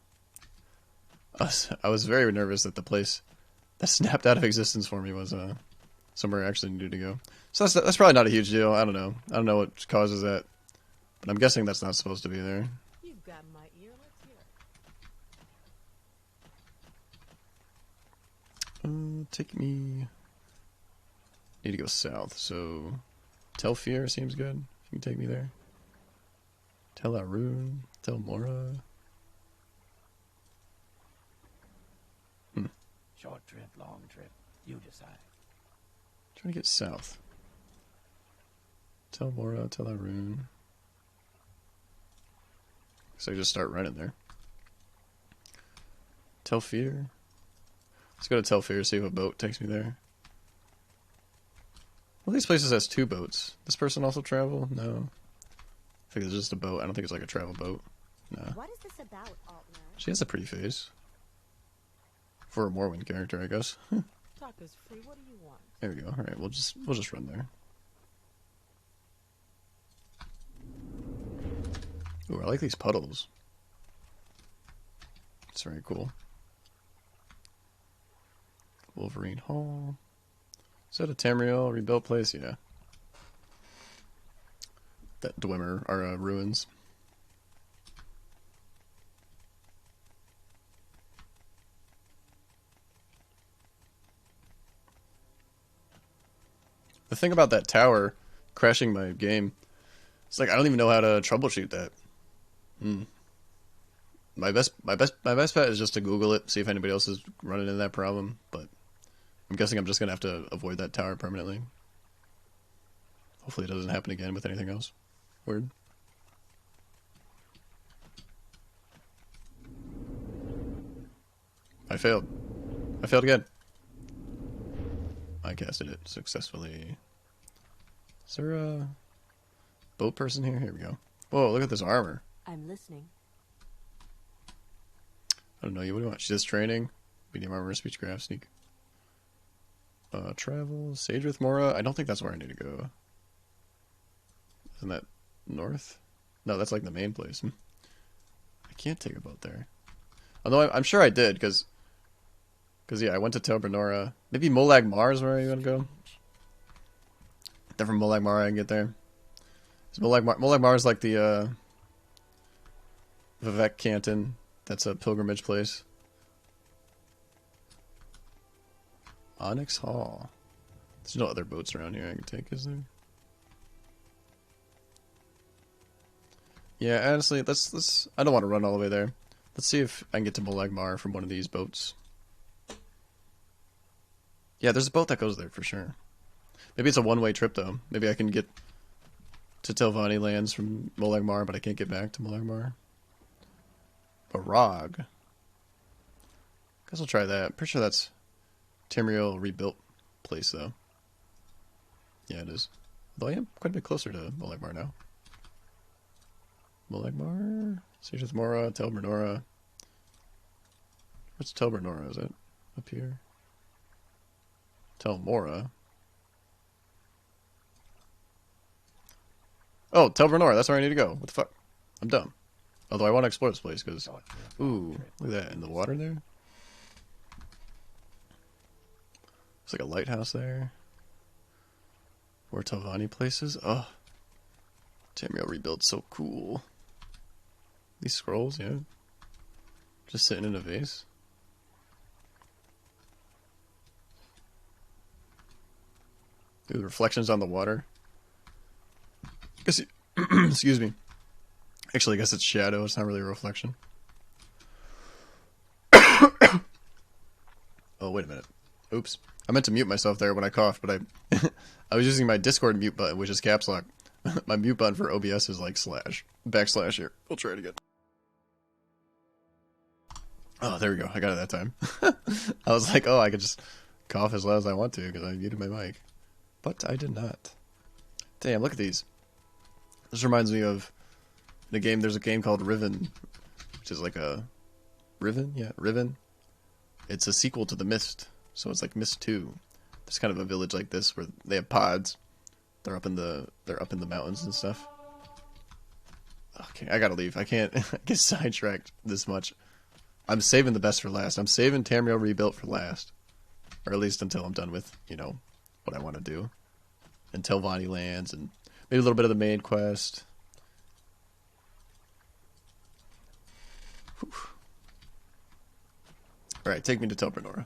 I was very nervous that the place that snapped out of existence for me was somewhere I actually needed to go. So that's probably not a huge deal. I don't know. I don't know what causes that, but I'm guessing that's not supposed to be there. You've got my ear. Let's hear it. Take me. Need to go south. So, Telfir seems good. If you can take me there. Tel Arun, Tel Mora. Short trip, long trip. You decide. Trying to get south. Tel Mora, Tel Arun. So I just start running there. Telfir. Let's go to Telfir, see if a boat takes me there. Well, these places has 2 boats. This person also travel? No. I think it's just a boat. I don't think it's like a travel boat. No. What is this about, Altmer? She has a pretty face. For a Morrowind character, I guess. Talk is free. What do you want? There we go. Alright, we'll just run there. Ooh, I like these puddles. It's very cool. Wolverine Hall. Is that a Tamriel rebuilt place? Yeah. That Dwemer are ruins. The thing about that tower crashing my game, it's like I don't even know how to troubleshoot that. My best bet is just to Google it, see if anybody else is running into that problem, but I'm guessing I'm just gonna have to avoid that tower permanently. Hopefully it doesn't happen again with anything else. Weird. I failed. I failed again. I casted it successfully. Is there a boat person here? Here we go. Whoa, look at this armor. I'm listening. I don't know. What do you want? She does training. Medium armor, speechcraft, sneak. Travel. Sage with Mora. I don't think that's where I need to go. Isn't that north? No, that's like the main place. I can't take a boat there. Although I'm sure I did, because yeah, I went to Tel Bernora. Maybe Molag Mar is where you want to go? Then from Molag Mar I can get there. Molag Mar is like the Vivek Canton. That's a pilgrimage place. Onyx Hall. There's no other boats around here I can take, is there? Yeah, honestly, let's. I don't want to run all the way there. Let's see if I can get to Molag Mar from one of these boats. Yeah, there's a boat that goes there for sure. Maybe it's a one-way trip though. Maybe I can get to Telvanni lands from Molag Mar, but I can't get back to Molag Mar. Barag. Guess I'll try that. Pretty sure that's Tamriel rebuilt place though. Yeah, it is. Although I am quite a bit closer to Molag Mar now. Molag Mar, Sage with Mora, Tel Bernora. What's Tel Bernora? Is it up here? Tel Mora. Oh, Tel Bernora. That's where I need to go. What the fuck? I'm dumb. Although I want to explore this place because, ooh, look at that in the water there. There's like a lighthouse there. Where Telvanni places. Oh, Tamriel rebuilt so cool. These scrolls, yeah. Just sitting in a vase. Ooh, reflections on the water. I guess excuse me. Actually, I guess it's shadow. It's not really a reflection. Oh, wait a minute. Oops. I meant to mute myself there when I coughed, but I was using my Discord mute button, which is caps lock. My mute button for OBS is like // here. We'll try it again. Oh, there we go. I got it that time. I was like, oh, I could just cough as loud as I want to because I muted my mic. But I did not. Damn, look at these. This reminds me of the game. There's a game called Riven, which is like a... Riven? Yeah, Riven. It's a sequel to The Mist. So it's like Mist 2. There's kind of a village like this where they have pods. They're up in the mountains and stuff. Okay, I gotta leave. I can't get sidetracked this much. I'm saving the best for last. I'm saving Tamriel Rebuilt for last. Or at least until I'm done with, you know, what I want to do. Until Vani lands, and maybe a little bit of the main quest. Whew. Alright, take me to Telpernora.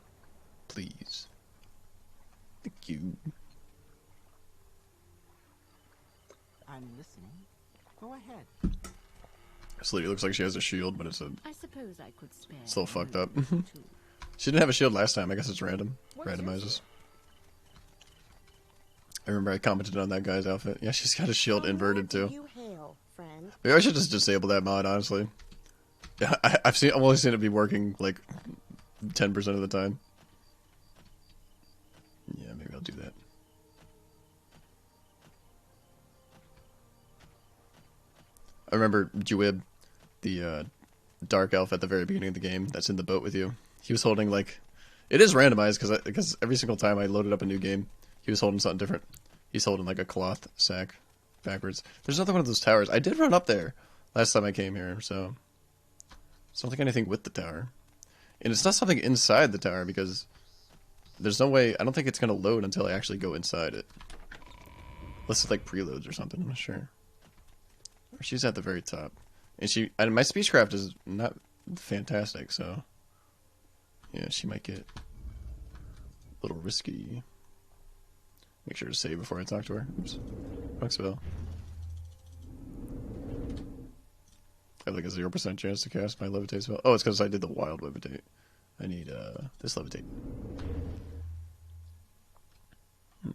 Please. Thank you. I'm listening. Go ahead. This lady looks like she has a shield, but it's a I suppose I could spare. it's a little fucked up. Too. She didn't have a shield last time. I guess it's random. Where's your Randomizes. I remember I commented on that guy's outfit. Yeah, she's got a shield inverted too. You hail, friend. Maybe I should just disable that mod, honestly. Yeah, I've only seen it be working like 10% of the time. Yeah, maybe I'll do that. I remember Juib, the dark elf at the very beginning of the game that's in the boat with you. He was holding like, it is randomized because every single time I loaded up a new game, he was holding something different. He's holding like a cloth sack backwards. There's another one of those towers. I did run up there last time I came here, so I don't think anything with the tower. And it's not something inside the tower because there's no way, I don't think it's going to load until I actually go inside it. Unless it's like preloads or something, I'm not sure. Or she's at the very top. And my speechcraft is not fantastic, so yeah, she might get a little risky. Make sure to save before I talk to her. Oops. Bucksville. I have like a 0% chance to cast my levitate spell. Oh, it's because I did the wild levitate. I need this levitate.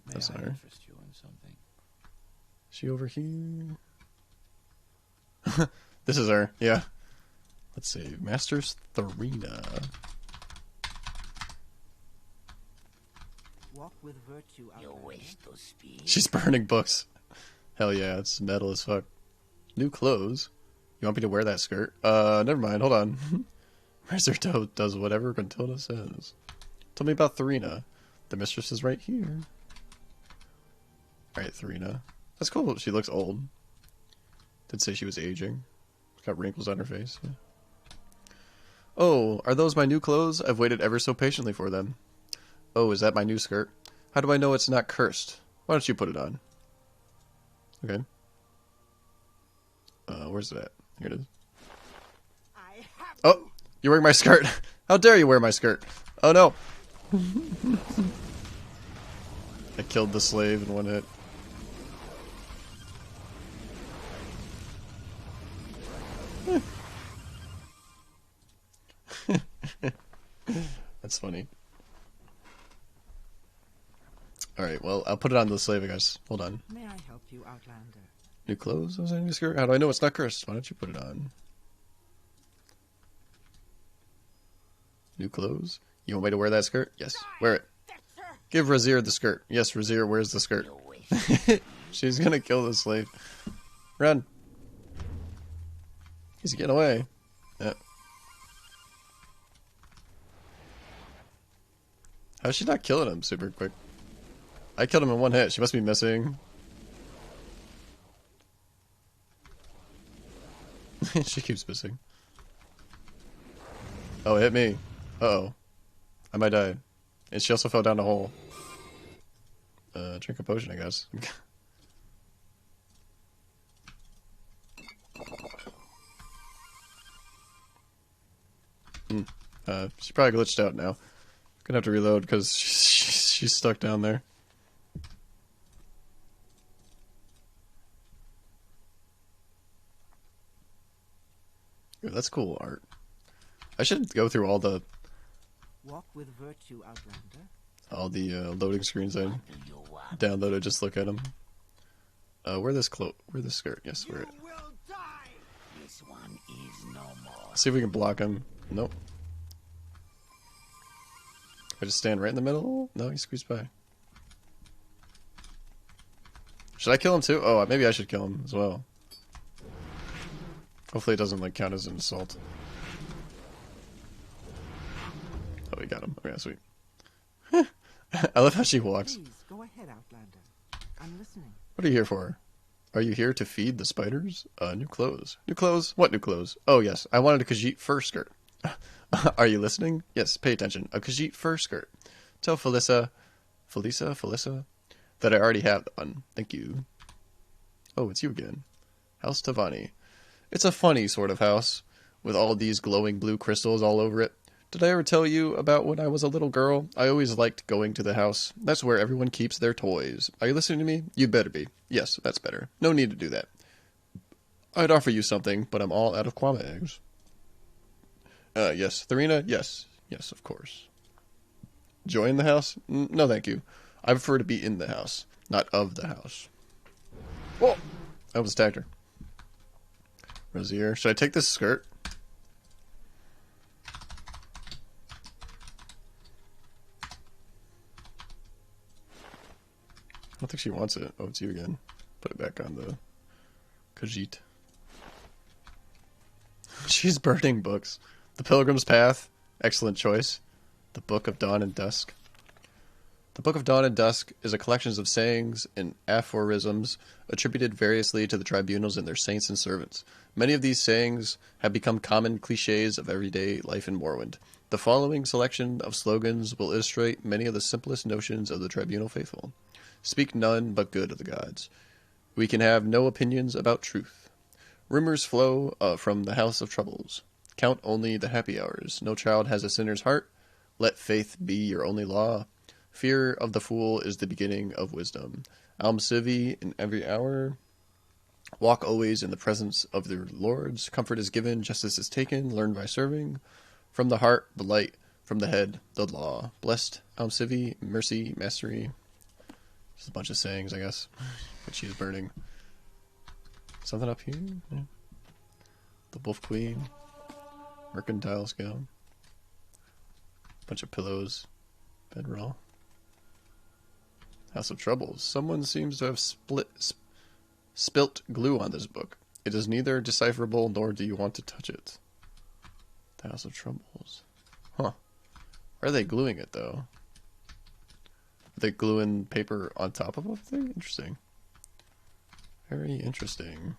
That's not her. Interest you in something? Is she over here? This is her. Yeah. Let's see. Masters Tharina. Walk with virtue, You Outlander. wish to speak? She's burning books. Hell yeah, it's metal as fuck. New clothes. You want me to wear that skirt? Never mind. Hold on. Mercer does whatever Gruntilda says. Tell me about Tharina. The mistress is right here. Alright, Tharina. That's cool. She looks old. Did say she was aging. She's got wrinkles on her face. Yeah. Oh, are those my new clothes? I've waited ever so patiently for them. Oh, is that my new skirt? How do I know it's not cursed? Why don't you put it on? Okay. Where's it at? Here it is. I have Oh, you're wearing my skirt. How dare you wear my skirt? Oh no. I killed the slave in one hit. That's funny. Alright, well, I'll put it on the slave, I guess. Hold on. May I help you, Outlander? New clothes? Was that a new skirt? How do I know it's not cursed? Why don't you put it on? New clothes? You want me to wear that skirt? Yes. Wear it. Give Razir the skirt. Yes, Razir wears the skirt. You wish. She's gonna kill the slave. Run. He's getting away. Yeah. How's she not killing him super quick? I killed him in one hit. She must be missing. She keeps missing. Oh, it hit me. Uh-oh. I might die. And she also fell down a hole. Drink a potion, I guess. She probably glitched out now. Gonna have to reload because she's stuck down there. Ooh, that's cool art. I should go through all the Walk with virtue, Outlander. loading screens I Do you want? downloaded. Just look at them. Wear this skirt. Yes, wear it. will die! This one is no more. See if we can block him. Nope. I just stand right in the middle? No, he squeezed by. Should I kill him too? Oh, maybe I should kill him as well. Hopefully it doesn't like count as an assault. Oh, we got him. Okay, sweet. I love how she walks. Please, go ahead, Outlander. I'm listening. What are you here for? Are you here to feed the spiders? New clothes. New clothes? What new clothes? Oh, yes. I wanted a Khajiit fur skirt. Are you listening? Yes, pay attention. A Khajiit fur skirt. Tell Felissa, that I already have one. Thank you. Oh, it's you again. House Tavani. It's a funny sort of house, with all these glowing blue crystals all over it. Did I ever tell you about when I was a little girl? I always liked going to the house. That's where everyone keeps their toys. Are you listening to me? You better be. Yes, that's better. No need to do that. I'd offer you something, but I'm all out of quama eggs. Yes. Tharina? Yes. Yes, of course. Join the house? No, thank you. I prefer to be in the house, not of the house. Whoa! I almost attacked her. Rosier. Should I take this skirt? I don't think she wants it. Oh, it's you again. Put it back on the Khajiit. She's burning books. The Pilgrim's Path. Excellent choice. The Book of Dawn and Dusk. The Book of Dawn and Dusk is a collection of sayings and aphorisms attributed variously to the tribunals and their saints and servants. Many of these sayings have become common cliches of everyday life in Morrowind. The following selection of slogans will illustrate many of the simplest notions of the tribunal faithful. Speak none but good of the gods. We can have no opinions about truth. Rumors flow from the house of troubles. Count only the happy hours. No child has a sinner's heart. Let faith be your only law. Fear of the fool is the beginning of wisdom. Alm civi in every hour. Walk always in the presence of their lords. Comfort is given, justice is taken. Learn by serving. From the heart, the light. From the head, the law. Blessed, Alm civi, mercy, mastery. Just a bunch of sayings, I guess. But she's burning. Something up here? Yeah. The Wolf Queen. Mercantile Scale. Bunch of pillows. Bedroll. House of Troubles. Someone seems to have spilt glue on this book. It is neither decipherable nor do you want to touch it. The House of Troubles. Huh. Why are they gluing it, though? Are they gluing paper on top of everything? Interesting. Very interesting.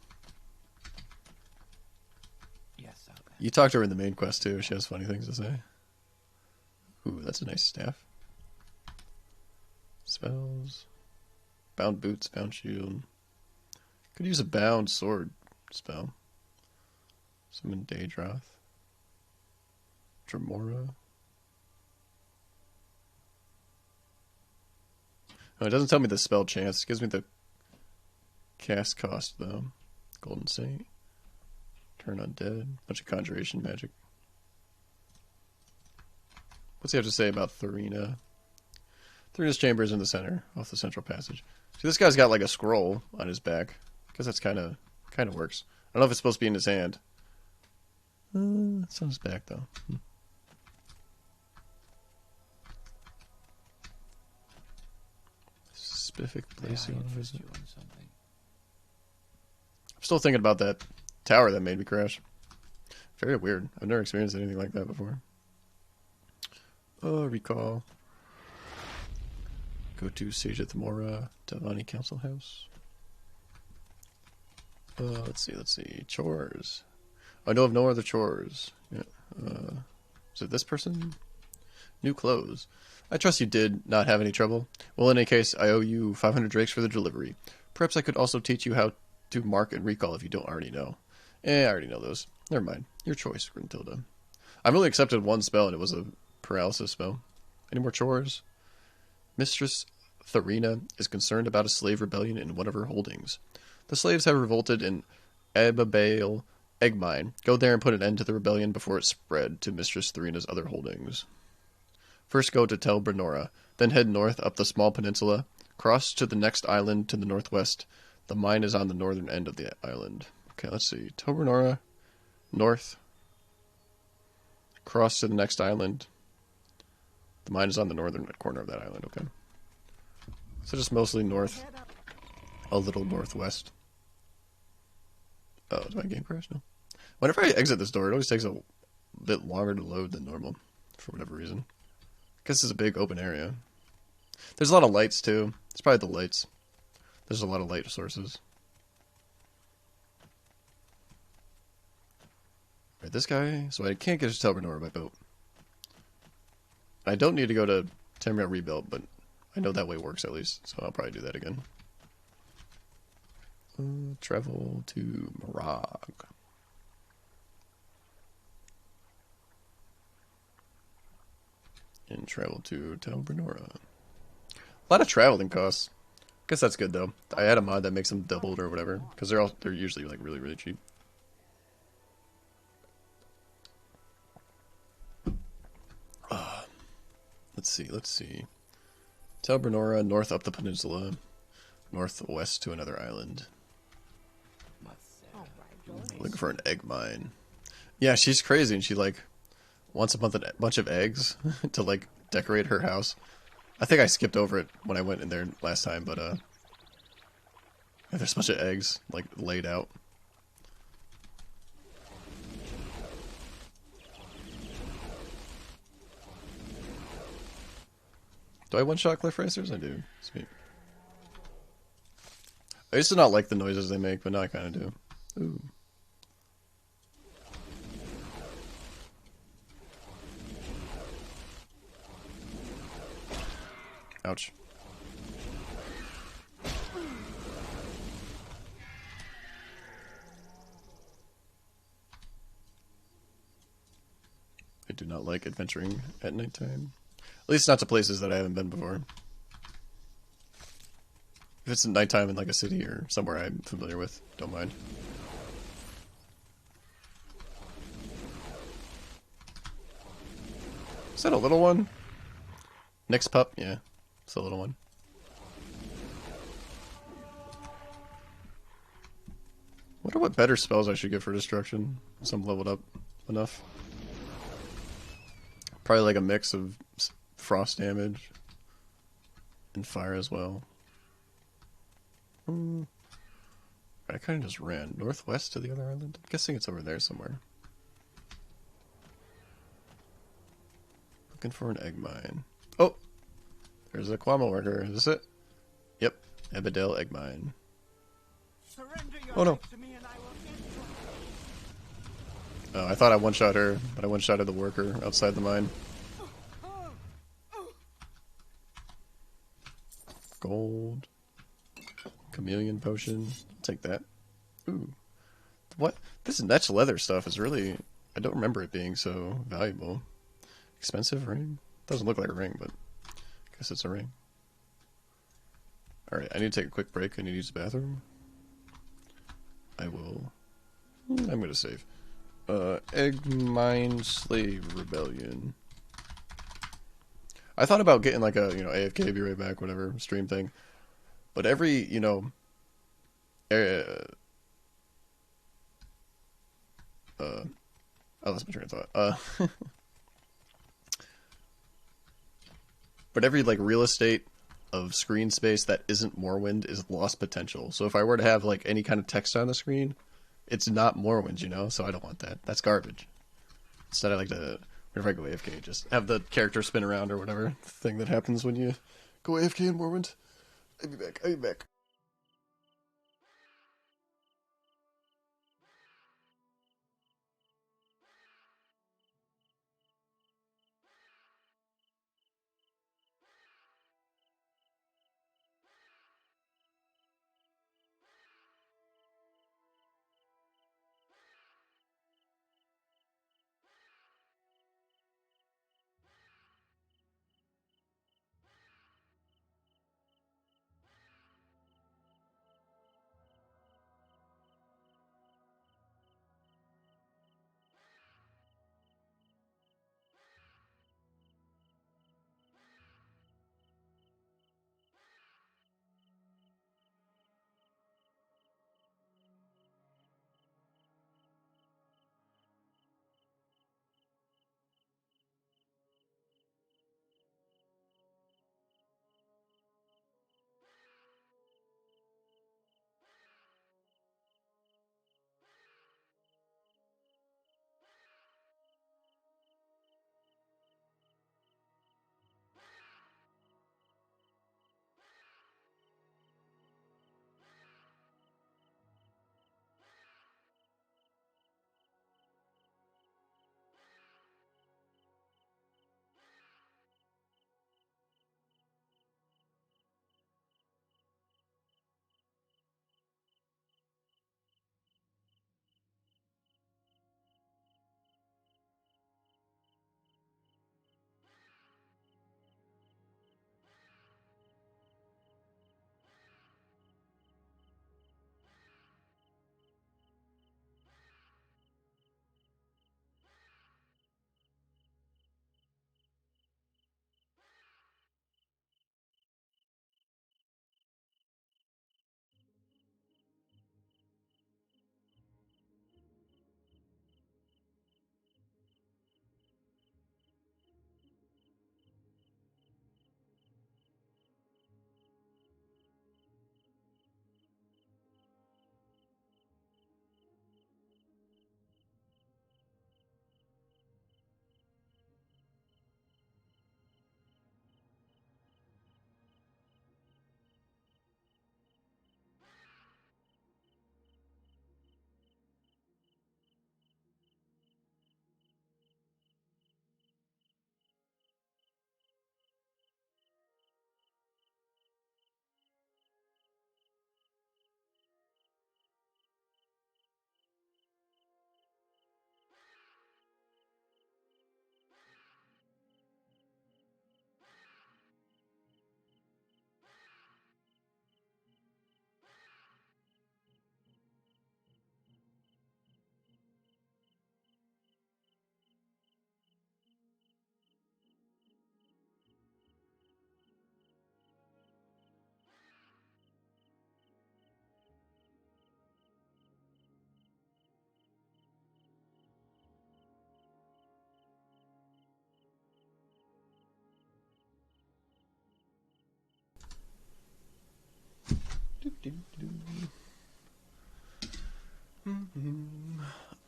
Yes, I'll bet. You talked to her in the main quest, too. She has funny things to say. Ooh, that's a nice staff. Spells. Bound boots, bound shield. Could use a bound sword spell. Summon Daedroth. Dremora. Oh, it doesn't tell me the spell chance. It gives me the cast cost, though. Golden Saint. Turn Undead. Bunch of conjuration magic. What's he have to say about Tharina? Tharina's chamber is in the center, off the central passage. See, this guy's got like a scroll on his back. I guess that's kind of works. I don't know if it's supposed to be in his hand. It's on his back, though. Specific place. May I interest you in something? I'm still thinking about that tower that made me crash. Very weird. I've never experienced anything like that before. Oh, recall. Go to Sajith Mora, Tavani Council House. Let's see. Chores. I know of no other chores. Yeah. Is it this person? New clothes. I trust you did not have any trouble. Well, in any case, I owe you 500 drakes for the delivery. Perhaps I could also teach you how to mark and recall if you don't already know. I already know those. Never mind. Your choice, Grintilda. I've only accepted one spell, and it was a paralysis spell. Any more chores? Mistress Tharina is concerned about a slave rebellion in one of her holdings. The slaves have revolted in Ababale Egg Mine. Go there and put an end to the rebellion before it spread to Mistress Tharina's other holdings. First go to Tel Brenora, then head north up the small peninsula, cross to the next island to the northwest. The mine is on the northern end of the island. Okay, let's see. Tel Brenora, north, cross to the next island. The mine is on the northern corner of that island, okay. So just mostly north, a little northwest. Oh, did my game crash? No. Whenever I exit this door, it always takes a bit longer to load than normal, for whatever reason. I guess it's a big open area. There's a lot of lights, too. It's probably the lights. There's a lot of light sources. Right, this guy... So I can't get to Tel Brenora by boat. I don't need to go to Tamriel rebuilt, but I know that way works at least, so I'll probably do that again. Travel to Morak. And travel to Tel Brenora. A lot of traveling costs. Guess that's good though. I had a mod that makes them doubled or whatever, because they're usually like really cheap. Let's see. Tel Brenora, north up the peninsula, northwest to another island. Looking for an egg mine. Yeah, she's crazy, and she like wants a bunch of eggs to like decorate her house. I think I skipped over it when I went in there last time, but yeah, there's a bunch of eggs like laid out. Do I one-shot cliff racers? I do. Sweet. I used to not like the noises they make, but now I kind of do. Ooh. Ouch. I do not like adventuring at nighttime. At least not to places that I haven't been before. If it's nighttime in like a city or somewhere I'm familiar with, don't mind. Is that a little one? Next pup? Yeah, it's a little one. Wonder what better spells I should get for destruction. Some leveled up enough. Probably like a mix of frost damage and fire as well. I kind of just ran northwest to the other island. I'm guessing it's over there somewhere. Looking for an egg mine. Oh! There's a Kwama worker. Is this it? Yep. Ebedel egg mine. Oh no. Oh, I thought I one-shot her, but I one-shotted the worker outside the mine. Gold. Chameleon potion. I'll take that. Ooh. What? This Netch leather stuff is really... I don't remember it being so valuable. Expensive ring? Doesn't look like a ring, but I guess it's a ring. Alright, I need to take a quick break. I need to use the bathroom. I will... I'm gonna save. Egg Mine Slave Rebellion. I thought about getting like a, AFK, be right back, whatever, stream thing. But every, I lost my train of thought. But every, like, real estate of screen space that isn't Morrowind is lost potential. So if I were to have, like, any kind of text on the screen, it's not Morrowind, so I don't want that. That's garbage. Instead, I like to, whenever I go AFK, just have the character spin around or whatever thing that happens when you go AFK in Morrowind. I'll be back.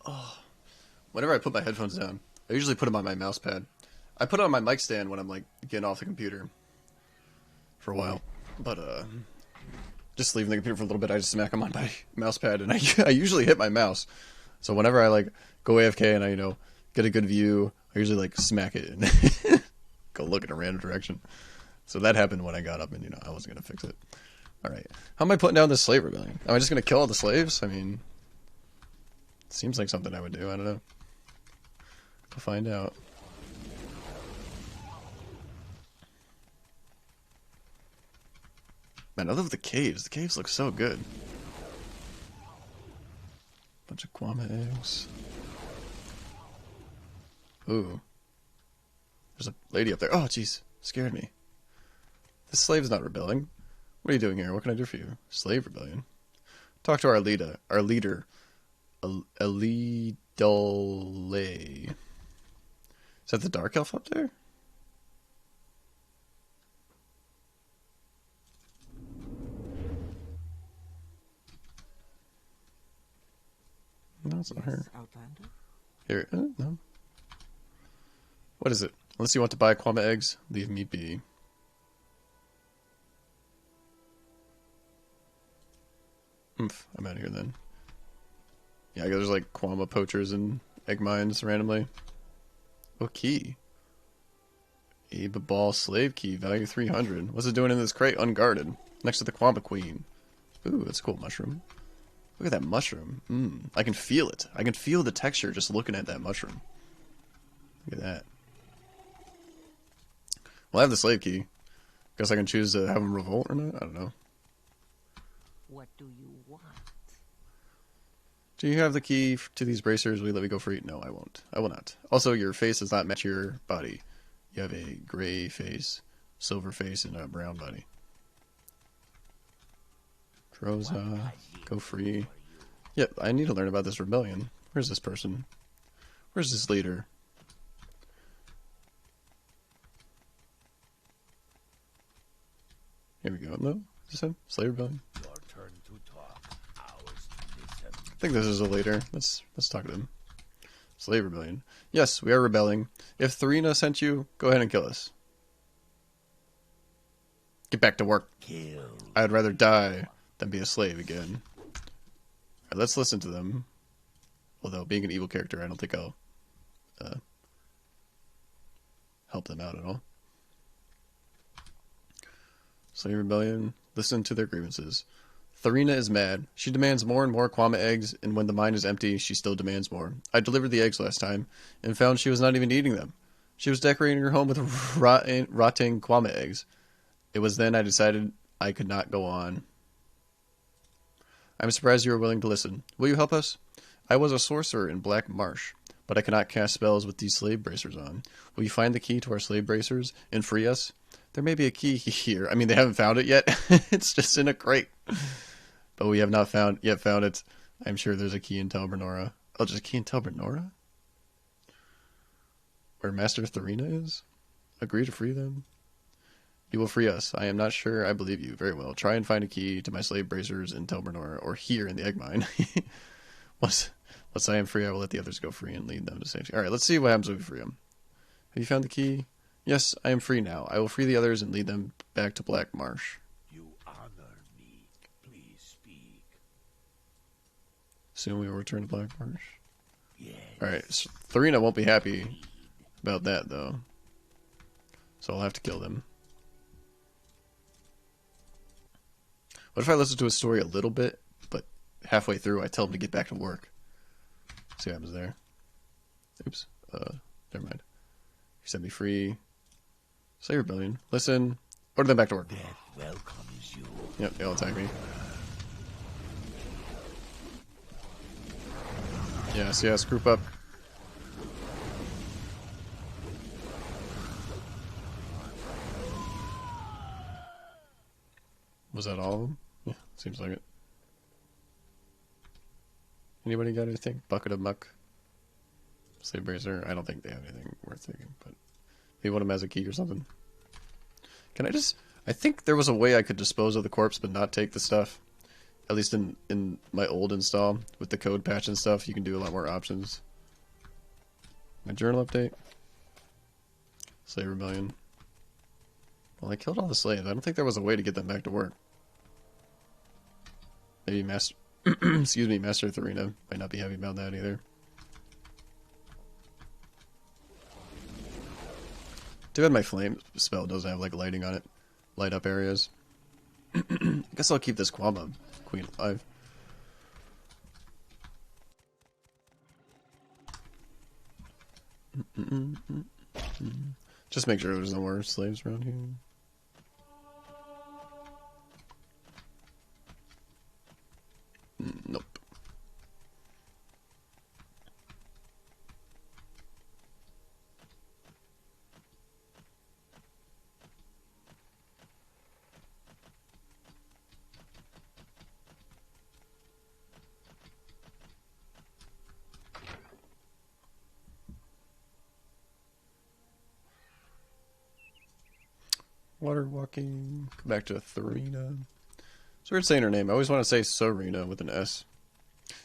Oh. Whenever I put my headphones down, I usually put them on my mouse pad. I put it on my mic stand when I'm like getting off the computer for a while, but just leaving the computer for a little bit, I just smack them on my mouse pad, and I usually hit my mouse. So whenever I like go AFK and I get a good view, I usually like smack it and go look in a random direction. So that happened when I got up, and I wasn't gonna fix it. All right, how am I putting down this slave rebellion? Am I just gonna kill all the slaves? I mean, it seems like something I would do. I don't know. We'll find out. Man, I love the caves. The caves look so good. Bunch of Kwama eggs. Ooh. There's a lady up there. Oh, jeez. Scared me. This slave's not rebelling. What are you doing here? What can I do for you? Slave rebellion. Talk to our leader. Elidole. Is that the dark elf up there? No, it's not her. Outlander? Here, no. What is it? Unless you want to buy Kwama eggs, leave me be. Oomph, I'm out of here then. Yeah, I guess there's like Kwama poachers and egg mines randomly. Oh, key. Abe Ball slave key, value 300. What's it doing in this crate unguarded? Next to the Kwama queen. Ooh, that's a cool mushroom. Look at that mushroom. I can feel it. I can feel the texture just looking at that mushroom. Look at that. Well, I have the slave key. Guess I can choose to have him revolt or not? I don't know. What do you want? Do you have the key to these bracers? Will you let me go free? No, I won't. I will not. Also, your face does not match your body. You have a gray face, silver face, and a brown body. Droza, go free. Yep, I need to learn about this rebellion. Where's this person? Where's this leader? Here we go. No? Is this him? Slave rebellion? Your turn to talk. Ours to listen. I think this is a leader. Let's talk to him. Slave rebellion. Yes, we are rebelling. If Tharina sent you, go ahead and kill us. Get back to work. Kill. I'd rather die than be a slave again. Alright, let's listen to them. Although, being an evil character, I don't think I'll help them out at all. Slave rebellion. Listen to their grievances. Tharina is mad. She demands more and more Kwama eggs, and when the mine is empty, she still demands more. I delivered the eggs last time, and found she was not even eating them. She was decorating her home with rotting Kwama eggs. It was then I decided I could not go on. I'm surprised you were willing to listen. Will you help us? I was a sorcerer in Black Marsh, but I cannot cast spells with these slave bracers on. Will you find the key to our slave bracers and free us? There may be a key here. I mean, they haven't found it yet. It's just in a crate. But we have not found it. I'm sure there's a key in Tel Bernora. Oh, there's a key in Tel Bernora? Where Master Tharina is? Agree to free them? You will free us. I am not sure I believe you. Very well. Try and find a key to my slave bracers in Tel Bernora, or here in the egg mine. Once I am free, I will let the others go free and lead them to safety. Alright, let's see what happens when we free them. Have you found the key? Yes, I am free now. I will free the others and lead them back to Black Marsh. You honor me. Please speak. Soon we will return to Black Marsh. Yes. Alright, so Tharina won't be happy about that, though. So I'll have to kill them. What if I listen to his story a little bit, but halfway through I tell him to get back to work? See what happens there. Oops. Never mind. He set me free. Slave rebellion. Listen. Order them back to work. Death welcomes you. Yep, they'll attack me. Yes, group up. Was that all of them? Yeah, seems like it. Anybody got anything? Bucket of muck? Slave bracer? I don't think they have anything worth taking, but maybe one of them has a key or something. Can I just... I think there was a way I could dispose of the corpse but not take the stuff. At least in my old install, with the code patch and stuff, you can do a lot more options. My journal update. Slave Rebellion. Well, I killed all the slaves. I don't think there was a way to get them back to work. Maybe Master... excuse me, Master Tharina might not be happy about that either. Too bad my flame spell doesn't have like lighting on it. Light up areas. I guess I'll keep this Quama Queen alive. Just make sure there's no more slaves around here. Nope. Water walking. Come back to Tharina. It's weird saying her name. I always want to say Serena with an S.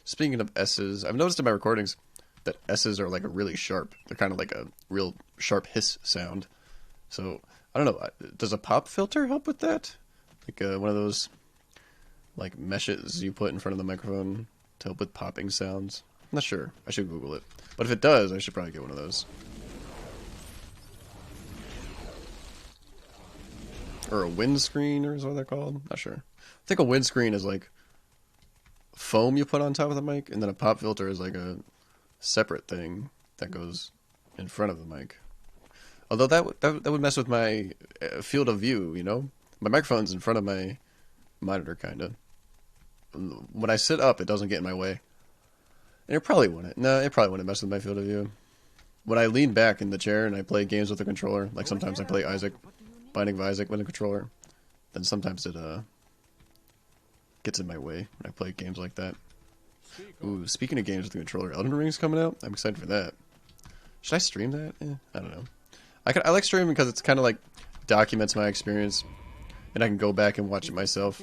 Speaking of S's, I've noticed in my recordings that S's are like a really sharp. They're kind of like a real sharp hiss sound. So, I don't know. Does a pop filter help with that? Like one of those like meshes you put in front of the microphone to help with popping sounds? I'm not sure. I should Google it. But if it does, I should probably get one of those. Or a windscreen, or is what they're called? Not sure. I think a windscreen is like foam you put on top of the mic, and then a pop filter is like a separate thing that goes in front of the mic. Although that would mess with my field of view, you know? My microphone's in front of my monitor, kind of. When I sit up, it doesn't get in my way. And it probably wouldn't. No, it probably wouldn't mess with my field of view. When I lean back in the chair and I play games with the controller, like sometimes I play Isaac, Binding of Isaac with a controller, then sometimes it gets in my way when I play games like that. Ooh, speaking of games with the controller, Elden Ring's coming out. I'm excited for that. Should I stream that? I don't know. I like streaming because it's kind of like documents my experience, and I can go back and watch it myself.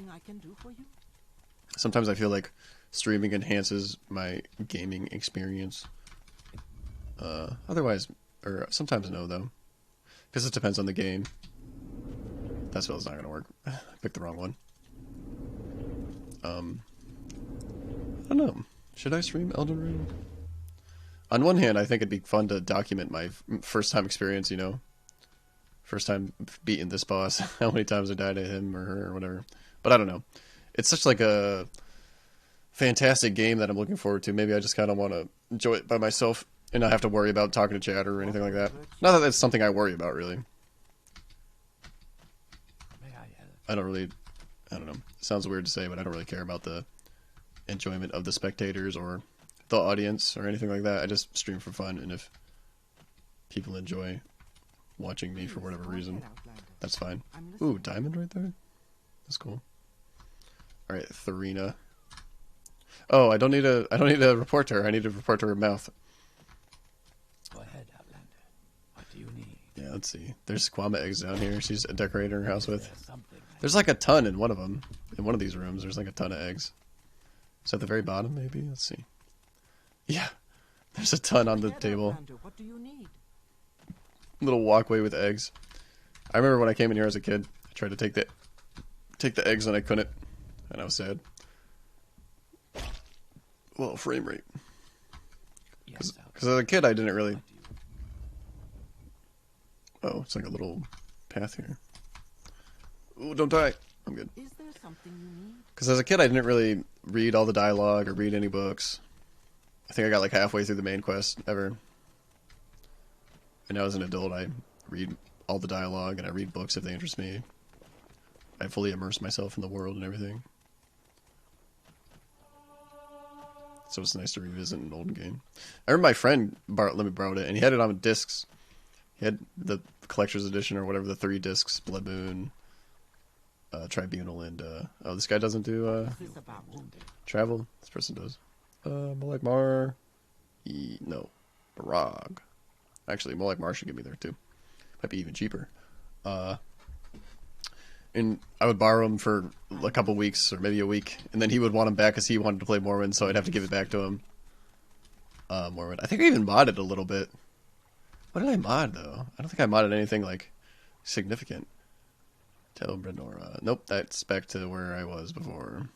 Sometimes I feel like streaming enhances my gaming experience. Otherwise, or sometimes no though, because it depends on the game. That spell's not gonna work. I picked the wrong one. I don't know. Should I stream Elden Ring? On one hand, I think it'd be fun to document my first time experience, you know? First time beating this boss, how many times I died to him or her or whatever. But I don't know. It's such like a fantastic game that I'm looking forward to. Maybe I just kind of want to enjoy it by myself and not have to worry about talking to chat or anything like that. Not that that's something I worry about, really. I don't know. It sounds weird to say, but I don't really care about the enjoyment of the spectators or the audience or anything like that. I just stream for fun, and if people enjoy watching me for whatever reason, that's fine. Ooh, diamond right there? That's cool. Alright, Tharina. Oh, I don't need to report to her. I need to report to her mouth. Go ahead, Outlander. What do you need? Yeah, let's see. There's Quama eggs down here. She's decorating her house with. Something There's like a ton in one of them. In one of these rooms, there's like a ton of eggs. Is at the very bottom, maybe? Let's see. Yeah, there's a ton on the table. What do you need? Little walkway with eggs. I remember when I came in here as a kid, I tried to take the eggs and I couldn't, and I was sad. Well, frame rate. Because as a kid, I didn't really. Oh, it's like a little path here. Ooh, don't die. I'm good. Is there something you need? Because as a kid, I didn't really read all the dialogue or read any books. I think I got like halfway through the main quest ever. And now as an adult, I read all the dialogue and I read books if they interest me. I fully immerse myself in the world and everything. So it's nice to revisit an old game. I remember my friend let me borrow it, and he had it on discs. He had the collector's edition or whatever, the 3 discs, Blood Moon, Tribunal, and oh, this guy doesn't do travel. This person does. Morak Mar. No, Barag. Actually, Morak Mar should get me there too. Might be even cheaper. and I would borrow them for a couple weeks or maybe a week, and then he would want them back because he wanted to play Morrowind, so I'd have to give it back to him. Morrowind. I think I even modded a little bit. What did I mod though? I don't think I modded anything like significant. Tell Brenora. Nope, that's back to where I was before.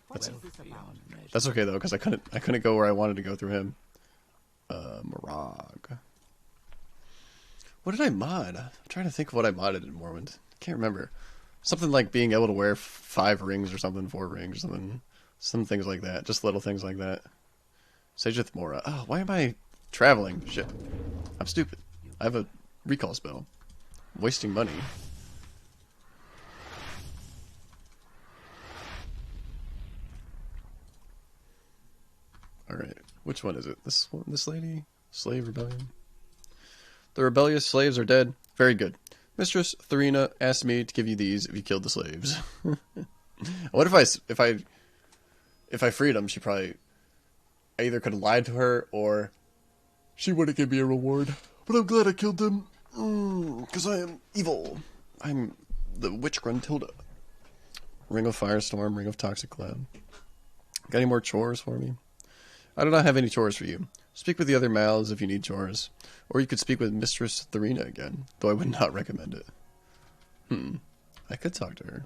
What is this about? That's okay though, because I couldn't go where I wanted to go through him. Morak. What did I mod? I'm trying to think of what I modded in Morrowind. Can't remember. Something like being able to wear 5 rings or something, 4 rings or something. Some things like that. Just little things like that. Sageth Mora. Oh, why am I traveling? Shit. I'm stupid. I have a recall spell. I'm wasting money. Alright. Which one is it? This one? This lady? Slave Rebellion? The rebellious slaves are dead. Very good. Mistress Tharina asked me to give you these if you killed the slaves. What if I freed them? She probably... I either could have lied to her, or she wouldn't give me a reward. But I'm glad I killed them, because I am evil. I'm the witch Gruntilda. Ring of Firestorm, Ring of Toxic Cloud. Got any more chores for me? I do not have any chores for you. Speak with the other mouths if you need chores. Or you could speak with Mistress Tharina again, though I would not recommend it. I could talk to her.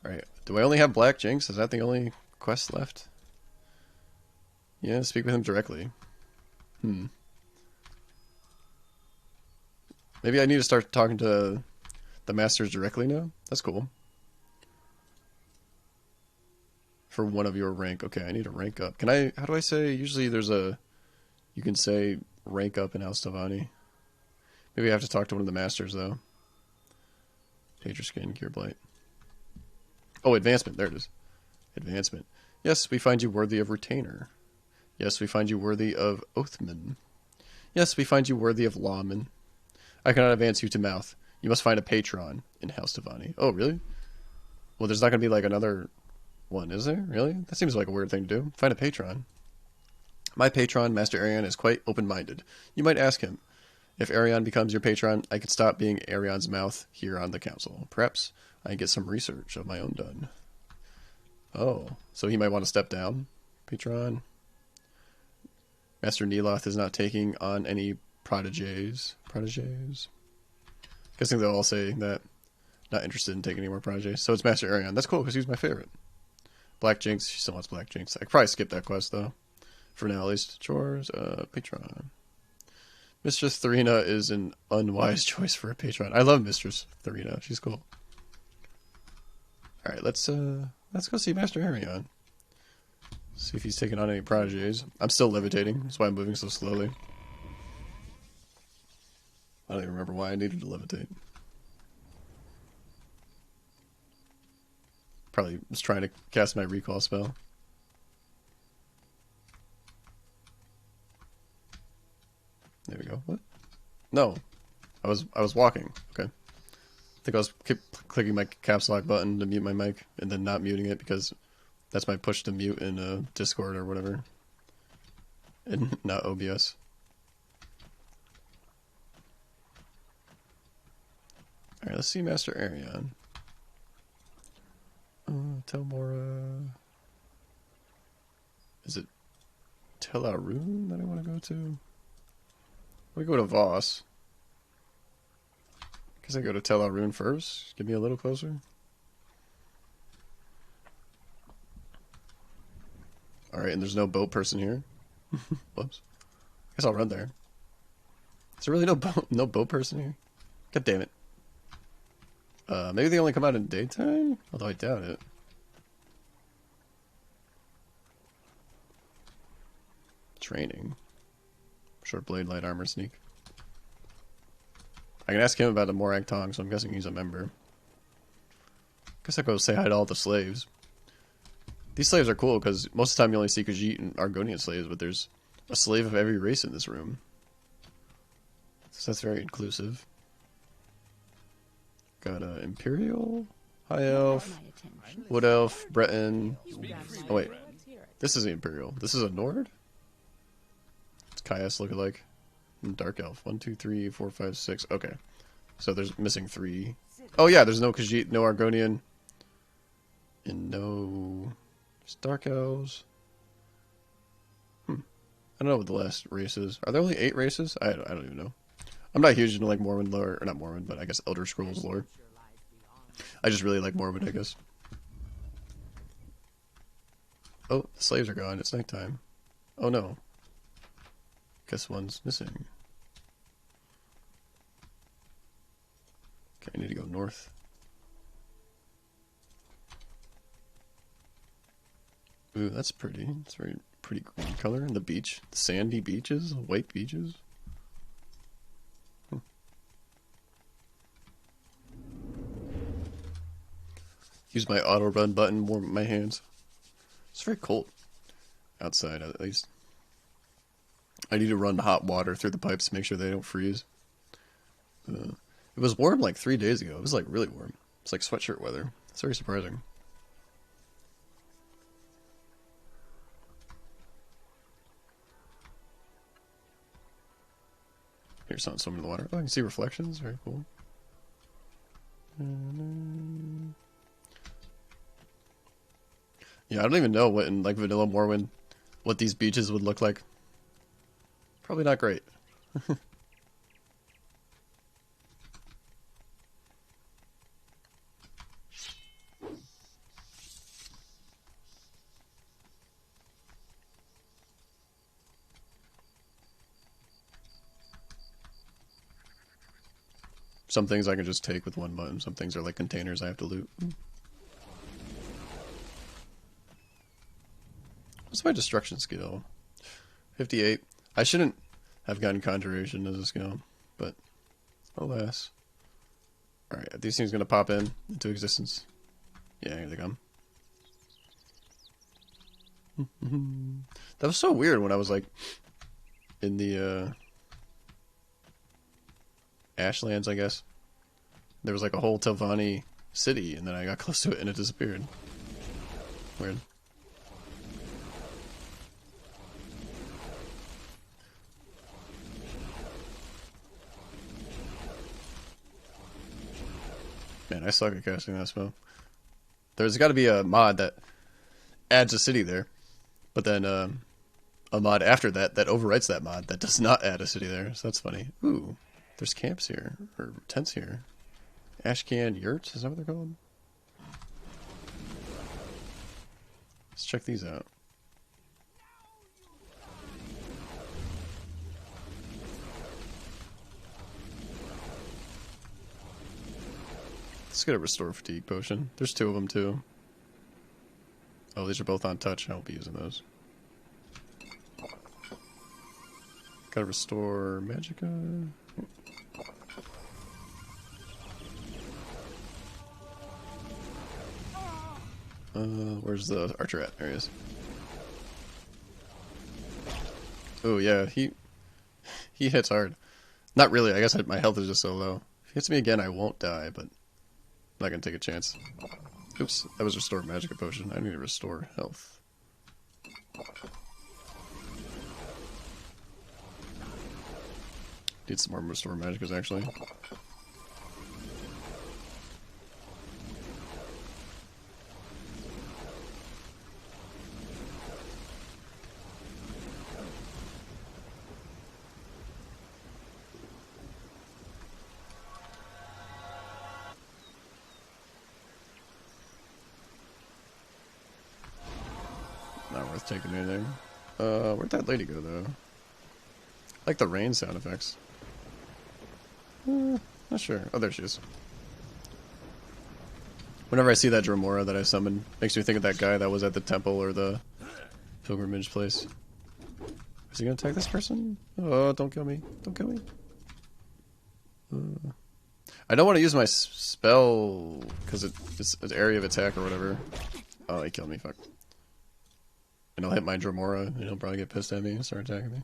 Alright, do I only have Black Jinx? Is that the only quest left? Yeah, speak with him directly. Maybe I need to start talking to the masters directly now? That's cool. For one of your rank. Okay, I need to rank up. Can I... How do I say... Usually there's a... You can say rank up in House Tavani. Maybe I have to talk to one of the masters, though. Pager Skin, Cure Blight. Oh, advancement. There it is. Advancement. Yes, we find you worthy of Retainer. Yes, we find you worthy of Oathman. Yes, we find you worthy of Lawman. I cannot advance you to Mouth. You must find a patron in House Tavani. Oh, really? Well, there's not going to be like another one, is there? Really? That seems like a weird thing to do. Find a patron. My patron, Master Arion, is quite open-minded. You might ask him. If Arion becomes your patron, I could stop being Arion's mouth here on the council. Perhaps I can get some research of my own done. Oh, so he might want to step down? Patron? Master Neloth is not taking on any proteges. Guessing they'll all say that. Not interested in taking any more proteges. So it's Master Arion. That's cool, because he's my favorite. Black Jinx. She still wants Black Jinx. I could probably skip that quest, though. For now, at least. Chores. Patron. Mistress Tharina is an unwise choice for a patron. I love Mistress Tharina. She's cool. Alright, let's go see Master Arion. See if he's taking on any prodigies. I'm still levitating. That's why I'm moving so slowly. I don't even remember why I needed to levitate. Probably was trying to cast my recall spell. There we go. What? No. I was walking. Okay. I think I was clicking my caps lock button to mute my mic and then not muting it because that's my push to mute in Discord or whatever. And not OBS. Alright, let's see Master Arion. Telmora. Is it Telarune that I want to go to? We go to Voss. Guess I go to Telarune first. Get me a little closer. Alright, and there's no boat person here. Whoops. Guess I'll run there. Is there really no boat person here? God damn it. Maybe they only come out in daytime? Although I doubt it. Training. Short blade, light armor, sneak. I can ask him about the Morak Tong, so I'm guessing he's a member. Guess I'll go say hi to all the slaves. These slaves are cool, because most of the time you only see Khajiit and Argonian slaves, but there's a slave of every race in this room. So that's very inclusive. Got Imperial, High Elf, Wood Elf, Breton. Oh wait, this is the Imperial. This is a Nord? It's Caius lookalike. And Dark Elf. 1, 2, 3, 4, 5, 6. Okay. So there's missing 3. Oh yeah, there's no Khajiit, no Argonian, and no Dark Elves. I don't know what the last race is. Are there only 8 races? I don't even know. I'm not huge into like Morrowind lore, or not Morrowind, but I guess Elder Scrolls lore. I just really like Morrowind, I guess. Oh, the slaves are gone. It's nighttime. Oh no. Guess one's missing. Okay, I need to go north. Ooh, that's pretty. It's very pretty green color. And the beach. The sandy beaches. White beaches. Use my auto run button, warm my hands. It's very cold outside, at least. I need to run hot water through the pipes to make sure they don't freeze. It was warm like 3 days ago. It was like really warm. It's like sweatshirt weather. It's very surprising. Here's something swimming in the water. Oh, I can see reflections. Very cool. Yeah, I don't even know what in like vanilla Morrowind what these beaches would look like. Probably not great. Some things I can just take with one button. Some things are like containers I have to loot. What's my destruction skill? 58. I shouldn't have gotten conjuration as a skill, but alas. Alright, are these things gonna pop into existence? Yeah, here they come. That was so weird when I was like in the Ashlands, I guess. There was like a whole Telvanni city, and then I got close to it and it disappeared. Weird. Man, I suck at casting that spell. There's got to be a mod that adds a city there, but then a mod after that that overwrites that mod that does not add a city there. So that's funny. Ooh, there's camps here or tents here. Ashcan yurts, is that what they're called? Let's check these out. Let's get a restore fatigue potion. There's 2 of them too. Oh, these are both on touch. I won't be using those. Gotta restore magicka. Where's the archer at? There he is. Oh yeah, he hits hard. Not really. I guess my health is just so low. If he hits me again, I won't die, but I'm not gonna take a chance. Oops, that was restore magicka potion. I need to restore health. Need some more restore magickas actually. Not worth taking anything. Where'd that lady go though? I like the rain sound effects. Not sure. Oh, there she is. Whenever I see that Dromora that I summoned, makes me think of that guy that was at the temple or the pilgrimage place. Is he gonna attack this person? Oh, don't kill me. Don't kill me. I don't want to use my spell because it's an area of attack or whatever. Oh, he killed me. Fuck. And I'll hit my Dromora and he'll probably get pissed at me and start attacking me.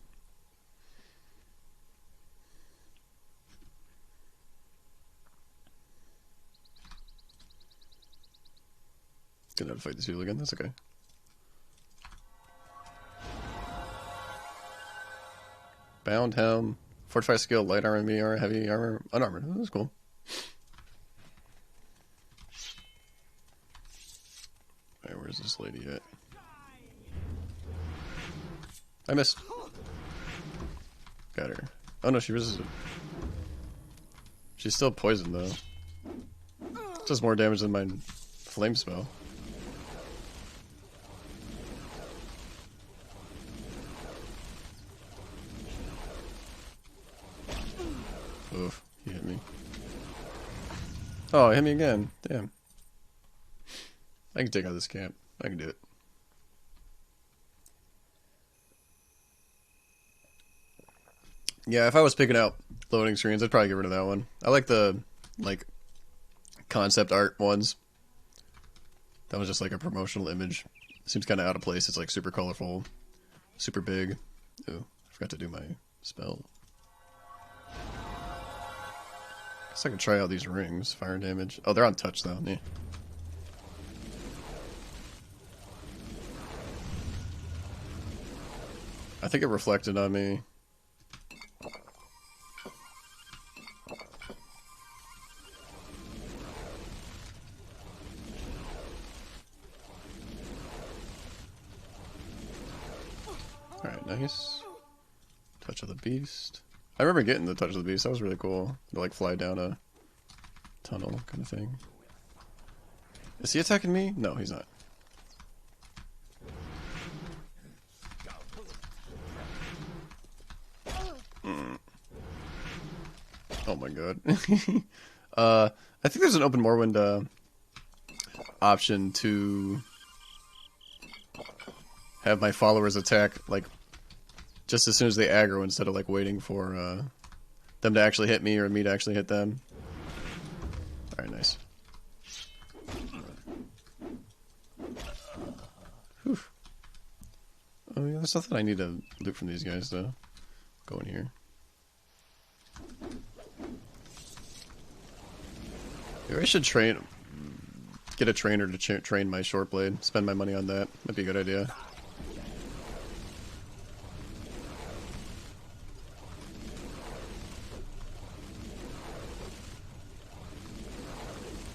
Gonna have to fight these people again, that's okay. Bound helm, fortified skill, light armor, heavy armor, unarmored. That's cool. where's this lady at? I missed. Got her. Oh no, she resisted. She's still poisoned though. Does more damage than my flame spell. Oof, he hit me. Oh, he hit me again. Damn. I can take out this camp. I can do it. Yeah, if I was picking out loading screens, I'd probably get rid of that one. I like the, like, concept art ones. That was just like a promotional image. Seems kind of out of place. It's like super colorful, super big. Ooh, I forgot to do my spell. Guess I can try out these rings. Fire damage. Oh, they're on touch though. Yeah. I think it reflected on me. Alright, nice. Touch of the Beast. I remember getting the Touch of the Beast. That was really cool. To like fly down a tunnel kind of thing. Is he attacking me? No, he's not. Oh my god. I think there's an open Morrowind option to have my followers attack like just as soon as they aggro instead of like waiting for them to actually hit me or me to actually hit them. Alright, nice. Whew. Oh yeah, there's nothing I need to loot from these guys though. Go in here. Maybe I should get a trainer to train my short blade. Spend my money on that. Might be a good idea.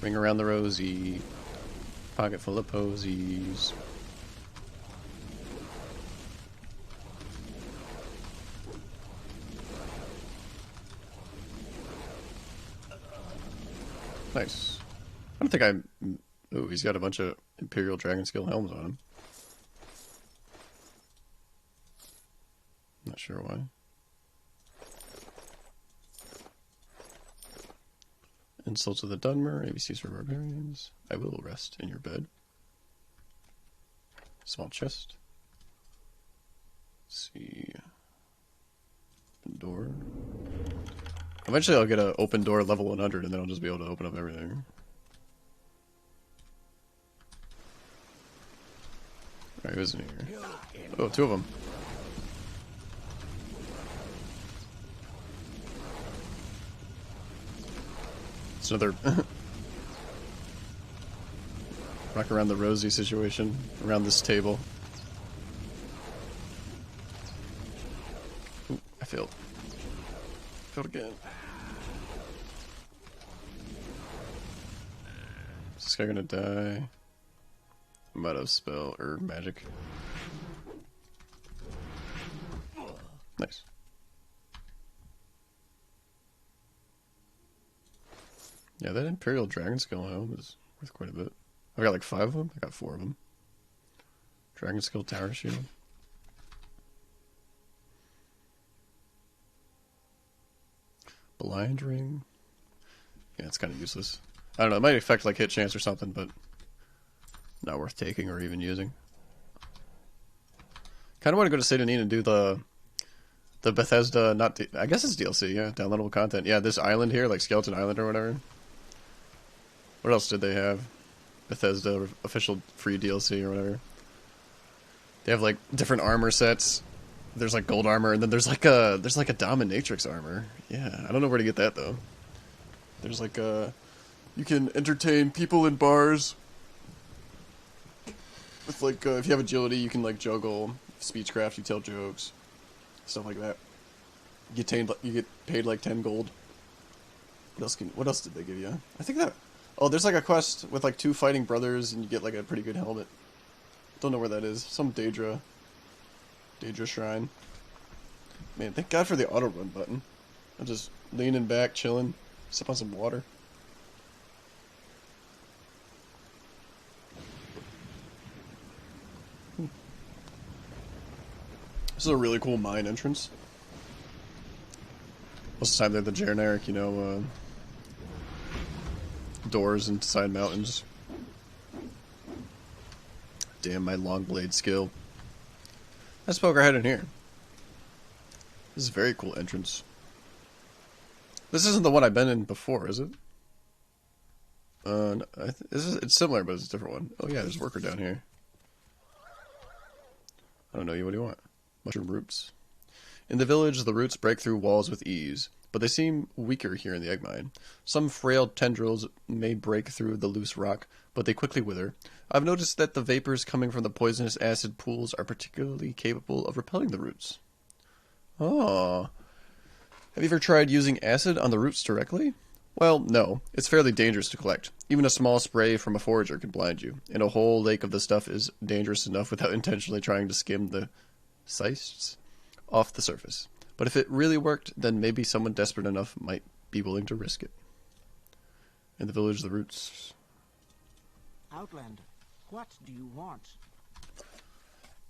Ring around the rosy. Pocket full of posies. Nice. I don't think I'm... Ooh, he's got a bunch of Imperial Dragon Skill helms on him. Not sure why. Insults of the Dunmer, ABCs for Barbarians. I will rest in your bed. Small chest. Let's see. Open door. Eventually I'll get an open door level 100 and then I'll just be able to open up everything. Alright, who's in here? Oh, two of them. It's another rock around the rosy situation around this table. Ooh, I failed. Failed again. Is this guy gonna die? I'm out of spell or magic. Nice. Yeah, that Imperial Dragon Skill helm is worth quite a bit. I've got like 5 of them. I got 4 of them. Dragon Skill Tower Shield. Blind Ring. Yeah, it's kind of useless. I don't know, it might affect like hit chance or something, but not worth taking or even using. Kind of want to go to St. Anine and do the Bethesda, I guess it's DLC, yeah, downloadable content. Yeah, this island here, like Skeleton Island or whatever. What else did they have? Bethesda official free DLC or whatever. They have like different armor sets. There's like gold armor, and then there's like a dominatrix armor. Yeah, I don't know where to get that though. There's like you can entertain people in bars. With like if you have agility, you can like juggle, speechcraft, you tell jokes, stuff like that. You get paid like 10 gold. What else did they give you? I think that. Oh, there's like a quest with like 2 fighting brothers, and you get like a pretty good helmet. Don't know where that is. Some Daedra shrine. Man, thank God for the auto run button. I'm just leaning back, chilling, sip on some water. This is a really cool mine entrance. Most of the time they're the generic, you know, doors inside mountains. Damn, my long blade skill. Let's poke our head in here. This is a very cool entrance. This isn't the one I've been in before, is it? No, it's similar, but it's a different one. Oh yeah, there's a worker down here. I don't know you. What do you want? Mushroom roots. In the village, the roots break through walls with ease, but they seem weaker here in the egg mine. Some frail tendrils may break through the loose rock, but they quickly wither. I've noticed that the vapors coming from the poisonous acid pools are particularly capable of repelling the roots. Oh. Have you ever tried using acid on the roots directly? Well, no. It's fairly dangerous to collect. Even a small spray from a forager can blind you, and a whole lake of the stuff is dangerous enough without intentionally trying to skim the cysts off the surface. But if it really worked, then maybe someone desperate enough might be willing to risk it. In the village, the roots... Outlander, what do you want?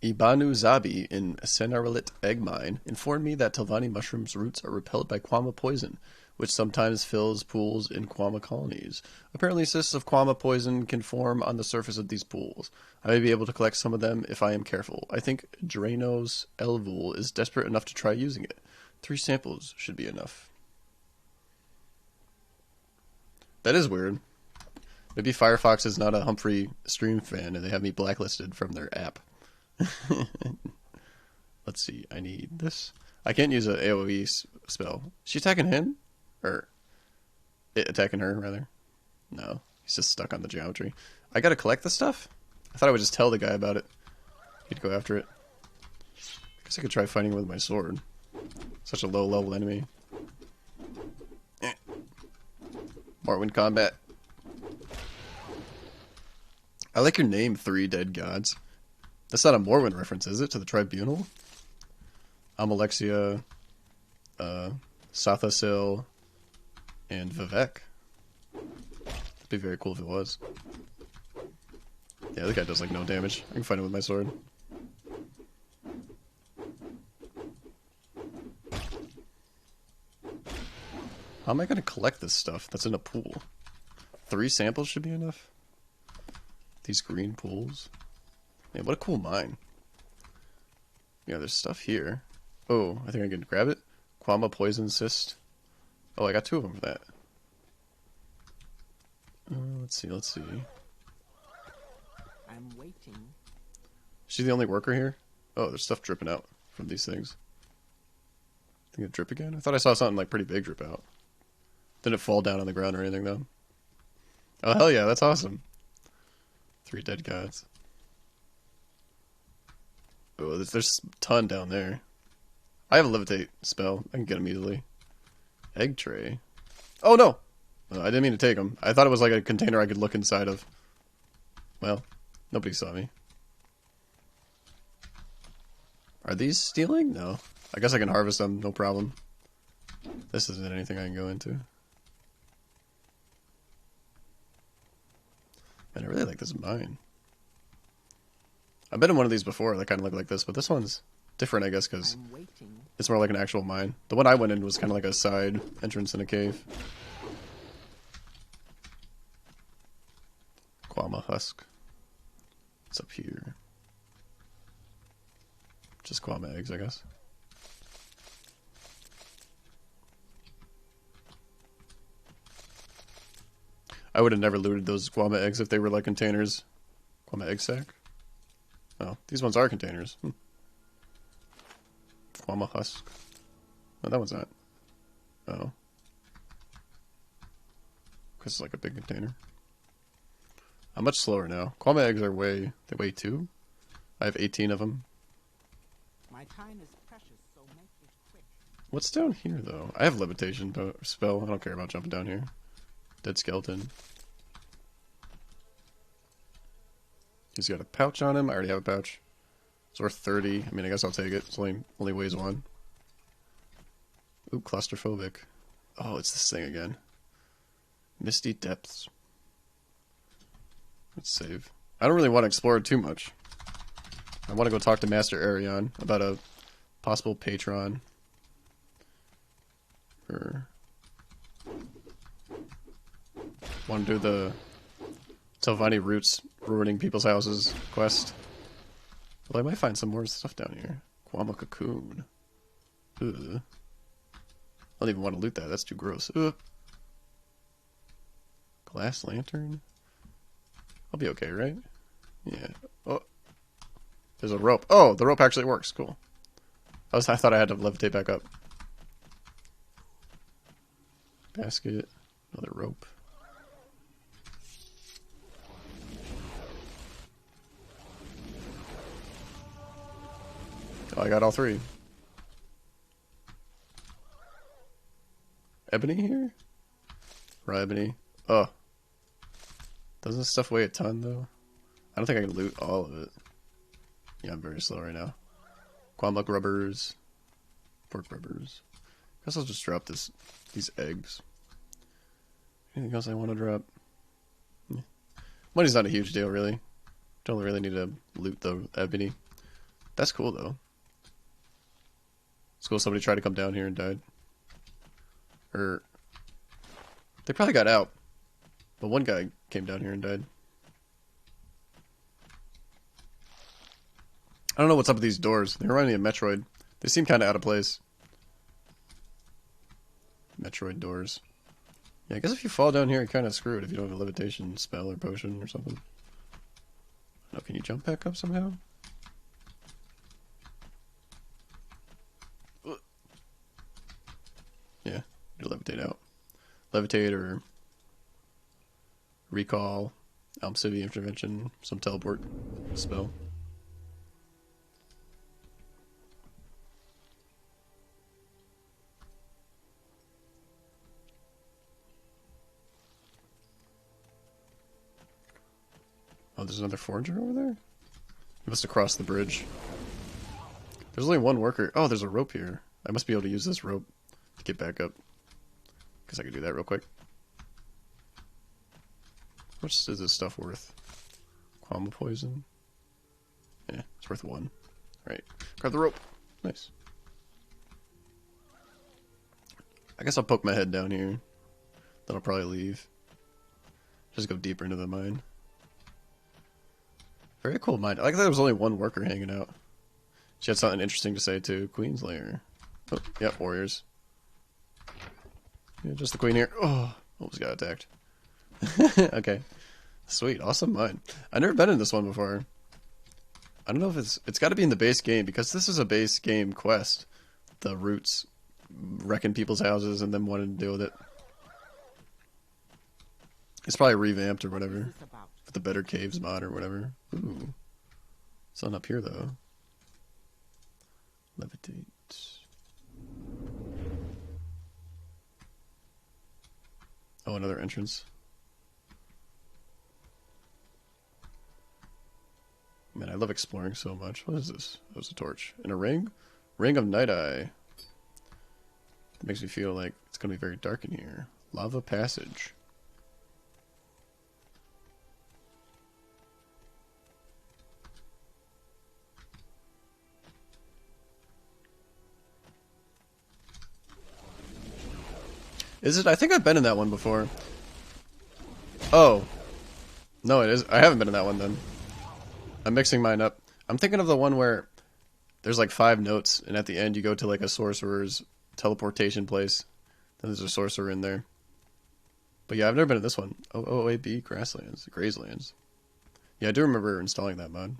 Ibanu Zabi in Senaralit Egg Mine informed me that Telvanni mushroom's roots are repelled by Kwama poison, which sometimes fills pools in Kwama colonies. Apparently cysts of Kwama poison can form on the surface of these pools. I may be able to collect some of them if I am careful. I think Drainos Elvul is desperate enough to try using it. 3 samples should be enough. That is weird. Maybe Firefox is not a Humfrey stream fan and they have me blacklisted from their app. Let's see, I need this. I can't use an AoE spell. Is she attacking him? Or it attacking her, rather? No, he's just stuck on the geometry. I gotta collect the stuff? I thought I would just tell the guy about it. He'd go after it. I guess I could try fighting with my sword. Such a low level enemy. Morrowind combat. I like your name, 3 Dead Gods. That's not a Morrowind reference, is it? To the Tribunal? Amalexia, Sathasil, and Vivek. It'd be very cool if it was. Yeah, this guy does like no damage. I can fight him with my sword. How am I going to collect this stuff that's in a pool? 3 samples should be enough? These green pools. Man, what a cool mine. Yeah, there's stuff here. Oh, I think I can grab it. Kwama poison cyst. Oh, I got 2 of them for that. Let's see. I'm waiting. Is she the only worker here? Oh, there's stuff dripping out from these things. Think it drip again? I thought I saw something like pretty big drip out. Didn't it fall down on the ground or anything though? Oh hell yeah, that's awesome. 3 dead gods. Oh, there's a ton down there. I have a levitate spell. I can get them easily. Egg tray. Oh no! I didn't mean to take them. I thought it was like a container I could look inside of. Well, nobody saw me. Are these stealing? No. I guess I can harvest them, no problem. This isn't anything I can go into. Man, I really like this mine. I've been in one of these before that kind of look like this, but this one's different, I guess, because it's more like an actual mine. The one I went in was kind of like a side entrance in a cave. Kwama husk. What's up here? Just Kwama eggs, I guess. I would have never looted those Kwama eggs if they were like containers. Kwama egg sack? Oh, these ones are containers. Kwama husk. Oh, that one's not. Oh. Because it's like a big container. I'm much slower now. Kwama eggs are they weigh 2? I have 18 of them. My time is precious, so make it quick. What's down here, though? I have levitation spell. I don't care about jumping down here. Dead skeleton. He's got a pouch on him. I already have a pouch. It's worth 30. I mean, I guess I'll take it. It's only weighs 1. Ooh, claustrophobic. Oh, it's this thing again. Misty Depths. Let's save. I don't really want to explore too much. I want to go talk to Master Arion about a possible patron. Or want to do the Telvanni roots ruining people's houses quest. Well, I might find some more stuff down here. Kwama cocoon. Ugh. I don't even want to loot that. That's too gross. Ugh. Glass lantern. I'll be okay, right? Yeah. Oh, there's a rope. Oh, the rope actually works. Cool. I thought I had to levitate back up. Basket. Another rope. Oh, I got all 3. Ebony here? Raw ebony. Oh. Doesn't this stuff weigh a ton, though? I don't think I can loot all of it. Yeah, I'm very slow right now. Quambuck rubbers. Pork rubbers. I guess I'll just drop these eggs. Anything else I want to drop? Yeah. Money's not a huge deal, really. Don't really need to loot the ebony. That's cool, though. It's cool somebody tried to come down here and died. Or they probably got out. But one guy came down here and died. I don't know what's up with these doors. They remind me of Metroid. They seem kind of out of place. Metroid doors. Yeah, I guess if you fall down here, you're kind of screwed if you don't have a levitation spell or potion or something. Oh, can you jump back up somehow? Yeah, you levitate out. Levitate or recall, Almcivi intervention, some teleport spell. Oh, there's another forger over there? He must have crossed the bridge. There's only one worker. Oh, there's a rope here. I must be able to use this rope to get back up. Guess I could do that real quick. How much is this stuff worth? Quama poison? Yeah, it's worth 1. Alright, grab the rope. Nice. I guess I'll poke my head down here. Then I'll probably leave. Just go deeper into the mine. Very cool mine. I like that there was only one worker hanging out. She had something interesting to say too. Queen's Lair. Oh, yeah, warriors. Yeah, just the queen here. Oh, almost got attacked. Okay. Sweet, awesome mine. I've never been in this one before. I don't know if it's got to be in the base game, because this is a base game quest. The roots wrecking people's houses and them wanting to deal with it. It's probably revamped or whatever. With the Better Caves mod or whatever. Ooh. Something up here though. Levitate. Oh, another entrance. Man, I love exploring so much. What is this? That was a torch. And a ring? Ring of Night Eye. It makes me feel like it's going to be very dark in here. Lava Passage. Is it? I think I've been in that one before. Oh. No, it is. I haven't been in that one then. I'm mixing mine up. I'm thinking of the one where there's like 5 notes, and at the end you go to like a sorcerer's teleportation place. Then there's a sorcerer in there. But yeah, I've never been in this one. OOAB Grasslands. Grazelands. Yeah, I do remember installing that mod.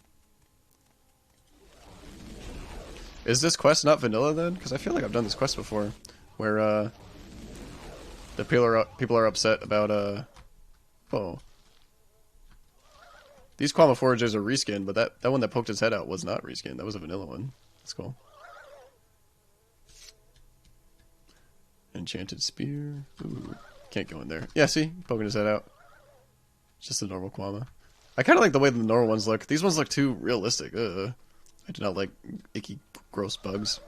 Is this quest not vanilla then? Because I feel like I've done this quest before. Where, the people are upset about, oh. These Quama Foragers are reskinned, but that one that poked his head out was not reskinned. That was a vanilla one. That's cool. Enchanted Spear. Ooh, can't go in there. Yeah, see? Poking his head out. It's just a normal Quama. I kind of like the way the normal ones look. These ones look too realistic. Ugh. I do not like icky, gross bugs.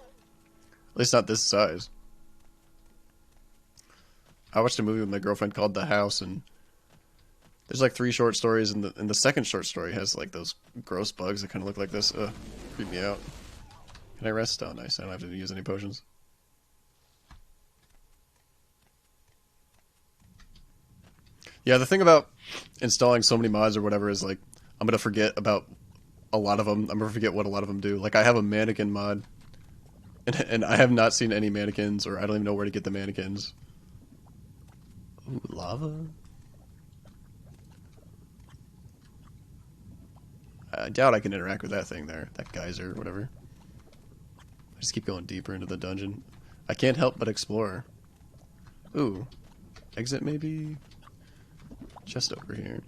At least not this size. I watched a movie with my girlfriend called The House, and there's like 3 short stories, and the second short story has like those gross bugs that kind of look like this. Ugh, creep me out. Can I rest? Oh, nice. I don't have to use any potions. Yeah, the thing about installing so many mods or whatever is like, I'm going to forget about a lot of them. I'm going to forget what a lot of them do. Like, I have a mannequin mod, and I have not seen any mannequins, or I don't even know where to get the mannequins. Ooh, lava? I doubt I can interact with that thing there. That geyser or whatever. I just keep going deeper into the dungeon. I can't help but explore. Ooh. Exit maybe? Just over here.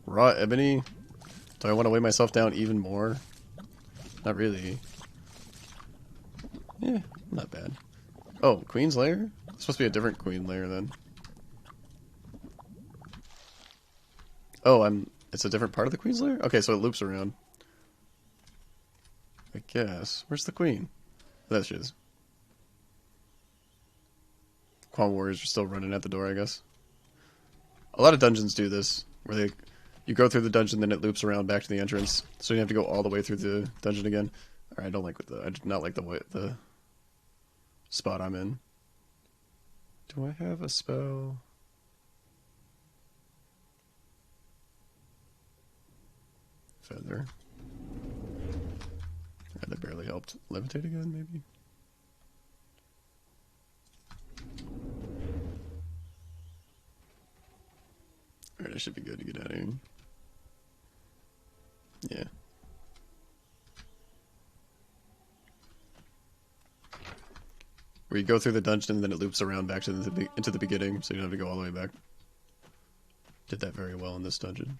Raw ebony? Do I want to weigh myself down even more? Not really. Yeah, not bad. Oh, Queen's Lair? It's supposed to be a different Queen Lair then. Oh, it's a different part of the Queen's Lair? Okay, so it loops around. I guess. Where's the Queen? There she is. Qualm Warriors are still running at the door, I guess. A lot of dungeons do this, where you go through the dungeon, then it loops around back to the entrance, so you have to go all the way through the dungeon again. I don't like I do not like the spot I'm in. Do I have a spell? Feather. That barely helped. Levitate again, maybe? Alright, I should be good to get out of here. Yeah. Where you go through the dungeon and then it loops around back to into the beginning, so you don't have to go all the way back. Did that very well in this dungeon.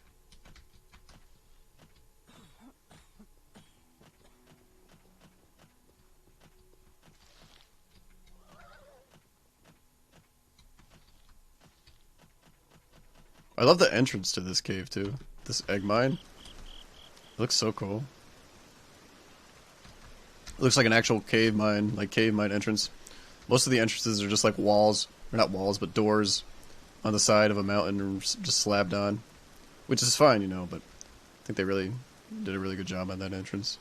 I love the entrance to this cave too. This egg mine. It looks so cool. It looks like an actual cave mine entrance. Most of the entrances are just like walls, or not walls, but doors on the side of a mountain just slabbed on. Which is fine, you know, but I think they really did a really good job on that entrance.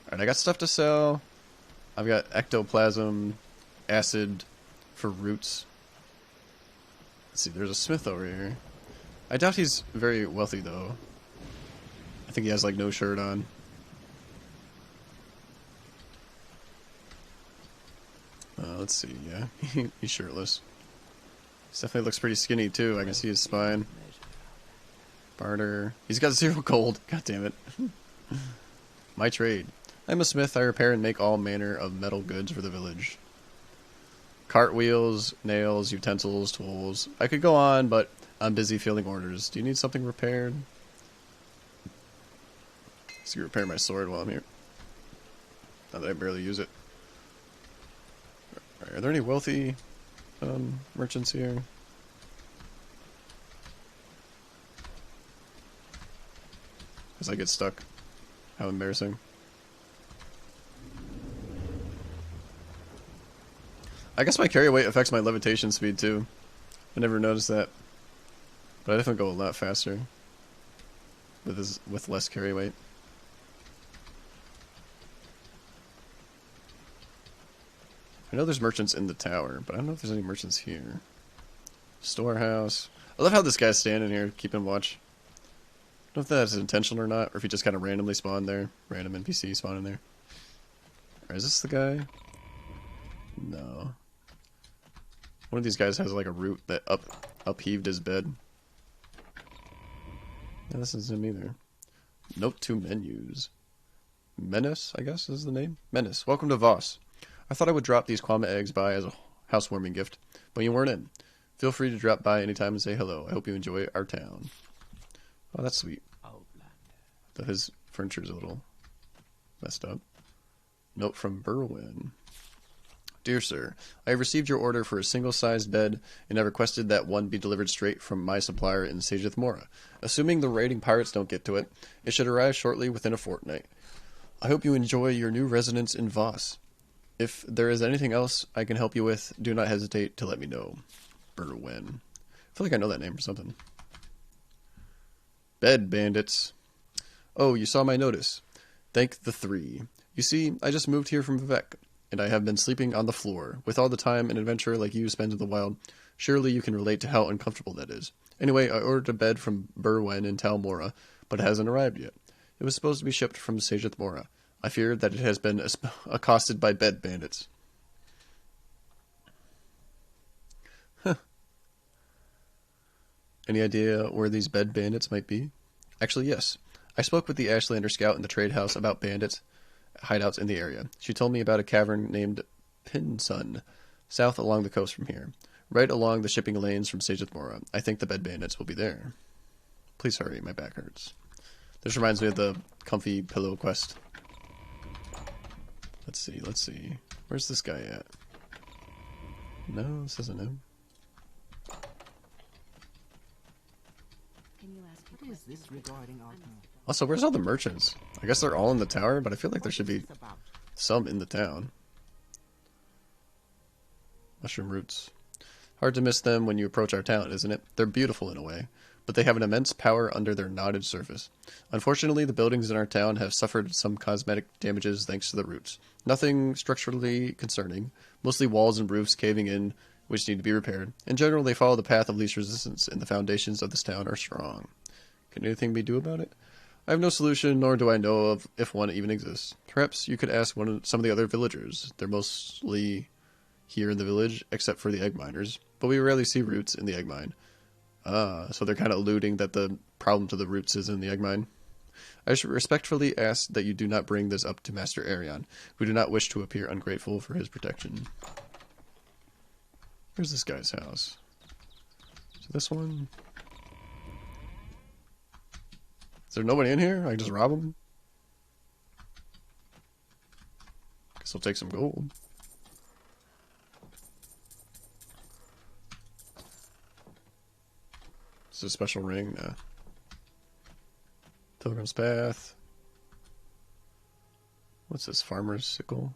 Alright, I got stuff to sell. I've got ectoplasm, acid for roots. Let's see, there's a smith over here. I doubt he's very wealthy, though. I think he has, like, no shirt on. Let's see, yeah. He's shirtless. He definitely looks pretty skinny, too. I can see his spine. Barter. He's got 0 gold. God damn it. My trade. I'm a smith. I repair and make all manner of metal goods for the village. Cartwheels, nails, utensils, tools. I could go on, but I'm busy filling orders. Do you need something repaired? So you repair my sword while I'm here. Not that I barely use it. Are there any wealthy merchants here? As I get stuck. How embarrassing. I guess my carry weight affects my levitation speed too. I never noticed that. But I definitely go a lot faster with less carry weight. I know there's merchants in the tower, but I don't know if there's any merchants here. Storehouse. I love how this guy's standing here, keeping watch. I don't know if that's intentional or not, or if he just kind of randomly spawned there. Random NPC spawning there. Or is this the guy? No. One of these guys has like a root that upheaved his bed. No, this isn't him either. Note to menus. Menace, I guess is the name? Menace. Welcome to Voss. I thought I would drop these Kwama eggs by as a housewarming gift, but you weren't in. Feel free to drop by anytime and say hello. I hope you enjoy our town. Oh, that's sweet. Though his furniture's a little messed up. Note from Berwyn. Dear Sir, I have received your order for a single-sized bed and have requested that one be delivered straight from my supplier in Sageth Mora. Assuming the raiding pirates don't get to it, it should arrive shortly within a fortnight. I hope you enjoy your new residence in Voss. If there is anything else I can help you with, do not hesitate to let me know. Berwen. I feel like I know that name or something. Bed bandits. Oh, you saw my notice. Thank the three. You see, I just moved here from Vivek, and I have been sleeping on the floor. With all the time an adventurer like you spends in the wild, surely you can relate to how uncomfortable that is. Anyway, I ordered a bed from Berwen in Tal Mora, but it hasn't arrived yet. It was supposed to be shipped from Sageth Mora. I fear that it has been accosted by bed bandits. Huh. Any idea where these bed bandits might be? Actually, yes. I spoke with the Ashlander scout in the trade house about bandits hideouts in the area. She told me about a cavern named Pinsun, south along the coast from here, right along the shipping lanes from Sageth Mora. I think the bed bandits will be there. Please hurry, my back hurts. This reminds me of the comfy pillow quest. Let's see. Where's this guy at? No, this isn't him. What is this regarding our Also, where's all the merchants? I guess they're all in the tower, but I feel like there should be some in the town. Mushroom roots. Hard to miss them when you approach our town, isn't it? They're beautiful in a way, but they have an immense power under their knotted surface. Unfortunately, the buildings in our town have suffered some cosmetic damages thanks to the roots. Nothing structurally concerning, mostly walls and roofs caving in, which need to be repaired. In general, they follow the path of least resistance, and the foundations of this town are strong. Can anything be done about it? I have no solution, nor do I know of if one even exists. Perhaps you could ask some of the other villagers. They're mostly here in the village, except for the egg miners, but we rarely see roots in the egg mine. So they're kind of alluding that the problem to the roots is in the egg mine. I should respectfully ask that you do not bring this up to Master Arion. We do not wish to appear ungrateful for his protection. Where's this guy's house? So this one? Is there nobody in here? I can just rob him? Guess I'll take some gold. Is this a special ring? Nah. Pilgrim's Path. What's this? Farmer's Sickle?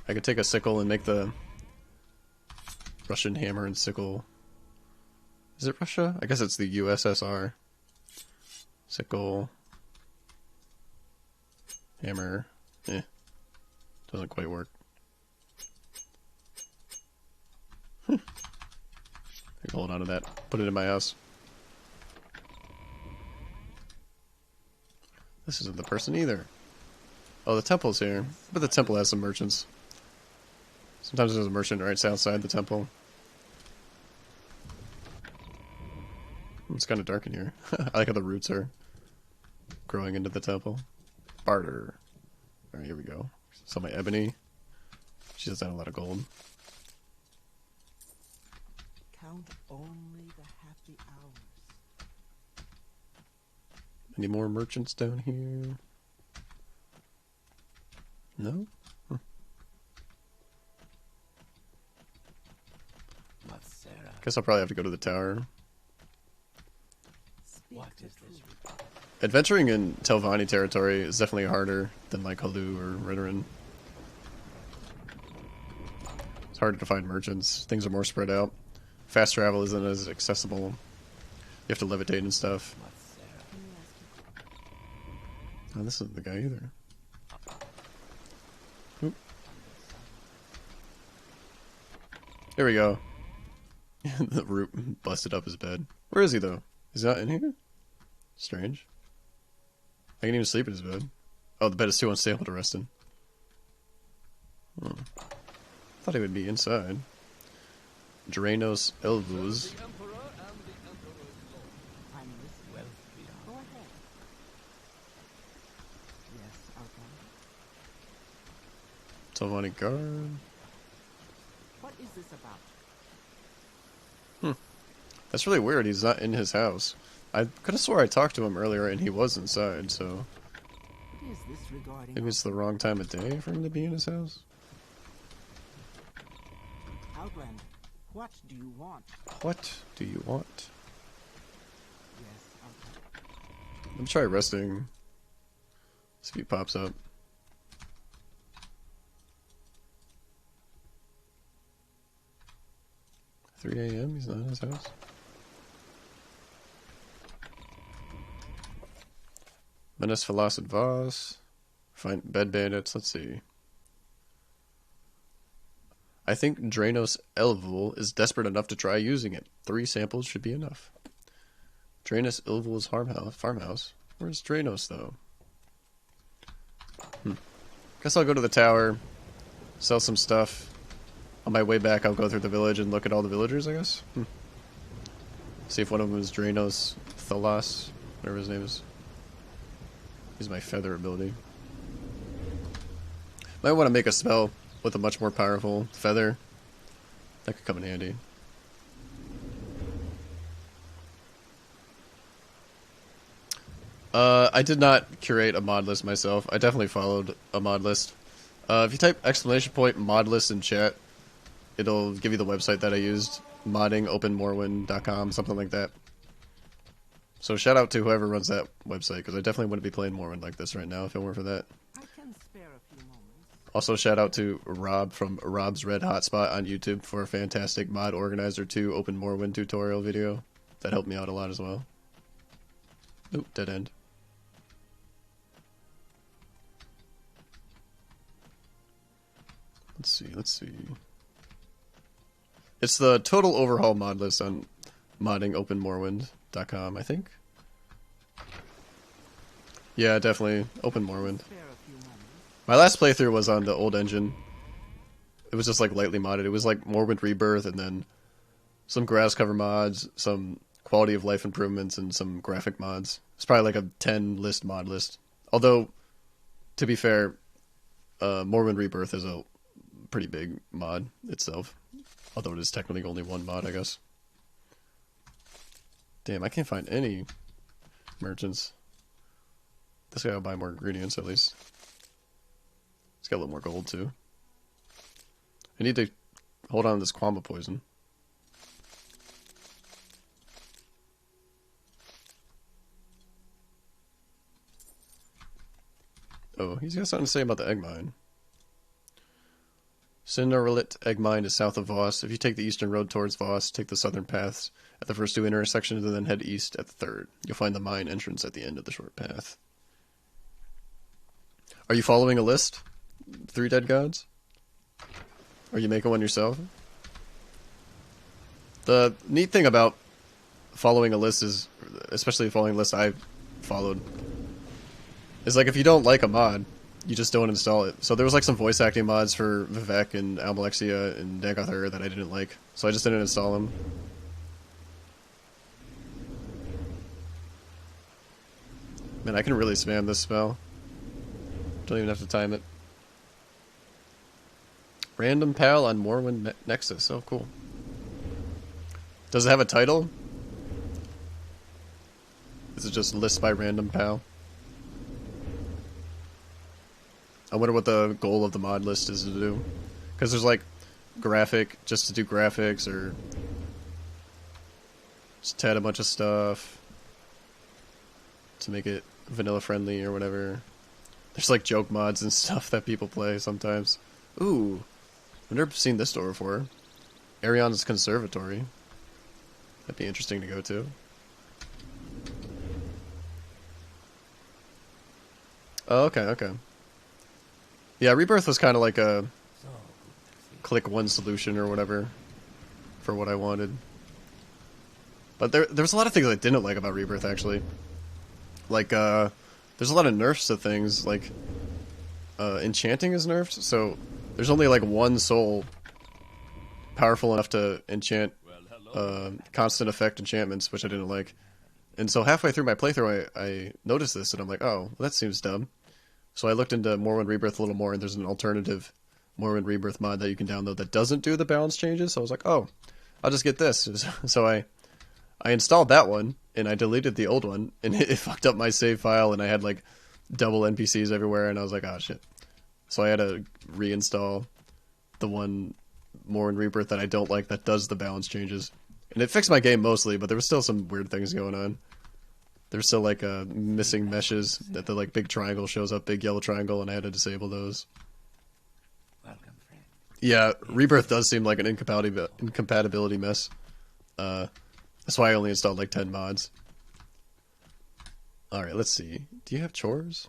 I could take a sickle and make the Russian hammer and sickle. Is it Russia? I guess it's the USSR. Sickle. Hammer. Doesn't quite work. I can hold on to that. Put it in my house. This isn't the person either. Oh, the temple's here. But the temple has some merchants. Sometimes there's a merchant right outside the temple. It's kind of dark in here. I like how the roots are growing into the temple. Barter. Alright, here we go. Sell my ebony. She doesn't have a lot of gold. count only the happy hours? Any more merchants down here? No? Huh. Guess I'll probably have to go to the tower. What is this? Adventuring in Telvanni territory is definitely harder than like Halu or Ritterin. It's harder to find merchants. Things are more spread out. Fast travel isn't as accessible. You have to levitate and stuff. Oh, this isn't the guy either. Oop. There we go. The root busted up his bed. Where is he though? Is he not in here? Strange. I can even sleep in his bed. Oh, the bed is too unstable to rest in. Thought he would be inside. Draenos Elvus. I'm listening. Go ahead. Yes, Outlander. Telvanni guard. What is this about? That's really weird. He's not in his house. I could have swore I talked to him earlier and he was inside, so... What is this regarding? Maybe it's the wrong time of day for him to be in his house. Outlander, what do you want? What do you want? Yes, Outlander. Let me try resting. See if he pops up. 3 a.m. He's not in his house. Menace Velocid Voss. Find bed bandits. Let's see. I think Draenos Elvul is desperate enough to try using it. 3 samples should be enough. Draenos Elvul's farmhouse. Where's Draenos, though? Guess I'll go to the tower, sell some stuff. On my way back, I'll go through the village and look at all the villagers, I guess. See if one of them is Draenos Thalas, whatever his name is. Use my feather ability. Might want to make a spell with a much more powerful feather. That could come in handy. I did not curate a mod list myself. I definitely followed a mod list. If you type ! mod list in chat, it'll give you the website that I used. moddingopenmorrowind.com, something like that. So shout out to whoever runs that website, because I definitely wouldn't be playing Morrowind like this right now if it weren't for that. I can spare a few moments. Also shout out to Rob from Rob's Red Hotspot on YouTube for a fantastic Mod Organizer 2 Open Morrowind tutorial video. That helped me out a lot as well. Oop, dead end. Let's see. It's the total overhaul mod list on moddingopenmorrowind.com, I think. Yeah, definitely. Open Morrowind. Spare a few moments. My last playthrough was on the old engine. It was just like lightly modded. It was like Morrowind Rebirth and then some grass cover mods, some quality of life improvements, and some graphic mods. It's probably like a 10 list mod list. Although, to be fair, Morrowind Rebirth is a pretty big mod itself. Although it is technically only one mod, I guess. Damn, I can't find any merchants. This guy will buy more ingredients, at least. He's got a little more gold, too. I need to hold on to this Quamba poison. Oh, he's got something to say about the egg mine. Cineralit egg mine is south of Voss. If you take the eastern road towards Voss, take the southern paths at the first 2 intersections and then head east at the third. You'll find the mine entrance at the end of the short path. Are you following a list? 3 dead gods? Are you making one yourself? The neat thing about following a list is, especially following a list I've followed, is like if you don't like a mod, you just don't install it. So there was like some voice acting mods for Vivek and Almalexia and Dagothur that I didn't like, so I just didn't install them. Man, I can really spam this spell. Don't even have to time it. Random Pal on Morrowind Nexus. Oh, cool. Does it have a title? Is it just list by Random Pal? I wonder what the goal of the mod list is to do. Because there's like graphic, just to do graphics, or just add a bunch of stuff to make it vanilla friendly or whatever. There's like joke mods and stuff that people play sometimes. Ooh, I've never seen this door before. Arion's Conservatory. That'd be interesting to go to. Oh, okay. Yeah, Rebirth was kind of like a click one solution or whatever for what I wanted. But there's a lot of things I didn't like about Rebirth, actually. Like, there's a lot of nerfs to things, like, enchanting is nerfed, so there's only like 1 soul powerful enough to enchant constant effect enchantments, which I didn't like. And so halfway through my playthrough, I noticed this, and I'm like, oh, well, that seems dumb. So I looked into Morrowind Rebirth a little more, and there's an alternative Morrowind Rebirth mod that you can download that doesn't do the balance changes. So I was like, oh, I'll just get this. So I installed that one, and I deleted the old one, and it fucked up my save file, and I had like double NPCs everywhere, and I was like, oh shit. So I had to reinstall the one Morrowind Rebirth that I don't like that does the balance changes. And it fixed my game mostly, but there was still some weird things going on. There's still like missing meshes that the like big triangle shows up, big yellow triangle, and I had to disable those. Welcome, friend. Yeah, Rebirth does seem like an incompatibility mess. That's why I only installed like 10 mods. Alright, let's see. Do you have chores?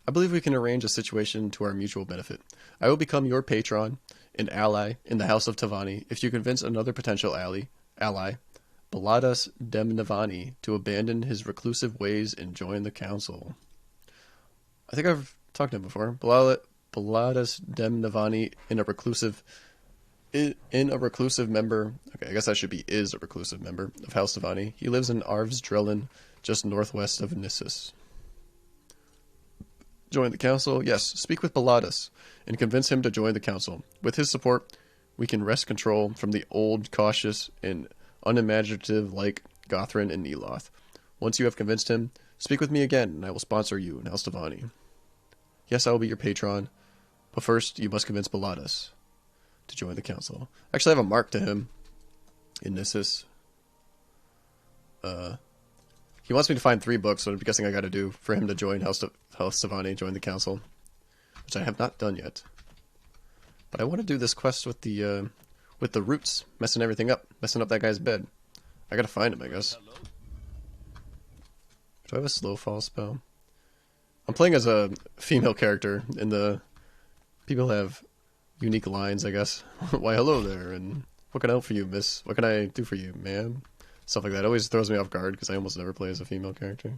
I believe we can arrange a situation to our mutual benefit. I will become your patron, an ally in the House of Tavani, if you convince another potential ally, Baladas Demnavani, to abandon his reclusive ways and join the council. I think I've talked to him before. Baladas Demnavani in a reclusive member. Okay, I guess that should be is a reclusive member of House Tavani. He lives in Arvsdrellin, just northwest of Nissus. Join the council? Yes, speak with Baladas and convince him to join the council. With his support, we can wrest control from the old, cautious, and unimaginative like Gothrin and Neloth. Once you have convinced him, speak with me again, and I will sponsor you in House Tavani. Yes, I will be your patron, but first you must convince Baladas to join the council. Actually, I have a mark to him in Nissus. He wants me to find 3 books, so I'm guessing I got to do for him to join House Tavani, join the council, which I have not done yet. But I want to do this quest with the roots, messing everything up, messing up that guy's bed. I gotta find him, I guess. Do I have a slow fall spell? I'm playing as a female character, and the people have unique lines, I guess. Why, hello there, and what can I help for you, miss? What can I do for you, ma'am? Stuff like that. It always throws me off guard, because I almost never play as a female character.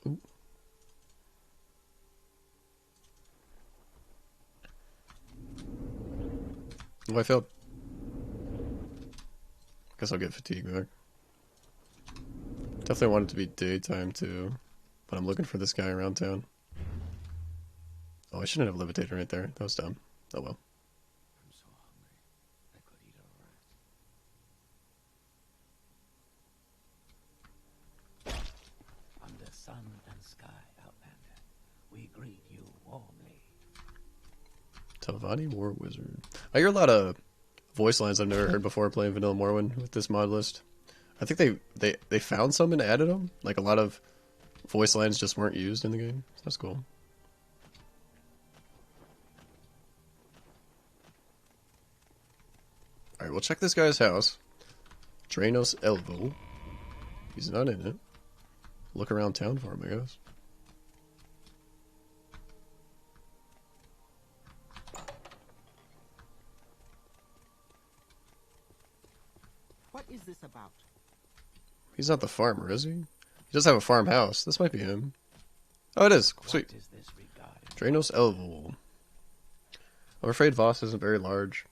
Ooh. Oh, I failed. Guess I'll get fatigue back. Definitely want it to be daytime too, but I'm looking for this guy around town. Oh, I shouldn't have levitated right there. That was dumb. Oh well. I'm so hungry. I could eat a rat. Under sun and sky, Outlander, we greet you warmly. Tavani War Wizard. I hear a lot of voice lines I've never heard before playing Vanilla Morrowind with this mod list. I think they found some and added them. Like a lot of voice lines just weren't used in the game. So that's cool. Alright, we'll check this guy's house. Draenos Elvo. He's not in it. Look around town for him, I guess. What is this about? He's not the farmer, is he? He does have a farmhouse. This might be him. Oh, it is. Sweet. What is this regarding? Draenos Elvo. I'm afraid Voss isn't very large.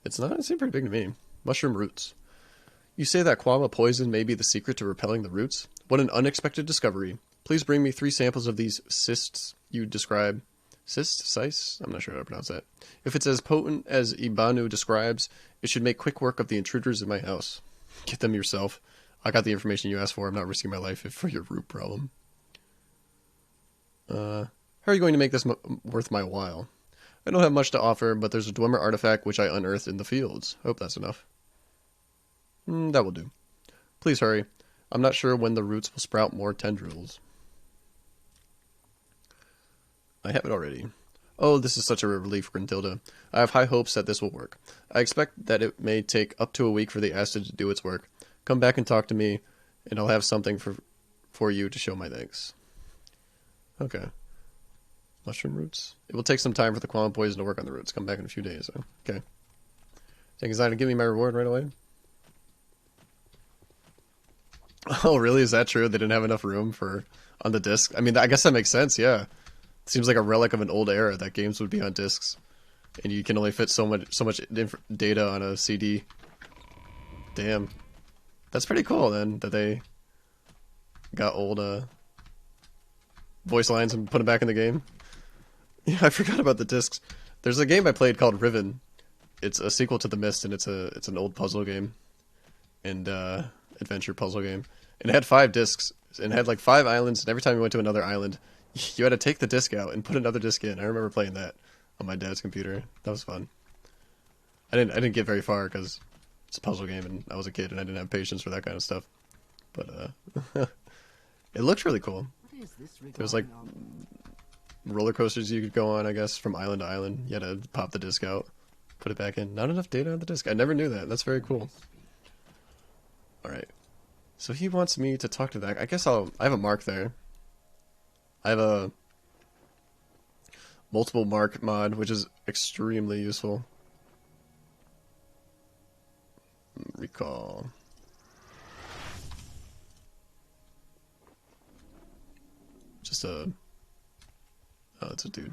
It's not. It seemed pretty big to me. Mushroom roots. You say that Quama poison may be the secret to repelling the roots? What an unexpected discovery. Please bring me 3 samples of these cysts you describe. Cysts? I'm not sure how to pronounce that. If it's as potent as Ibanu describes, it should make quick work of the intruders in my house. Get them yourself. I got the information you asked for. I'm not risking my life for your root problem. How are you going to make this worth my while? I don't have much to offer, but there's a Dwemer artifact which I unearthed in the fields. Hope that's enough. That will do. Please hurry. I'm not sure when the roots will sprout more tendrils. I have it already. Oh, this is such a relief, Gruntilda. I have high hopes that this will work. I expect that it may take up to a week for the acid to do its work. Come back and talk to me, and I'll have something for you to show my thanks. Okay. Mushroom roots? It will take some time for the Qualm poison to work on the roots. Come back in a few days. Okay. Think he's not going to give me my reward right away? Oh, really? Is that true? They didn't have enough room on the disc? I mean, I guess that makes sense, yeah. It seems like a relic of an old era that games would be on discs. And you can only fit so much data on a CD. Damn. That's pretty cool, then, that they got old voice lines and put them back in the game. Yeah, I forgot about the discs. There's a game I played called Riven. It's a sequel to The Mist, and it's an old puzzle game. and adventure puzzle game. And it had 5 discs, and it had like 5 islands, and every time you went to another island, you had to take the disc out and put another disc in. I remember playing that on my dad's computer. That was fun. I didn't get very far because it's a puzzle game, and I was a kid, and I didn't have patience for that kind of stuff. But it looked really cool. What is this There was like roller coasters you could go on, I guess, from island to island. You had to pop the disc out, put it back in. Not enough data on the disc. I never knew that. That's very cool. Alright. So he wants me to talk to that. I guess I have a mark there. I have a multiple mark mod, which is extremely useful. Recall. Just a... Oh, it's a dude.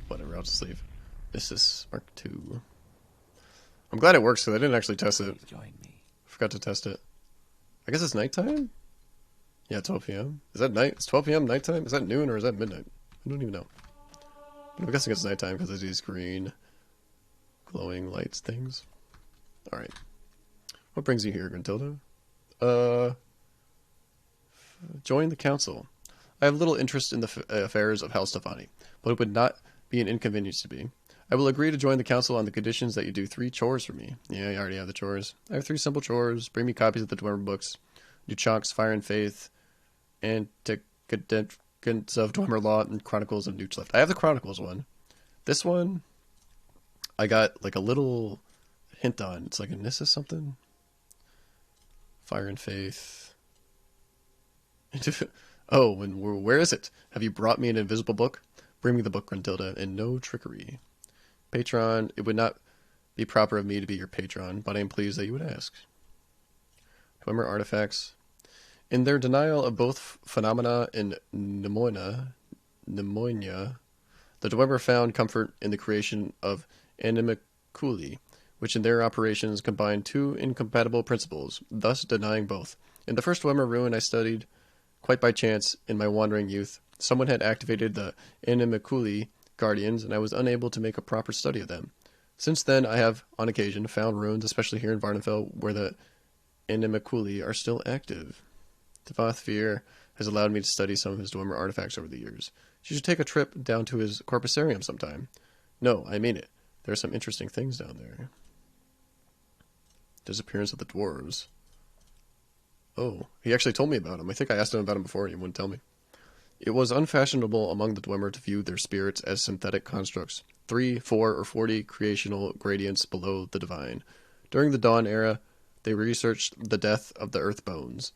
Whatever, I'll just leave. This is Mark 2. I'm glad it works, because I didn't actually test it. Please join me. Forgot to test it. I guess it's nighttime? Yeah, 12 p.m. Is that night? It's 12 p.m. nighttime? Is that noon or is that midnight? I don't even know. But I'm guessing it's nighttime because of these green glowing lights things. Alright. What brings you here, Gruntilda? Join the council. I have little interest in the affairs of House Stefani, but it would not be an inconvenience to me. I will agree to join the council on the conditions that you do 3 chores for me. Yeah, you already have the chores. I have 3 simple chores. Bring me copies of the Dwemer books. Do Chalk's Fire and Faith, Antiquates of Dwemer Law, and Chronicles of Newchlift. I have the Chronicles one. This one, I got like a little hint on. It's like a Nissa something. Fire and Faith. Oh, and where is it? Have you brought me an invisible book? Bring me the book, Gruntilda, and no trickery. Patron, it would not be proper of me to be your patron, but I am pleased that you would ask. Dwemer artifacts. In their denial of both phenomena in pneumonia, the Dwemer found comfort in the creation of animalculi, which in their operations combine 2 incompatible principles, thus denying both. In the first Dwemer ruin I studied, quite by chance, in my wandering youth, someone had activated the animalculi guardians, and I was unable to make a proper study of them. Since then, I have, on occasion, found ruins, especially here in Varnamfell, where the animalculi are still active. Devothfear has allowed me to study some of his Dwemer artifacts over the years. You should take a trip down to his corpusarium sometime. No, I mean it. There are some interesting things down there. Disappearance of the dwarves. Oh, he actually told me about him. I think I asked him about him before and he wouldn't tell me. It was unfashionable among the Dwemer to view their spirits as synthetic constructs, 3, 4, or 40 creational gradients below the divine. During the Dawn era, they researched the death of the earth bones,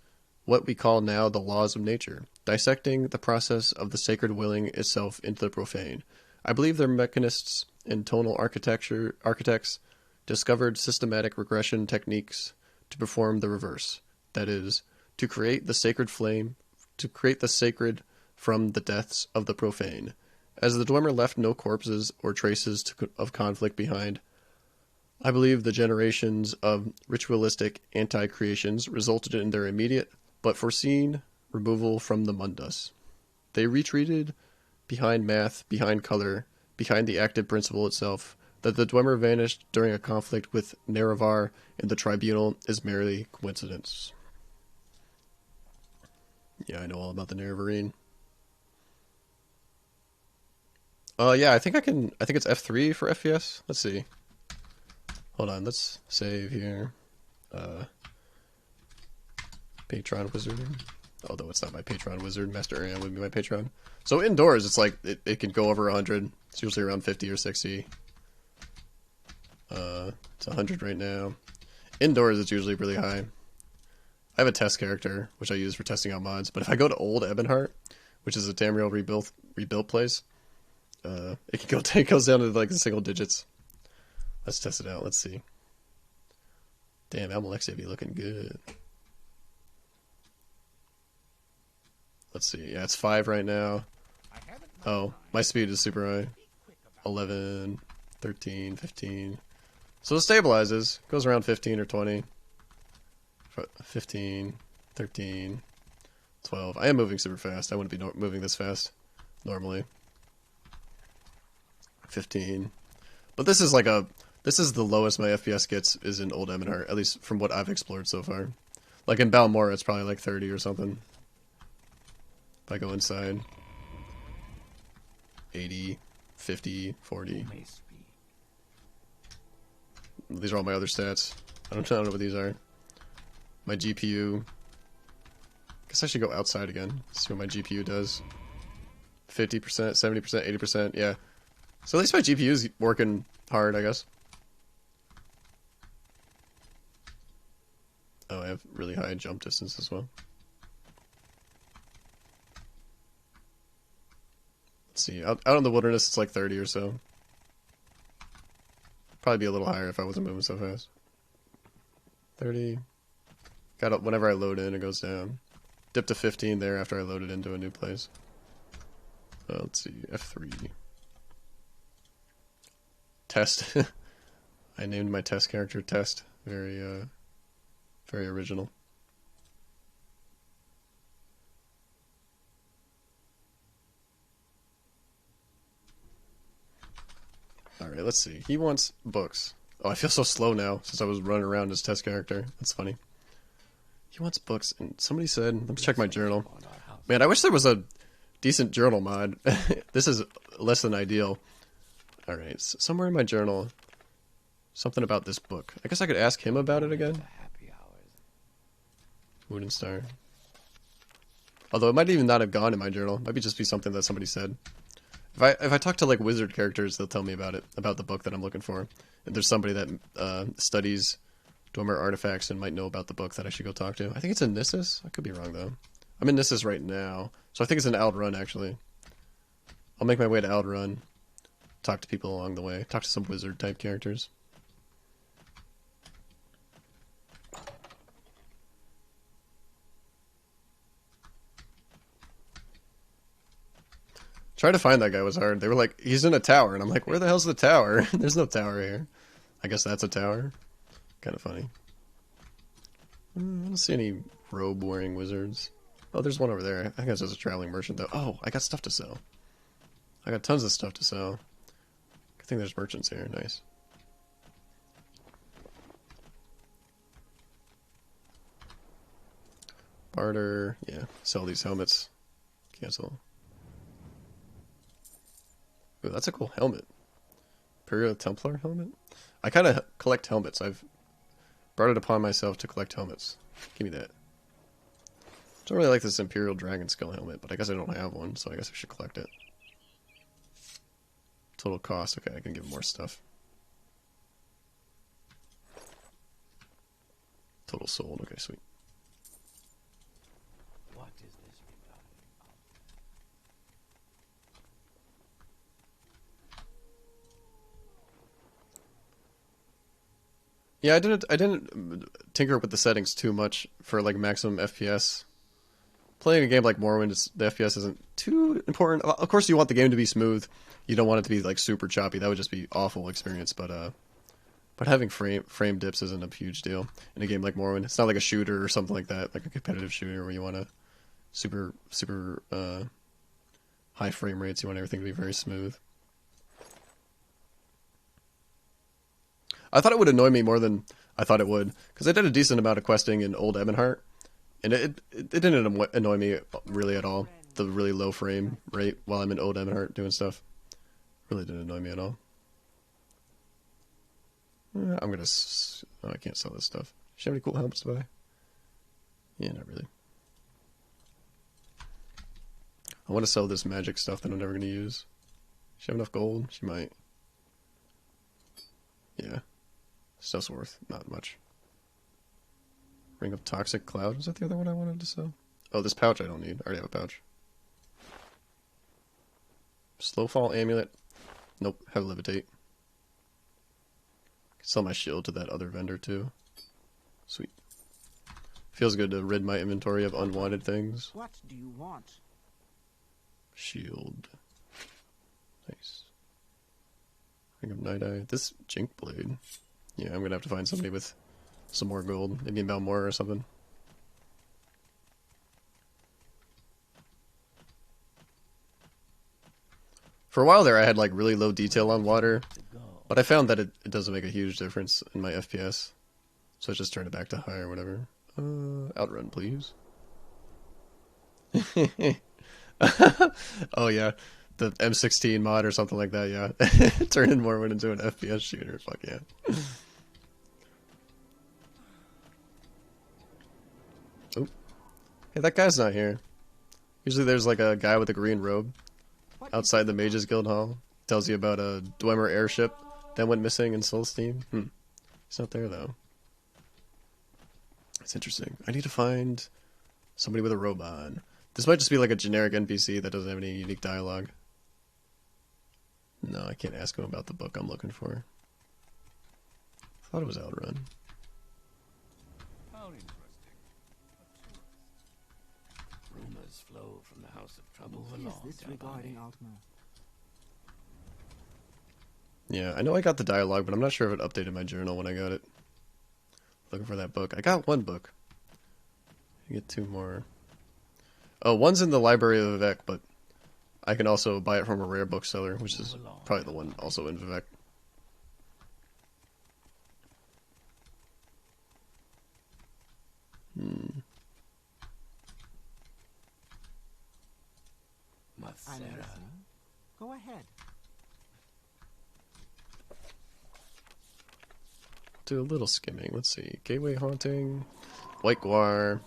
what we call now the laws of nature, dissecting the process of the sacred willing itself into the profane. I believe their mechanists and tonal architects discovered systematic regression techniques to perform the reverse, that is, to create the sacred flame, to create the sacred from the deaths of the profane. As the Dwemer left no corpses or traces of conflict behind, I believe the generations of ritualistic anti-creations resulted in their immediate but foreseen removal from the mundus. They retreated behind math, behind color, behind the active principle itself. That the Dwemer vanished during a conflict with Nerevar in the tribunal is merely coincidence. Yeah, I know all about the Nerevarine. Yeah, I think it's F3 for FPS. Let's see. Hold on, let's save here. Patron Wizard. Although it's not my Patron Wizard. Master Arian would be my Patron. So indoors, it's like, it can go over 100. It's usually around 50 or 60. It's 100 right now. Indoors, it's usually really high. I have a test character, which I use for testing out mods. But if I go to Old Ebonheart, which is a Tamriel rebuilt place, it goes down to like the single digits. Let's test it out. Let's see. Damn, Amalexia be looking good. Let's see. Yeah, it's 5 right now. Oh, my speed is super high. 11, 13, 15. So it stabilizes. Goes around 15 or 20. 15, 13, 12. I am moving super fast. I wouldn't be moving this fast normally. 15. But this is like a This is the lowest my FPS gets is in Old Emenhart, at least from what I've explored so far. Like in Balmora, it's probably like 30 or something. If I go inside. 80, 50, 40. You may speak. These are all my other stats. I don't know what these are. My GPU. Guess I should go outside again. See what my GPU does. 50%, 70%, 80%. Yeah. So at least my GPU is working hard, I guess. Oh, I have really high jump distance as well. Let's see. Out in the wilderness, it's like 30 or so. Probably be a little higher if I wasn't moving so fast. 30. Got up whenever I load in, it goes down. Dip to 15 there after I load it into a new place. Let's see. F3. Test. I named my test character Test. Very original. Alright, let's see. He wants books. Oh, I feel so slow now since I was running around as test character. That's funny. He wants books, and somebody said, let me check my journal. Man, I wish there was a decent journal mod. This is less than ideal. Alright, so somewhere in my journal, something about this book. I guess I could ask him about it again. Moon and Star. Although it might even not have gone in my journal. It might just be something that somebody said. If I talk to like wizard characters, they'll tell me about it, about the book that I'm looking for. If there's somebody that studies Dwemer artifacts and might know about the book that I should go talk to. I think it's in Nissus. I could be wrong though. I'm in Nissus right now, so I think it's in Aldrun actually. I'll make my way to Aldrun, talk to people along the way, talk to some wizard type characters. Trying to find that guy was hard. They were like, he's in a tower, and I'm like, where the hell's the tower? There's no tower here. I guess that's a tower. Kind of funny. I don't see any robe-wearing wizards. Oh, there's one over there. I guess there's a traveling merchant, though. Oh, I got stuff to sell. I got tons of stuff to sell. I think there's merchants here. Nice. Barter. Yeah, sell these helmets. Cancel. Ooh, that's a cool helmet. Imperial Templar helmet? I kind of collect helmets. I've brought it upon myself to collect helmets. Give me that. Don't really like this Imperial Dragon Skull helmet, but I guess I don't have one, so I guess I should collect it. Total cost. Okay, I can give more stuff. Total sold. Okay, sweet. What is this regarding? Yeah, I didn't tinker with the settings too much for like maximum FPS. Playing a game like Morrowind, the FPS isn't too important. Of course, you want the game to be smooth. You don't want it to be like super choppy. That would just be awful experience. But having frame dips isn't a huge deal in a game like Morrowind. It's not like a shooter or something like that, like a competitive shooter where you want to super high frame rates. You want everything to be very smooth. I thought it would annoy me more than I thought it would, because I did a decent amount of questing in Old Emenhart, and it didn't annoy me really at all. The really low frame rate while I'm in Old Emenhart doing stuff really didn't annoy me at all. I'm gonna. Oh, I can't sell this stuff. Do you have any cool helmets to buy? Yeah, not really. I want to sell this magic stuff that I'm never gonna use. Does she have enough gold? She might. Yeah. Stuff's worth not much. Ring of Toxic Cloud. Was that the other one I wanted to sell? Oh, this pouch I don't need. I already have a pouch. Slowfall Amulet. Nope. Have Levitate. Can sell my shield to that other vendor too. Sweet. Feels good to rid my inventory of unwanted things. What do you want? Shield. Nice. Ring of Night Eye. This Jink Blade. Yeah, I'm gonna have to find somebody with some more gold. Maybe in Balmora or something. For a while there, I had like really low detail on water. But I found that it doesn't make a huge difference in my FPS. So I just turned it back to high or whatever. Outrun, please. Oh yeah, the M16 mod or something like that, yeah. Turning Morrowind into an FPS shooter, fuck yeah. Oh. Hey, that guy's not here. Usually there's like a guy with a green robe outside the Mages Guild Hall. Tells you about a Dwemer airship that went missing in Soulsteam. He's not there though. It's interesting. I need to find somebody with a robe on. This might just be like a generic NPC that doesn't have any unique dialogue. No, I can't ask him about the book I'm looking for. I thought it was Outrun. How interesting. Rumors flow from the House of Trouble. What is this regarding Altmer? Yeah, I know I got the dialogue, but I'm not sure if it updated my journal when I got it. Looking for that book. I got one book. I get two more. Oh, one's in the Library of Vivek, but I can also buy it from a rare bookseller, which is probably the one also in Vivek. I'm listening. Go ahead. Do a little skimming. Let's see. Gateway Haunting. White Guar.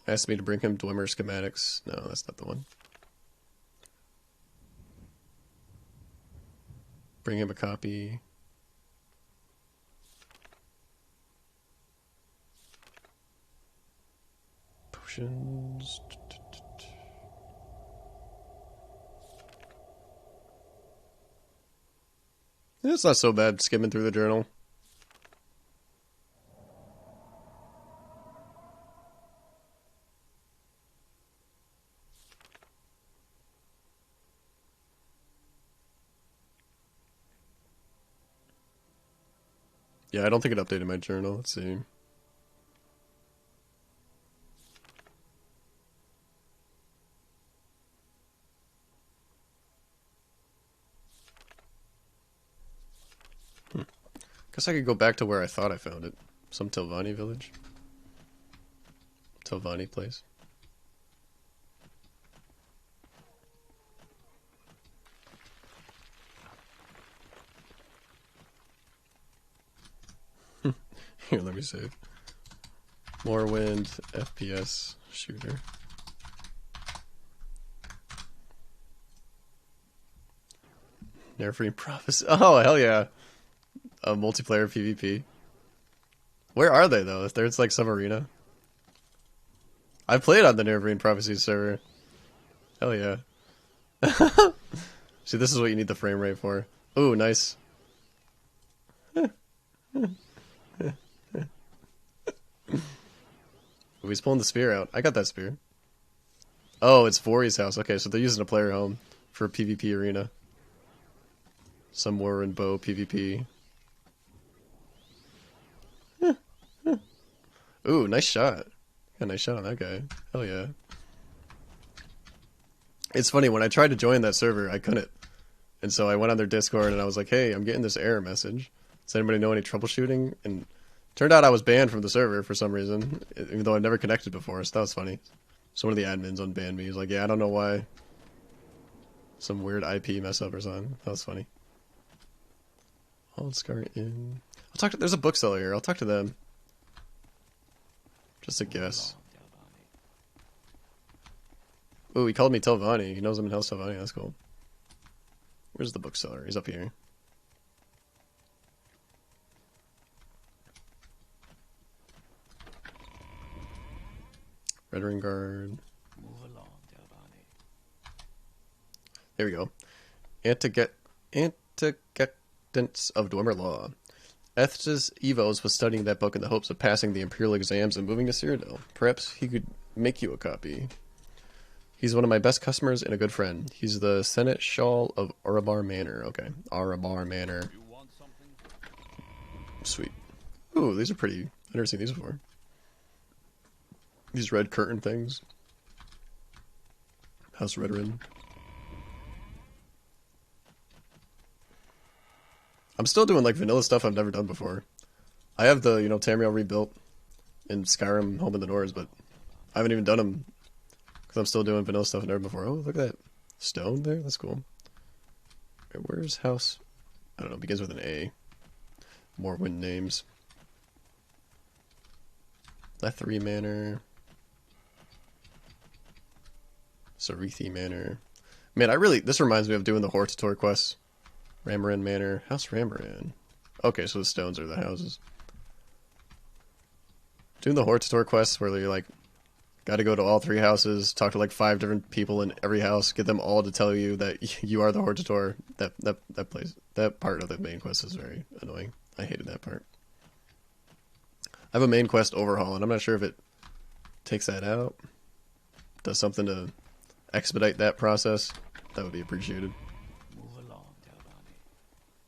Asked me to bring him Dwemer schematics. No, that's not the one. Bring him a copy. Potions. It's not so bad skimming through the journal. Yeah, I don't think it updated my journal. Let's see. Guess I could go back to where I thought I found it. Some Tilvani village. Tilvani place. Here, let me save. Morrowind FPS shooter. Never-free Prophecy. Oh, hell yeah. A multiplayer PvP. Where are they, though? If there's like some arena. I played on the Never-free Prophecy server. Hell yeah. See, this is what you need the frame rate for. Ooh, nice. Oh, he's pulling the spear out. I got that spear. Oh, it's Vori's house. Okay, so they're using a player home for a PvP arena. Some war and bow PvP. Ooh, nice shot. Got a nice shot on that guy. Hell yeah. It's funny, when I tried to join that server, I couldn't. And so I went on their Discord and I was like, hey, I'm getting this error message. Does anybody know any troubleshooting? And turned out I was banned from the server for some reason, even though I've never connected before, so that was funny. So one of the admins unbanned me. He's like, yeah, I don't know why. Some weird IP mess up or something. That was funny. Aldscar Inn. I'll talk to, there's a bookseller here. I'll talk to them. Just a guess. Ooh, he called me Telvanni. He knows I'm in House Telvanni. That's cool. Where's the bookseller? He's up here. Red Ring Guard. Move along, Telvanni. There we go. Antecedents of Dwemer Law. Estes Evos was studying that book in the hopes of passing the Imperial exams and moving to Cyrodiil. Perhaps he could make you a copy. He's one of my best customers and a good friend. He's the Seneschal of Arabar Manor. Okay, Arabar Manor. You want something? Sweet. Ooh, these are pretty. I've never seen these before. These red curtain things. House Redrin. I'm still doing like vanilla stuff I've never done before. I have the, Tamriel rebuilt in Skyrim Home in the Nords, but I haven't even done them because I'm still doing vanilla stuff I've never before. Oh, look at that stone there. That's cool. Right, where's house? I don't know. Begins with an A. Morrowind names. Lethri Manor. Sarethi Manor. Man, this reminds me of doing the Hortator quests. Ramaran Manor. House Ramaran. Okay, so the stones are the houses. Doing the Hortator quests where you're like, gotta go to all 3 houses, talk to like 5 different people in every house, get them all to tell you that you are the Hortator. That part of the main quest is very annoying. I hated that part. I have a main quest Overhaul, and I'm not sure if it takes that out. Does something to expedite that process. That would be appreciated. Move along, Telvanni.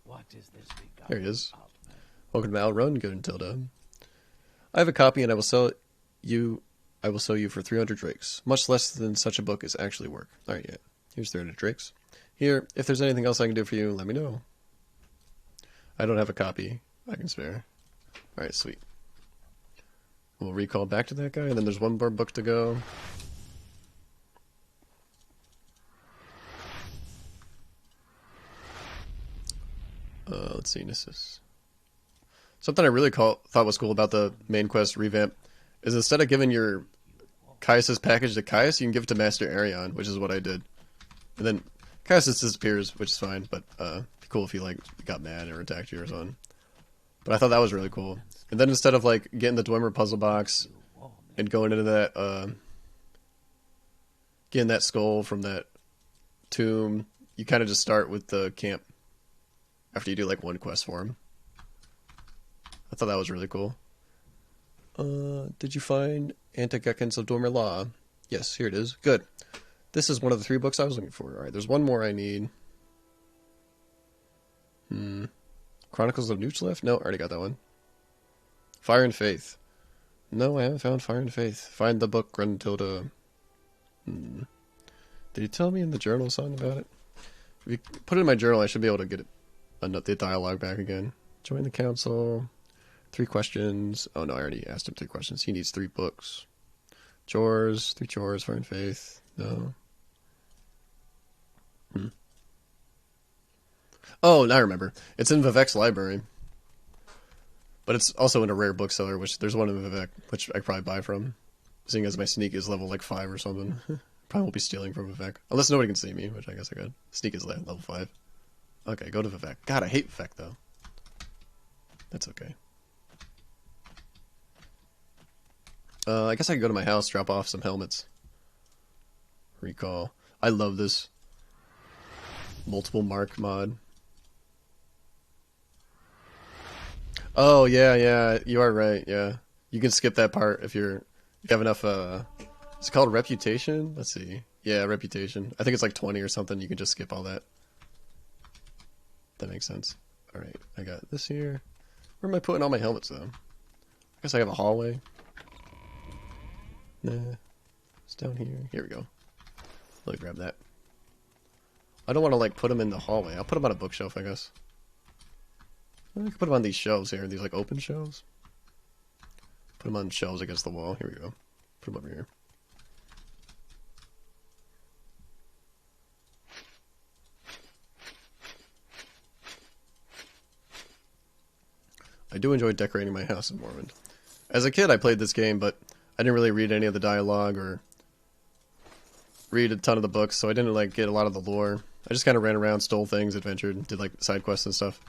What is this we got? There he is. Outman? Welcome to Outrun, good until done. I have a copy, and I will sell you for 300 drakes. Much less than such a book is actually worth. Alright, yeah. Here's 300 drakes. Here, if there's anything else I can do for you, let me know. I don't have a copy I can spare. Alright, sweet. We'll recall back to that guy, and then there's one more book to go. Let's see, this is... Something I really thought was cool about the main quest revamp is instead of giving your Caius' package to Caius, you can give it to Master Arion, which is what I did. And then Caius just disappears, which is fine, but it'd be cool if he like got mad or attacked you or something. But I thought that was really cool. And then instead of like getting the Dwemer puzzle box and going into that, getting that skull from that tomb, you kind of just start with the camp after you do like one quest for him. I thought that was really cool. Did you find Antigeckens of Dwemer Law? Yes, here it is. Good. This is one of the 3 books I was looking for. Alright, there's one more I need. Chronicles of Nooch No, already got that one. Fire and Faith. No, I haven't found Fire and Faith. Find the book, Gruntilda. Did he tell me in the journal something about it? If you put it in my journal, I should be able to get it, the dialogue back again. Join the council. 3 questions. Oh no, I already asked him 3 questions. He needs 3 books. Chores. 3 chores. Fire and Faith. No. Oh, now I remember. It's in Vivek's library. But it's also in a rare bookseller, which there's one in Vivek, which I could probably buy from. Seeing as my sneak is level like 5 or something. Probably won't be stealing from Vivek. Unless nobody can see me, which I guess I could. Sneak is level 5. Okay, go to Vivek. God, I hate Vivek though. That's okay. I guess I could go to my house, drop off some helmets. Recall. I love this multiple mark mod. Oh yeah, you are right. Yeah, you can skip that part if you have enough. It's called reputation. Let's see. Yeah, reputation. I think it's like 20 or something. You can just skip all that. That makes sense. All right, I got this here. Where am I putting all my helmets though? I guess I have a hallway. Nah, it's down here. Here we go. Let me grab that. I don't want to like put them in the hallway. I'll put them on a bookshelf, I guess. I can put them on these shelves here. These like open shelves. Put them on shelves against the wall. Here we go. Put them over here. I do enjoy decorating my house in Morrowind. As a kid, I played this game, but I didn't really read any of the dialogue or read a ton of the books, so I didn't like get a lot of the lore. I just kind of ran around, stole things, adventured, did like side quests and stuff.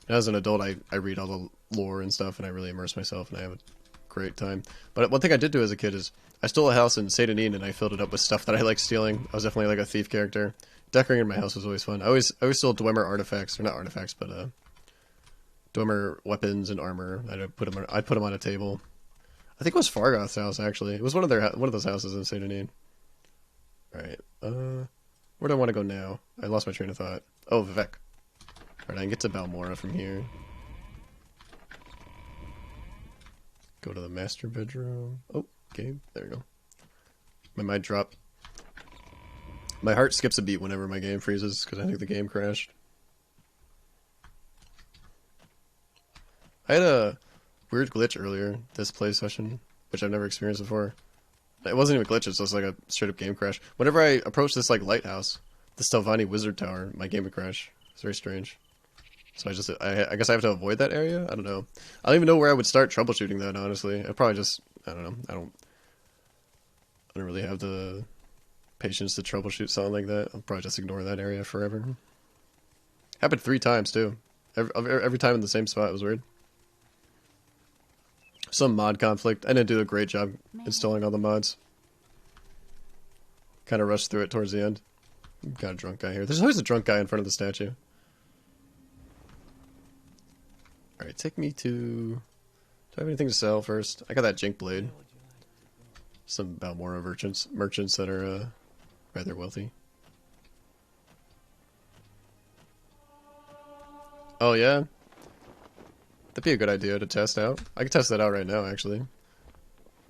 And as an adult, I read all the lore and stuff, and I really immerse myself, and I have a great time. But one thing I did do as a kid is I stole a house in Seydonin, and I filled it up with stuff that I like stealing. I was definitely like a thief character. Decorating my house was always fun. I always stole Dwemer artifacts, or not artifacts, but Dwemer weapons and armor. I'd put them on a table. I think it was Fargoth's house actually. It was one of those houses in Seydonin. All right, where do I want to go now? I lost my train of thought. Oh, Vivek. All right, I can get to Balmora from here. Go to the master bedroom. Oh, game. There we go. My mind dropped. My heart skips a beat whenever my game freezes because I think the game crashed. I had a weird glitch earlier this play session, which I've never experienced before. It wasn't even glitches, so it was like a straight up game crash. Whenever I approached this like lighthouse, the Stelvani Wizard Tower, my game would crash. It's very strange. So I guess I have to avoid that area? I don't know. I don't even know where I would start troubleshooting that, honestly. I probably just, I don't know. I don't really have the patience to troubleshoot something like that. I'll probably just ignore that area forever. Happened 3 times, too. Every time in the same spot. It was weird. Some mod conflict. I didn't do a great job installing all the mods. Kind of rushed through it towards the end. Got a drunk guy here. There's always a drunk guy in front of the statue. Alright, take me to... Do I have anything to sell first? I got that Jink Blade. Some Balmora merchants that are rather wealthy. Oh yeah? That'd be a good idea to test out. I could test that out right now, actually.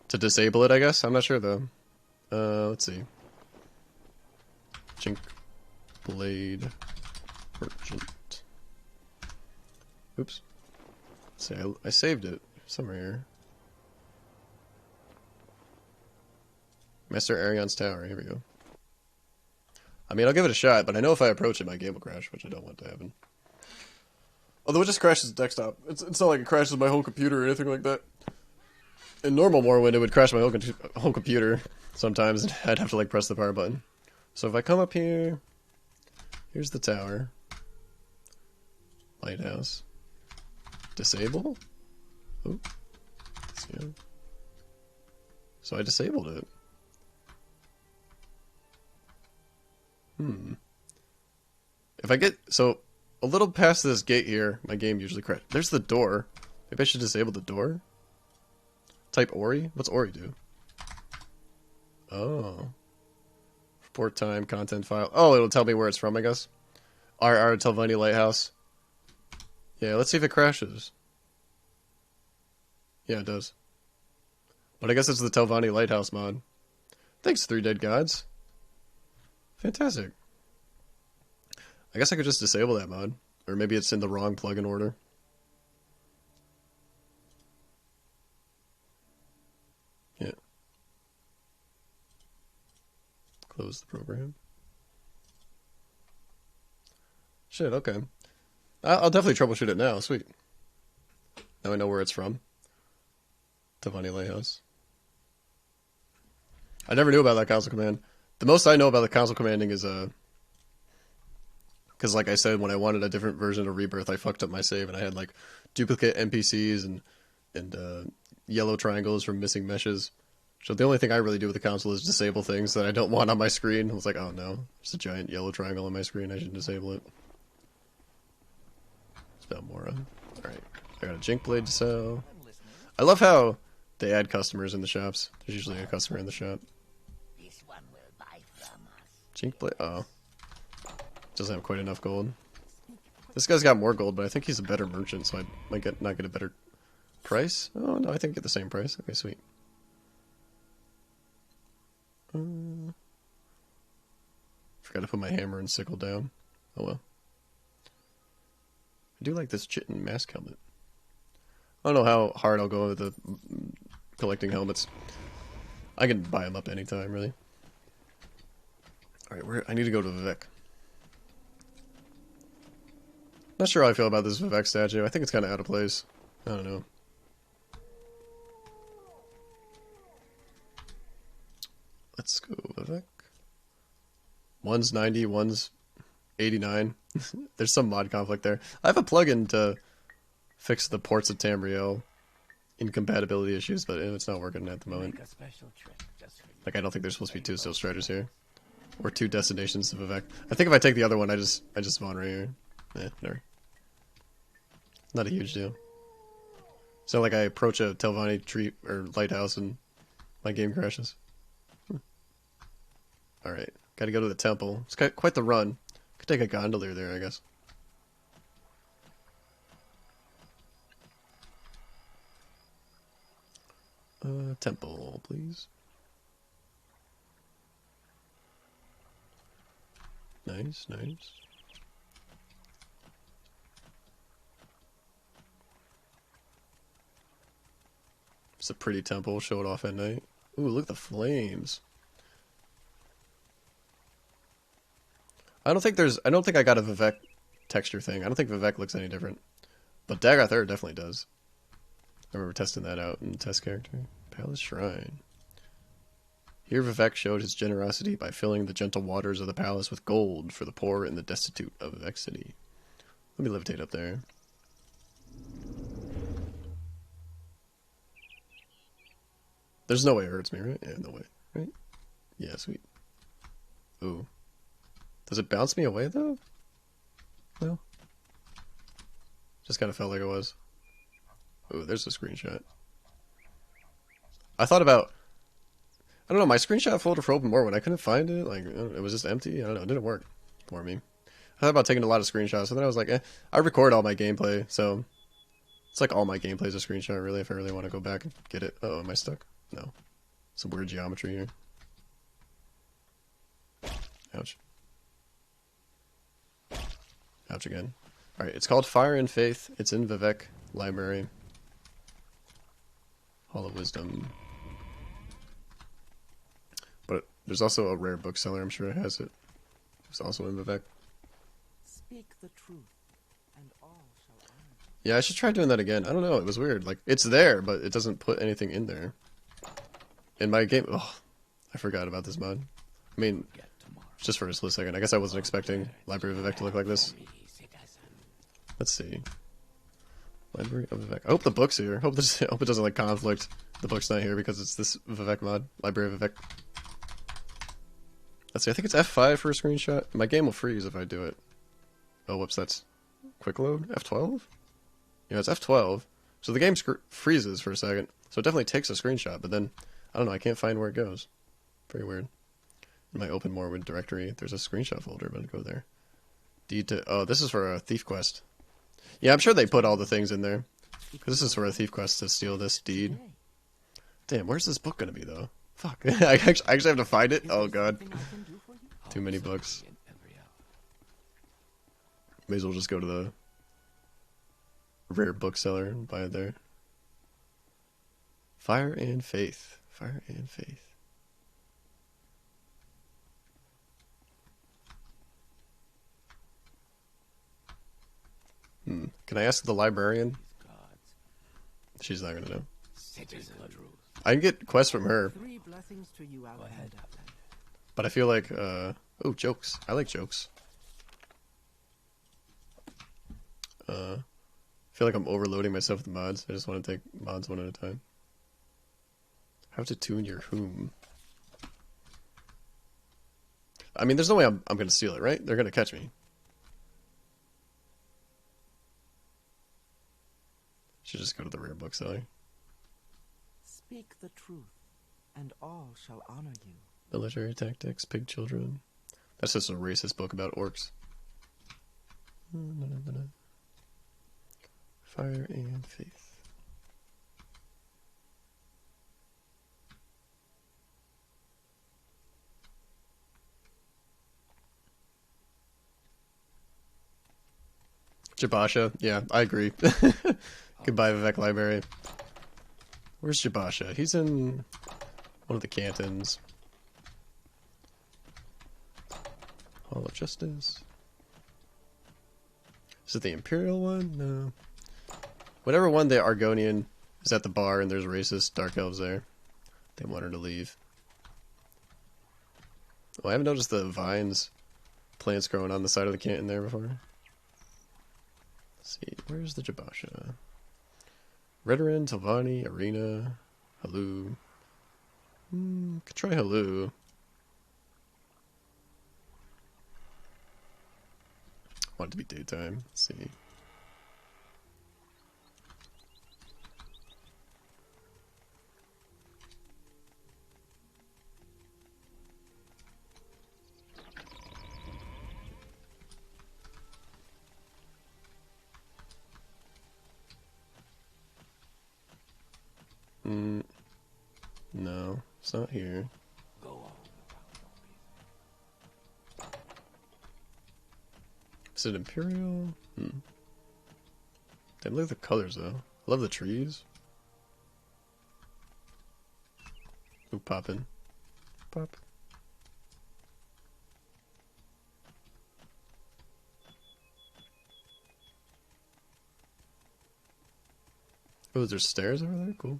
To disable it, I guess? I'm not sure, though. Let's see. Jink Blade Merchant. Oops. Let's see, I saved it somewhere here. Master Arion's Tower, here we go. I mean, I'll give it a shot, but I know if I approach it, my game will crash, which I don't want to happen. Although it just crashes the desktop. It's not like it crashes my whole computer or anything like that. In normal Morrowind, it would crash my whole computer sometimes, and I'd have to like press the power button. So if I come up here, here's the tower. Lighthouse. Disable? Oh. Yeah. So I disabled it. If I get... So, a little past this gate here, my game usually crashes. There's the door. Maybe I should disable the door? Type Ori? What's Ori do? Oh. Report time, content file. Oh, it'll tell me where it's from, I guess. RR Telvanni Lighthouse. Yeah, let's see if it crashes. Yeah, it does. But I guess it's the Telvanni Lighthouse mod. Thanks, 3 Dead Gods. Fantastic. I guess I could just disable that mod. Or maybe it's in the wrong plugin order. Yeah. Close the program. Shit, okay. I'll definitely troubleshoot it now. Sweet. Now I know where it's from. Telvanni Lighthouse. I never knew about that console command. The most I know about the console commanding is because like I said, when I wanted a different version of Rebirth, I fucked up my save and I had like duplicate NPCs and yellow triangles from missing meshes. So the only thing I really do with the console is disable things that I don't want on my screen. I was like, oh no, there's a giant yellow triangle on my screen. I should disable it. It's Balmora. Alright, I got a Jink Blade to sell. I love how they add customers in the shops. There's usually a customer in the shop. This one will buy from us. Jink Blade, oh. Doesn't have quite enough gold. This guy's got more gold, but I think he's a better merchant, so I might not get a better price. Oh no, I think I get the same price. Okay, sweet. Forgot to put my hammer and sickle down. Oh well. I do like this Chitin mask helmet. I don't know how hard I'll go with the collecting helmets. I can buy them up anytime, really. Alright, I need to go to Vivek. Not sure how I feel about this Vivek statue. I think it's kind of out of place. I don't know. Let's go, Vivek. One's 90, one's 89. There's some mod conflict there. I have a plugin to fix the ports of Tamriel incompatibility issues, but it's not working at the moment. Make a special trip just for you. Like, I don't think there's supposed to be 2 Steel Striders here. Or 2 destinations to Vivek. I think if I take the other one, I just spawn right here. Whatever. Not a huge deal. It's not like I approach a Telvanni tree or lighthouse and my game crashes. Alright, gotta go to the temple. It's got quite the run. Could take a gondolier there, I guess. Temple, please. Nice, nice. It's a pretty temple. Show it off at night. Ooh, look at the flames. I don't think I got a Vivek texture thing. I don't think Vivek looks any different. But Dagoth Ur definitely does. I remember testing that out in the test character. Palace Shrine. Here Vivek showed his generosity by filling the gentle waters of the palace with gold for the poor and the destitute of Vivek City. Let me levitate up there. There's no way it hurts me, right? Yeah, no way. Right? Yeah, sweet. Ooh. Does it bounce me away, though? No. Just kind of felt like it was. Ooh, there's a screenshot. I thought about... I don't know, my screenshot folder for Open Morrowind, I couldn't find it. Like, it was just empty. I don't know, it didn't work for me. I thought about taking a lot of screenshots, and then I was like, I record all my gameplay, so... It's like all my gameplay is a screenshot, really, if I really want to go back and get it. Uh-oh, am I stuck? No. Some weird geometry here. Ouch. Ouch again. Alright, it's called Fire and Faith. It's in Vivek Library. Hall of Wisdom. But there's also a rare bookseller, I'm sure it has it. It's also in Vivek. Speak the truth, and all shall honor you. Yeah, I should try doing that again. I don't know, it was weird. Like, it's there, but it doesn't put anything in there. In my game... Oh, I forgot about this mod. I mean, just for a split second. I guess I wasn't expecting Library of Vivek to look like this. Let's see. Library of Vivek. I hope the book's here. I hope it doesn't like conflict. The book's not here because it's this Vivek mod. Library of Vivek. Let's see. I think it's F5 for a screenshot. My game will freeze if I do it. Oh, whoops. That's quick load. F12? Yeah, it's F12. So the game freezes for a second. So it definitely takes a screenshot, but then I don't know. I can't find where it goes. Very weird. In my Open Morrowind directory, there's a screenshot folder. I'm gonna go there. Deed to... Oh, this is for a thief quest. Yeah, I'm sure they put all the things in there. Because this is for a thief quest to steal this deed. Damn, where's this book gonna be, though? Fuck. I actually have to find it? Oh, God. Too many books. May as well just go to the rare bookseller and buy it there. Fire and Faith. Fire and Faith. Can I ask the librarian? She's not gonna know. I can get quests from her. 3 blessings to you, Outlander. But I feel like, oh, jokes. I like jokes. I feel like I'm overloading myself with mods. I just want to take mods one at a time. How to tune your Hum. I mean, there's no way I'm going to steal it, right? They're going to catch me. Should just go to the rare bookseller. Speak the truth, and all shall honor you. Military tactics, pig children. That's just a racist book about orcs. Fire and Faith. Jabasha, yeah, I agree. Goodbye, Vivek Library. Where's Jabasha? He's in one of the cantons. Hall of Justice. Is it the Imperial one? No. Whatever one the Argonian is at the bar and there's racist dark elves there. They want her to leave. Oh, I haven't noticed the vines, plants growing on the side of the canton there before. Let's see, where's the Jabasha? Redoran, Telvanni, Arena, Halu. Could try Halu. Want it to be daytime. Let's see. No, it's not here. Is it Imperial? Damn, look at the colors though. I love the trees. Ooh, pop in. Pop. Oh, there's stairs over there? Cool.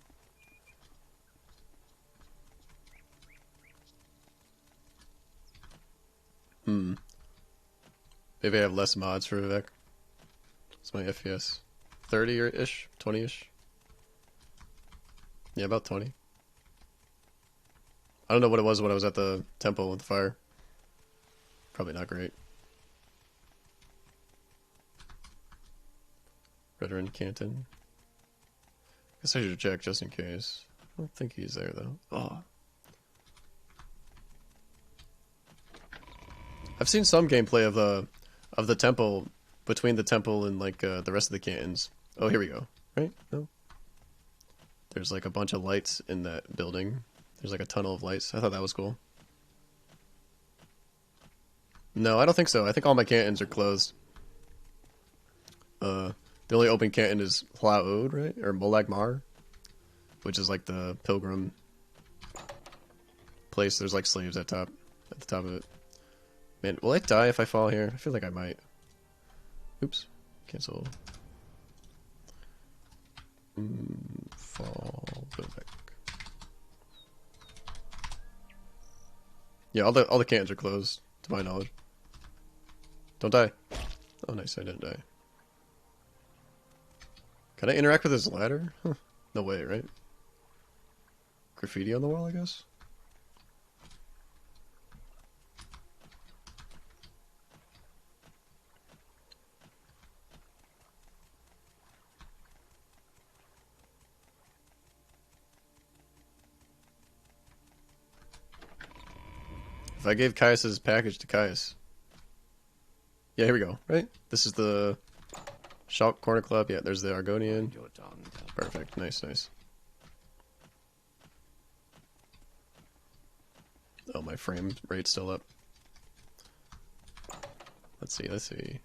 Maybe I have less mods for Vivek. It's my FPS. 30-ish? 20-ish? Yeah, about 20. I don't know what it was when I was at the temple with the fire. Probably not great. Veteran Canton. Guess I should check just in case. I don't think he's there though. Oh. I've seen some gameplay of the temple, between the temple and like the rest of the cantons. Oh, here we go. Right? No. There's like a bunch of lights in that building. There's like a tunnel of lights. I thought that was cool. No, I don't think so. I think all my cantons are closed. The only open canton is Hlaod, right? Or Molag Mar, which is like the pilgrim place. There's like slaves at the top of it. Man, will I die if I fall here? I feel like I might. Oops. Cancel. Fall. Go back. Yeah, all the cantons are closed, to my knowledge. Don't die. Oh, nice. I didn't die. Can I interact with this ladder? Huh. No way, right? Graffiti on the wall, I guess? If I gave Caius's package to Caius. Yeah, here we go, right? This is the Shulk Corner Club. Yeah, there's the Argonian. Perfect. Nice, nice. Oh, my frame rate's still up. Let's see, let's see.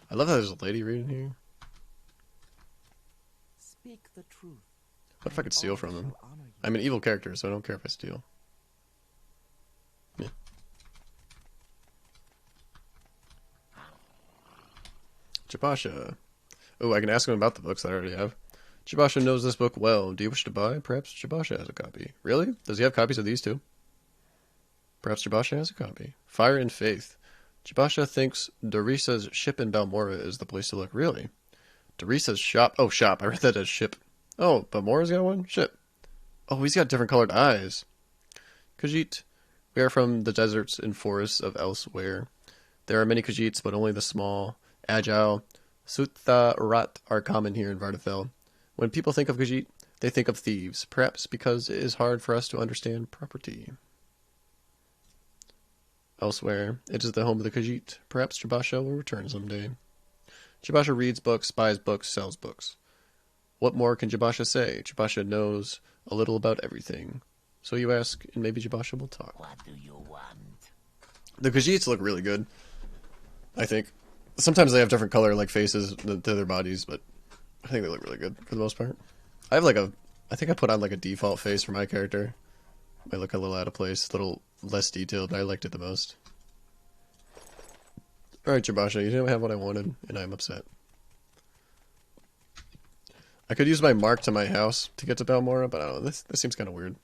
I love how there's a lady reading here. Speak the truth. What if I could steal from him? I'm an evil character, so I don't care if I steal. Yeah. Chibasha. Oh, I can ask him about the books that I already have. Chibasha knows this book well. Do you wish to buy? Perhaps Chibasha has a copy. Really? Does he have copies of these too? Perhaps Chibasha has a copy. Fire and Faith. Chibasha thinks Dorisa's ship in Balmora is the place to look. Really? Dorisa's shop. Oh, shop. I read that as ship. Oh, Balmora's got one? Ship. Oh, he's got different colored eyes. Khajiit. We are from the deserts and forests of elsewhere. There are many Khajiits, but only the small, agile Sutharat are common here in Vardafel. When people think of Khajiit, they think of thieves, perhaps because it is hard for us to understand property. Elsewhere, it is the home of the Khajiit. Perhaps Chibasha will return someday. Chibasha reads books, buys books, sells books. What more can Chibasha say? Chibasha knows a little about everything. So you ask, and maybe Chibasha will talk. What do you want? The Khajiits look really good, I think. Sometimes they have different color, like, faces to their bodies, but I think they look really good for the most part. I have, like, I think I put on, like, a default face for my character. Might look a little out of place, a little less detailed, but I liked it the most. Alright, Chibasha, you didn't have what I wanted, and I'm upset. I could use my mark to my house to get to Balmora, but I don't know, this seems kind of weird.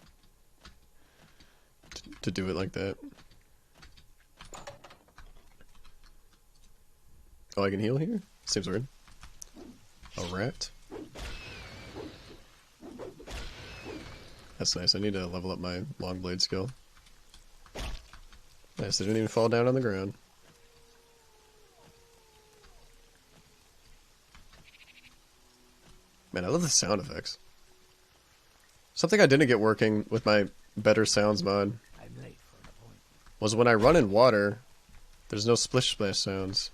To do it like that. Oh, I can heal here? Seems weird. A rat? That's nice. I need to level up my long blade skill. Nice, they didn't even fall down on the ground. Man, I love the sound effects. Something I didn't get working with my Better Sounds mod was when I run in water, there's no splish splash sounds.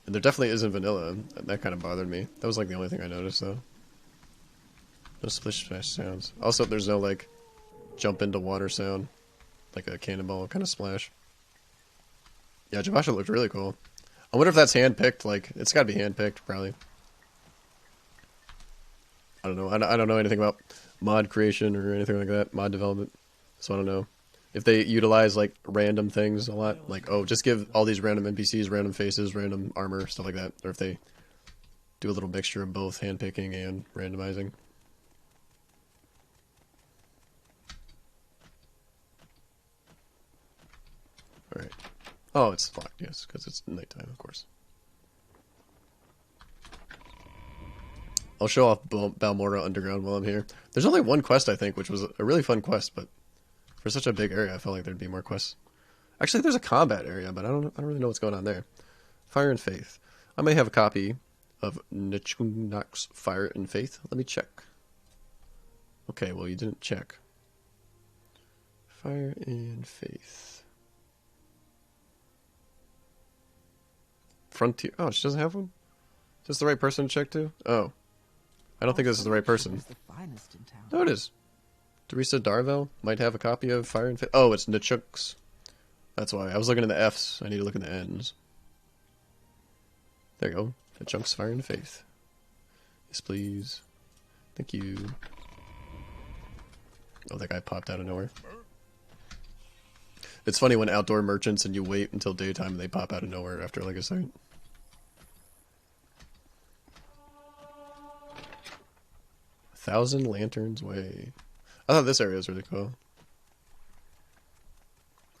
And there definitely isn't vanilla. That kind of bothered me. That was like the only thing I noticed though. No splish splash sounds. Also, there's no like jump into water sound. Like a cannonball kind of splash. Yeah, Chibasha looked really cool. I wonder if that's hand-picked. Like, it's gotta be hand-picked, probably. I don't know. I don't know anything about mod creation or anything like that, mod development. So I don't know if they utilize like random things a lot, like oh, just give all these random NPCs random faces, random armor, stuff like that, or if they do a little mixture of both handpicking and randomizing. All right. Oh, it's locked, yes, because it's nighttime, of course. I'll show off Balmora Underground while I'm here. There's only one quest, I think, which was a really fun quest, but for such a big area, I felt like there'd be more quests. Actually, there's a combat area, but I don't really know what's going on there. Fire and Faith. I may have a copy of Nchunak's Fire and Faith. Let me check. Okay, well, you didn't check. Fire and Faith. Frontier. Oh, she doesn't have one? Is this the right person to check to? Oh. I don't think this is the right person. The finest in town. No, it is. Teresa Darvell might have a copy of Fire and Faith. Oh, it's Nchuk's. That's why. I was looking at the F's. I need to look at the N's. There you go. Nchuk's Fire and Faith. Yes, please. Thank you. Oh, that guy popped out of nowhere. It's funny when outdoor merchants and you wait until daytime and they pop out of nowhere after like a second. Thousand Lanterns Way. I thought this area was really cool.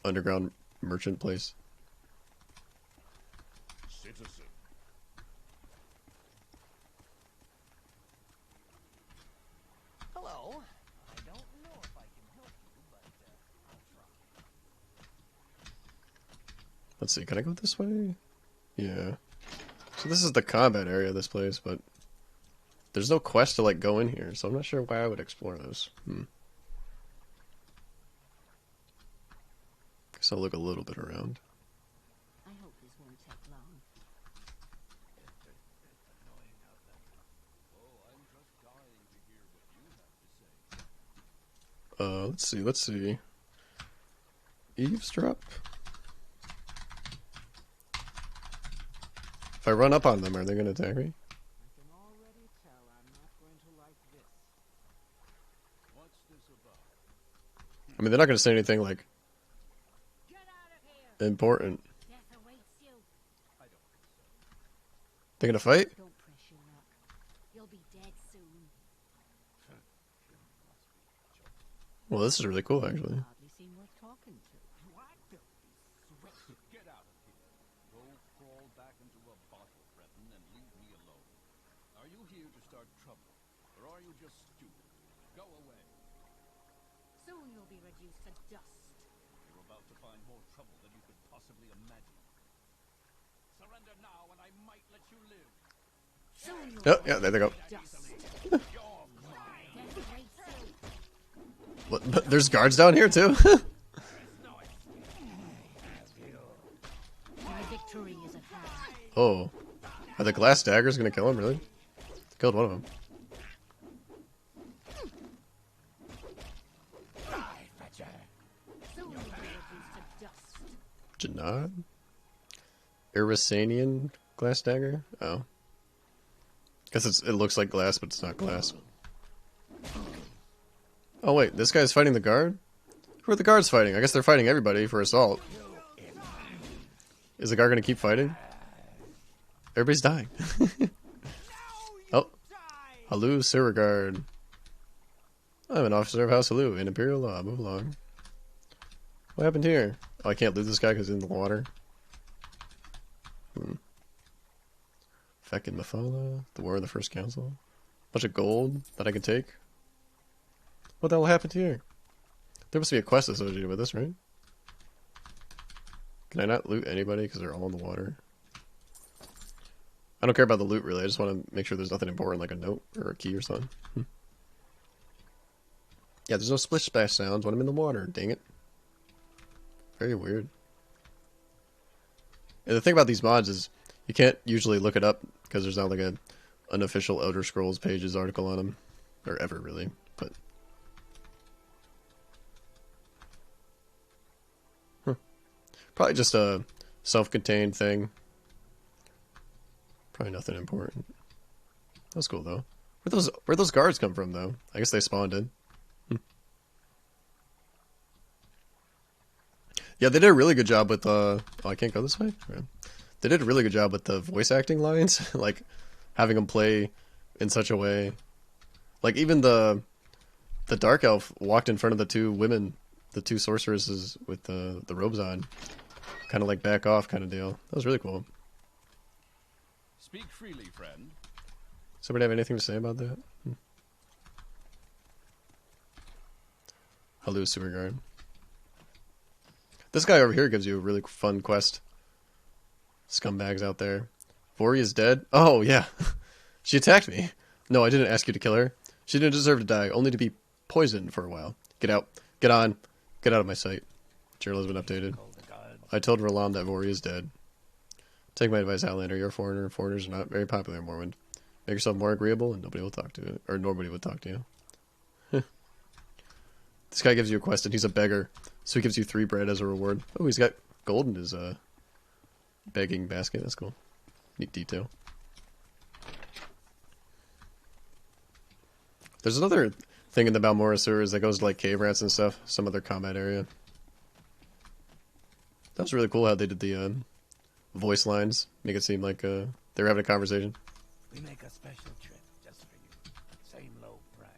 Underground merchant place. Citizen. Hello. I don't know if I can help you, but I'll try. Let's see, can I go this way? Yeah. So this is the combat area of this place, but there's no quest to like go in here, so I'm not sure why I would explore this. Guess I'll look a little bit around. I hope this won't take long. Let's see. Eavesdrop? If I run up on them, are they going to attack me? I mean, they're not going to say anything like important. They're going to fight? Don't press your luck. You'll be dead soon. Well, this is really cool, actually. Hardly seem worth talking to. Get out of here. Go crawl back into a bottle, Breton, and leave me alone. Are you here to start trouble, or are you just stupid? Go away. Soon you'll be reduced to dust. You're about to find more trouble than you could possibly imagine. Surrender now, and I might let you live. Soon you'll Oh, yeah, there they go. dust. What, but there's guards down here, too? My victory is at hand. Oh. Are the glass daggers going to kill him, really? Killed one of them. Soon you'll be reduced to dust. Janad? Irasanian glass dagger? Oh. Guess it looks like glass, but it's not glass. Oh wait, this guy's fighting the guard? Who are the guards fighting? I guess they're fighting everybody for assault. Is the guard gonna keep fighting? Everybody's dying. Oh. Halu Sirigard. I'm an officer of House Halu in Imperial Law. Move along. What happened here? Oh, I can't loot this guy because he's in the water. Feckin' Mafala, the War of the First Council. Bunch of gold that I can take. What the hell happened here? There must be a quest associated with this, right? Can I not loot anybody because they're all in the water? I don't care about the loot, really. I just want to make sure there's nothing important, like a note or a key or something. Yeah, there's no splish splash sounds when I'm in the water. Dang it. Very weird. And the thing about these mods is you can't usually look it up because there's not like a unofficial Elder Scrolls Pages article on them. Or ever, really. But probably just a self-contained thing. Probably nothing important. That's cool, though. Where'd those guards come from, though? I guess they spawned in. Yeah, they did a really good job with oh, I can't go this way? Right. They did a really good job with the voice acting lines, like having them play in such a way. Like even the dark elf walked in front of the two women, the two sorceresses with the robes on, kind of like back off kind of deal. That was really cool. Speak freely, friend. Somebody have anything to say about that? Hello, Superguard. This guy over here gives you a really fun quest. Scumbags out there. Vori is dead? Oh, yeah. She attacked me. No, I didn't ask you to kill her. She didn't deserve to die, only to be poisoned for a while. Get out. Get on. Get out of my sight. Journal has been updated. I told Roland that Vori is dead. Take my advice, Outlander. You're a foreigner. Foreigners are not very popular in Morrowind. Make yourself more agreeable and nobody will talk to you. Or nobody would talk to you. This guy gives you a quest and he's a beggar. So he gives you 3 bread as a reward. Oh, he's got gold in his begging basket. That's cool. Neat detail. There's another thing in the Balmora sewers that goes to like cave rats and stuff. Some other combat area. That was really cool how they did the voice lines. Make it seem like they were having a conversation. We make a special trip just for you. Same low price.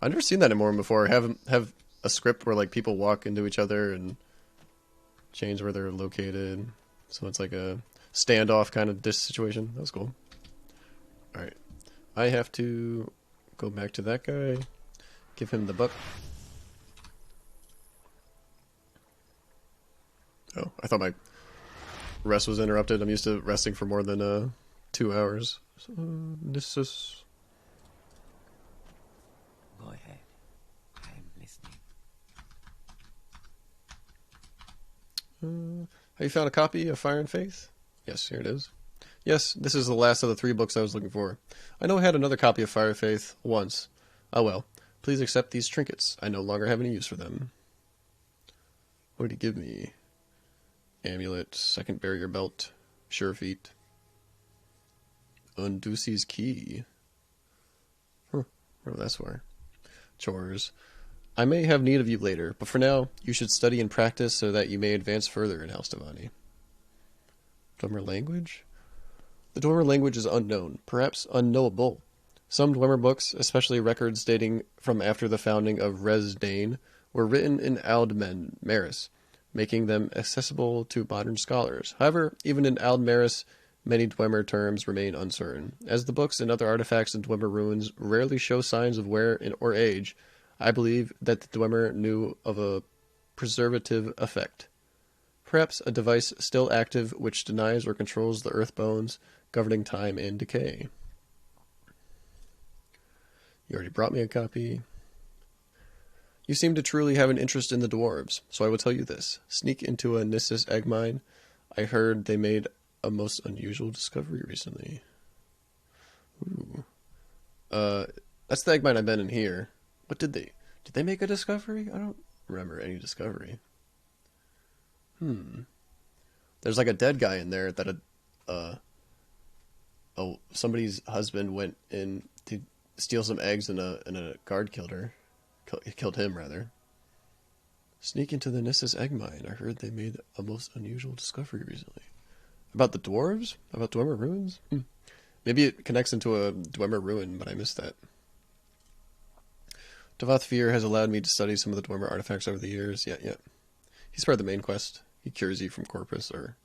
I've never seen that in Morrowind before. Have a script where like people walk into each other and change where they're located. So it's like a standoff kind of situation. That was cool. Alright. I have to go back to that guy. Give him the buck. Oh, I thought my rest was interrupted. I'm used to resting for more than 2 hours. So, this is... Go ahead. I'm listening. Have you found a copy of Fire and Faith? Yes, here it is. Yes, this is the last of the 3 books I was looking for. I know I had another copy of Fire and Faith once. Oh well. Please accept these trinkets. I no longer have any use for them. What did he give me? Amulet, second barrier belt, sure feet. Unducey's key. Huh, what that's for? Chores. I may have need of you later, but for now, you should study and practice so that you may advance further in House Devani. Dwemer language? The Dwemer language is unknown, perhaps unknowable. Some Dwemer books, especially records dating from after the founding of Res Dane, were written in Aldmen Maris, making them accessible to modern scholars. However, even in Aldmaris, many Dwemer terms remain uncertain. As the books and other artifacts in Dwemer ruins rarely show signs of wear or age, I believe that the Dwemer knew of a preservative effect. Perhaps a device still active which denies or controls the earth bones, governing time and decay. You already brought me a copy. You seem to truly have an interest in the dwarves, so I will tell you this. Sneak into a Nissus egg mine. I heard they made a most unusual discovery recently. Ooh. That's the egg mine I've been in here. What did they... Did they make a discovery? I don't remember any discovery. There's like a dead guy in there that somebody's husband went in to steal some eggs and a guard killed her. Killed him, rather. Sneak into the Nissus egg mine. I heard they made a most unusual discovery recently. About the dwarves? About Dwemer ruins? Maybe it connects into a Dwemer ruin, but I missed that. Devothfir has allowed me to study some of the Dwemer artifacts over the years. Yeah. He's part of the main quest. He cures you from corpus or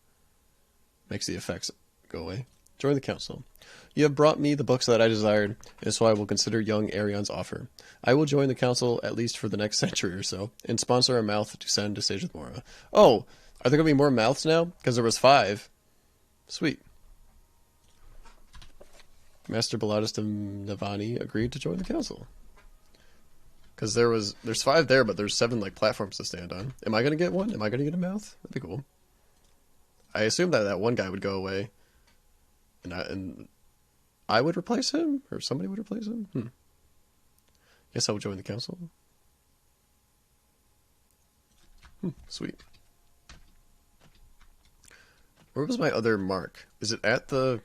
makes the effects go away. Join the council. You have brought me the books that I desired, and so I will consider young Arion's offer. I will join the council at least for the next century or so, and sponsor a mouth to send to Sage of Mora. Oh, are there going to be more mouths now? Because there was 5. Sweet. Master Balladus of Navani agreed to join the council. Because there's 5 there, but there's 7 like platforms to stand on. Am I going to get one? Am I going to get a mouth? That'd be cool. I assumed that one guy would go away. And I would replace him? Or somebody would replace him? Guess I will join the council. Sweet. Where was my other mark? Is it at the...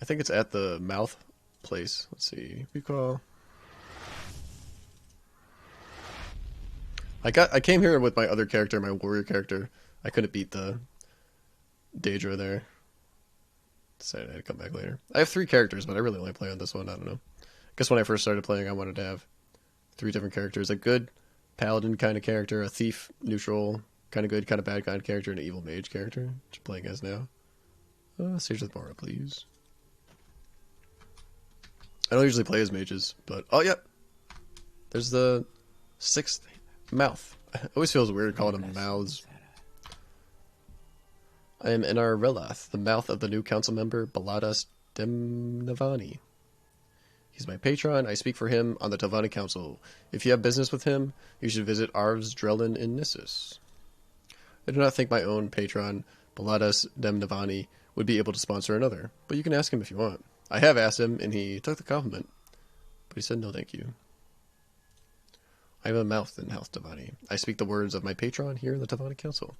I think it's at the mouth place. Let's see. Recall. I came here with my other character, my warrior character. I couldn't beat the Daedra there. Decided I had to come back later. I have 3 characters, but I really only play on this one. I don't know. I guess when I first started playing, I wanted to have 3 different characters. A good paladin kind of character, a thief, neutral, kind of good, kind of bad kind of character, and an evil mage character, which I'm playing as now. Sage with Mora, please. I don't usually play as mages, but... Oh, yeah! There's the 6th mouth. It always feels weird calling them mouths. I am Inar Relath, the mouth of the new council member, Baladas Demnavani. He's my patron. I speak for him on the Telvanni Council. If you have business with him, you should visit Arv's Drellin in Nissus. I do not think my own patron, Baladas Demnavani, would be able to sponsor another, but you can ask him if you want. I have asked him, and he took the compliment, but he said no thank you. I have a mouth in House Telvanni. I speak the words of my patron here in the Telvanni Council.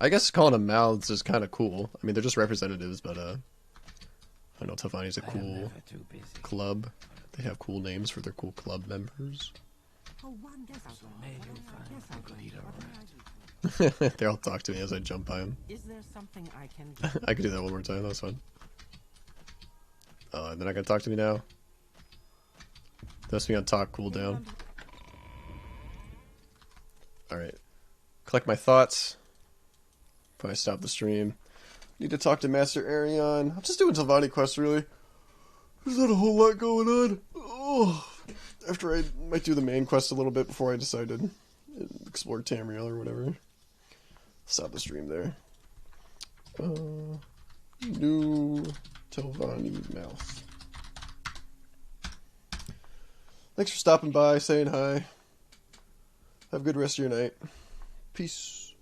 I guess calling them mouths is kind of cool. I mean, they're just representatives, but I know Telvanni's a cool club. They have cool names for their cool club members. They all talk to me as I jump by them. Is there something I can I could do that one more time. That was fun. They're not gonna talk to me now. That's me on talk cooldown. Alright. Collect my thoughts. Before I stop the stream. Need to talk to Master Arion. I'm just doing Telvanni quests, really. There's not a whole lot going on. Oh. After I might do the main quest a little bit before I decide to explore Tamriel or whatever. Stop the stream there. New Telvanni mouth. Thanks for stopping by, saying hi. Have a good rest of your night. Peace.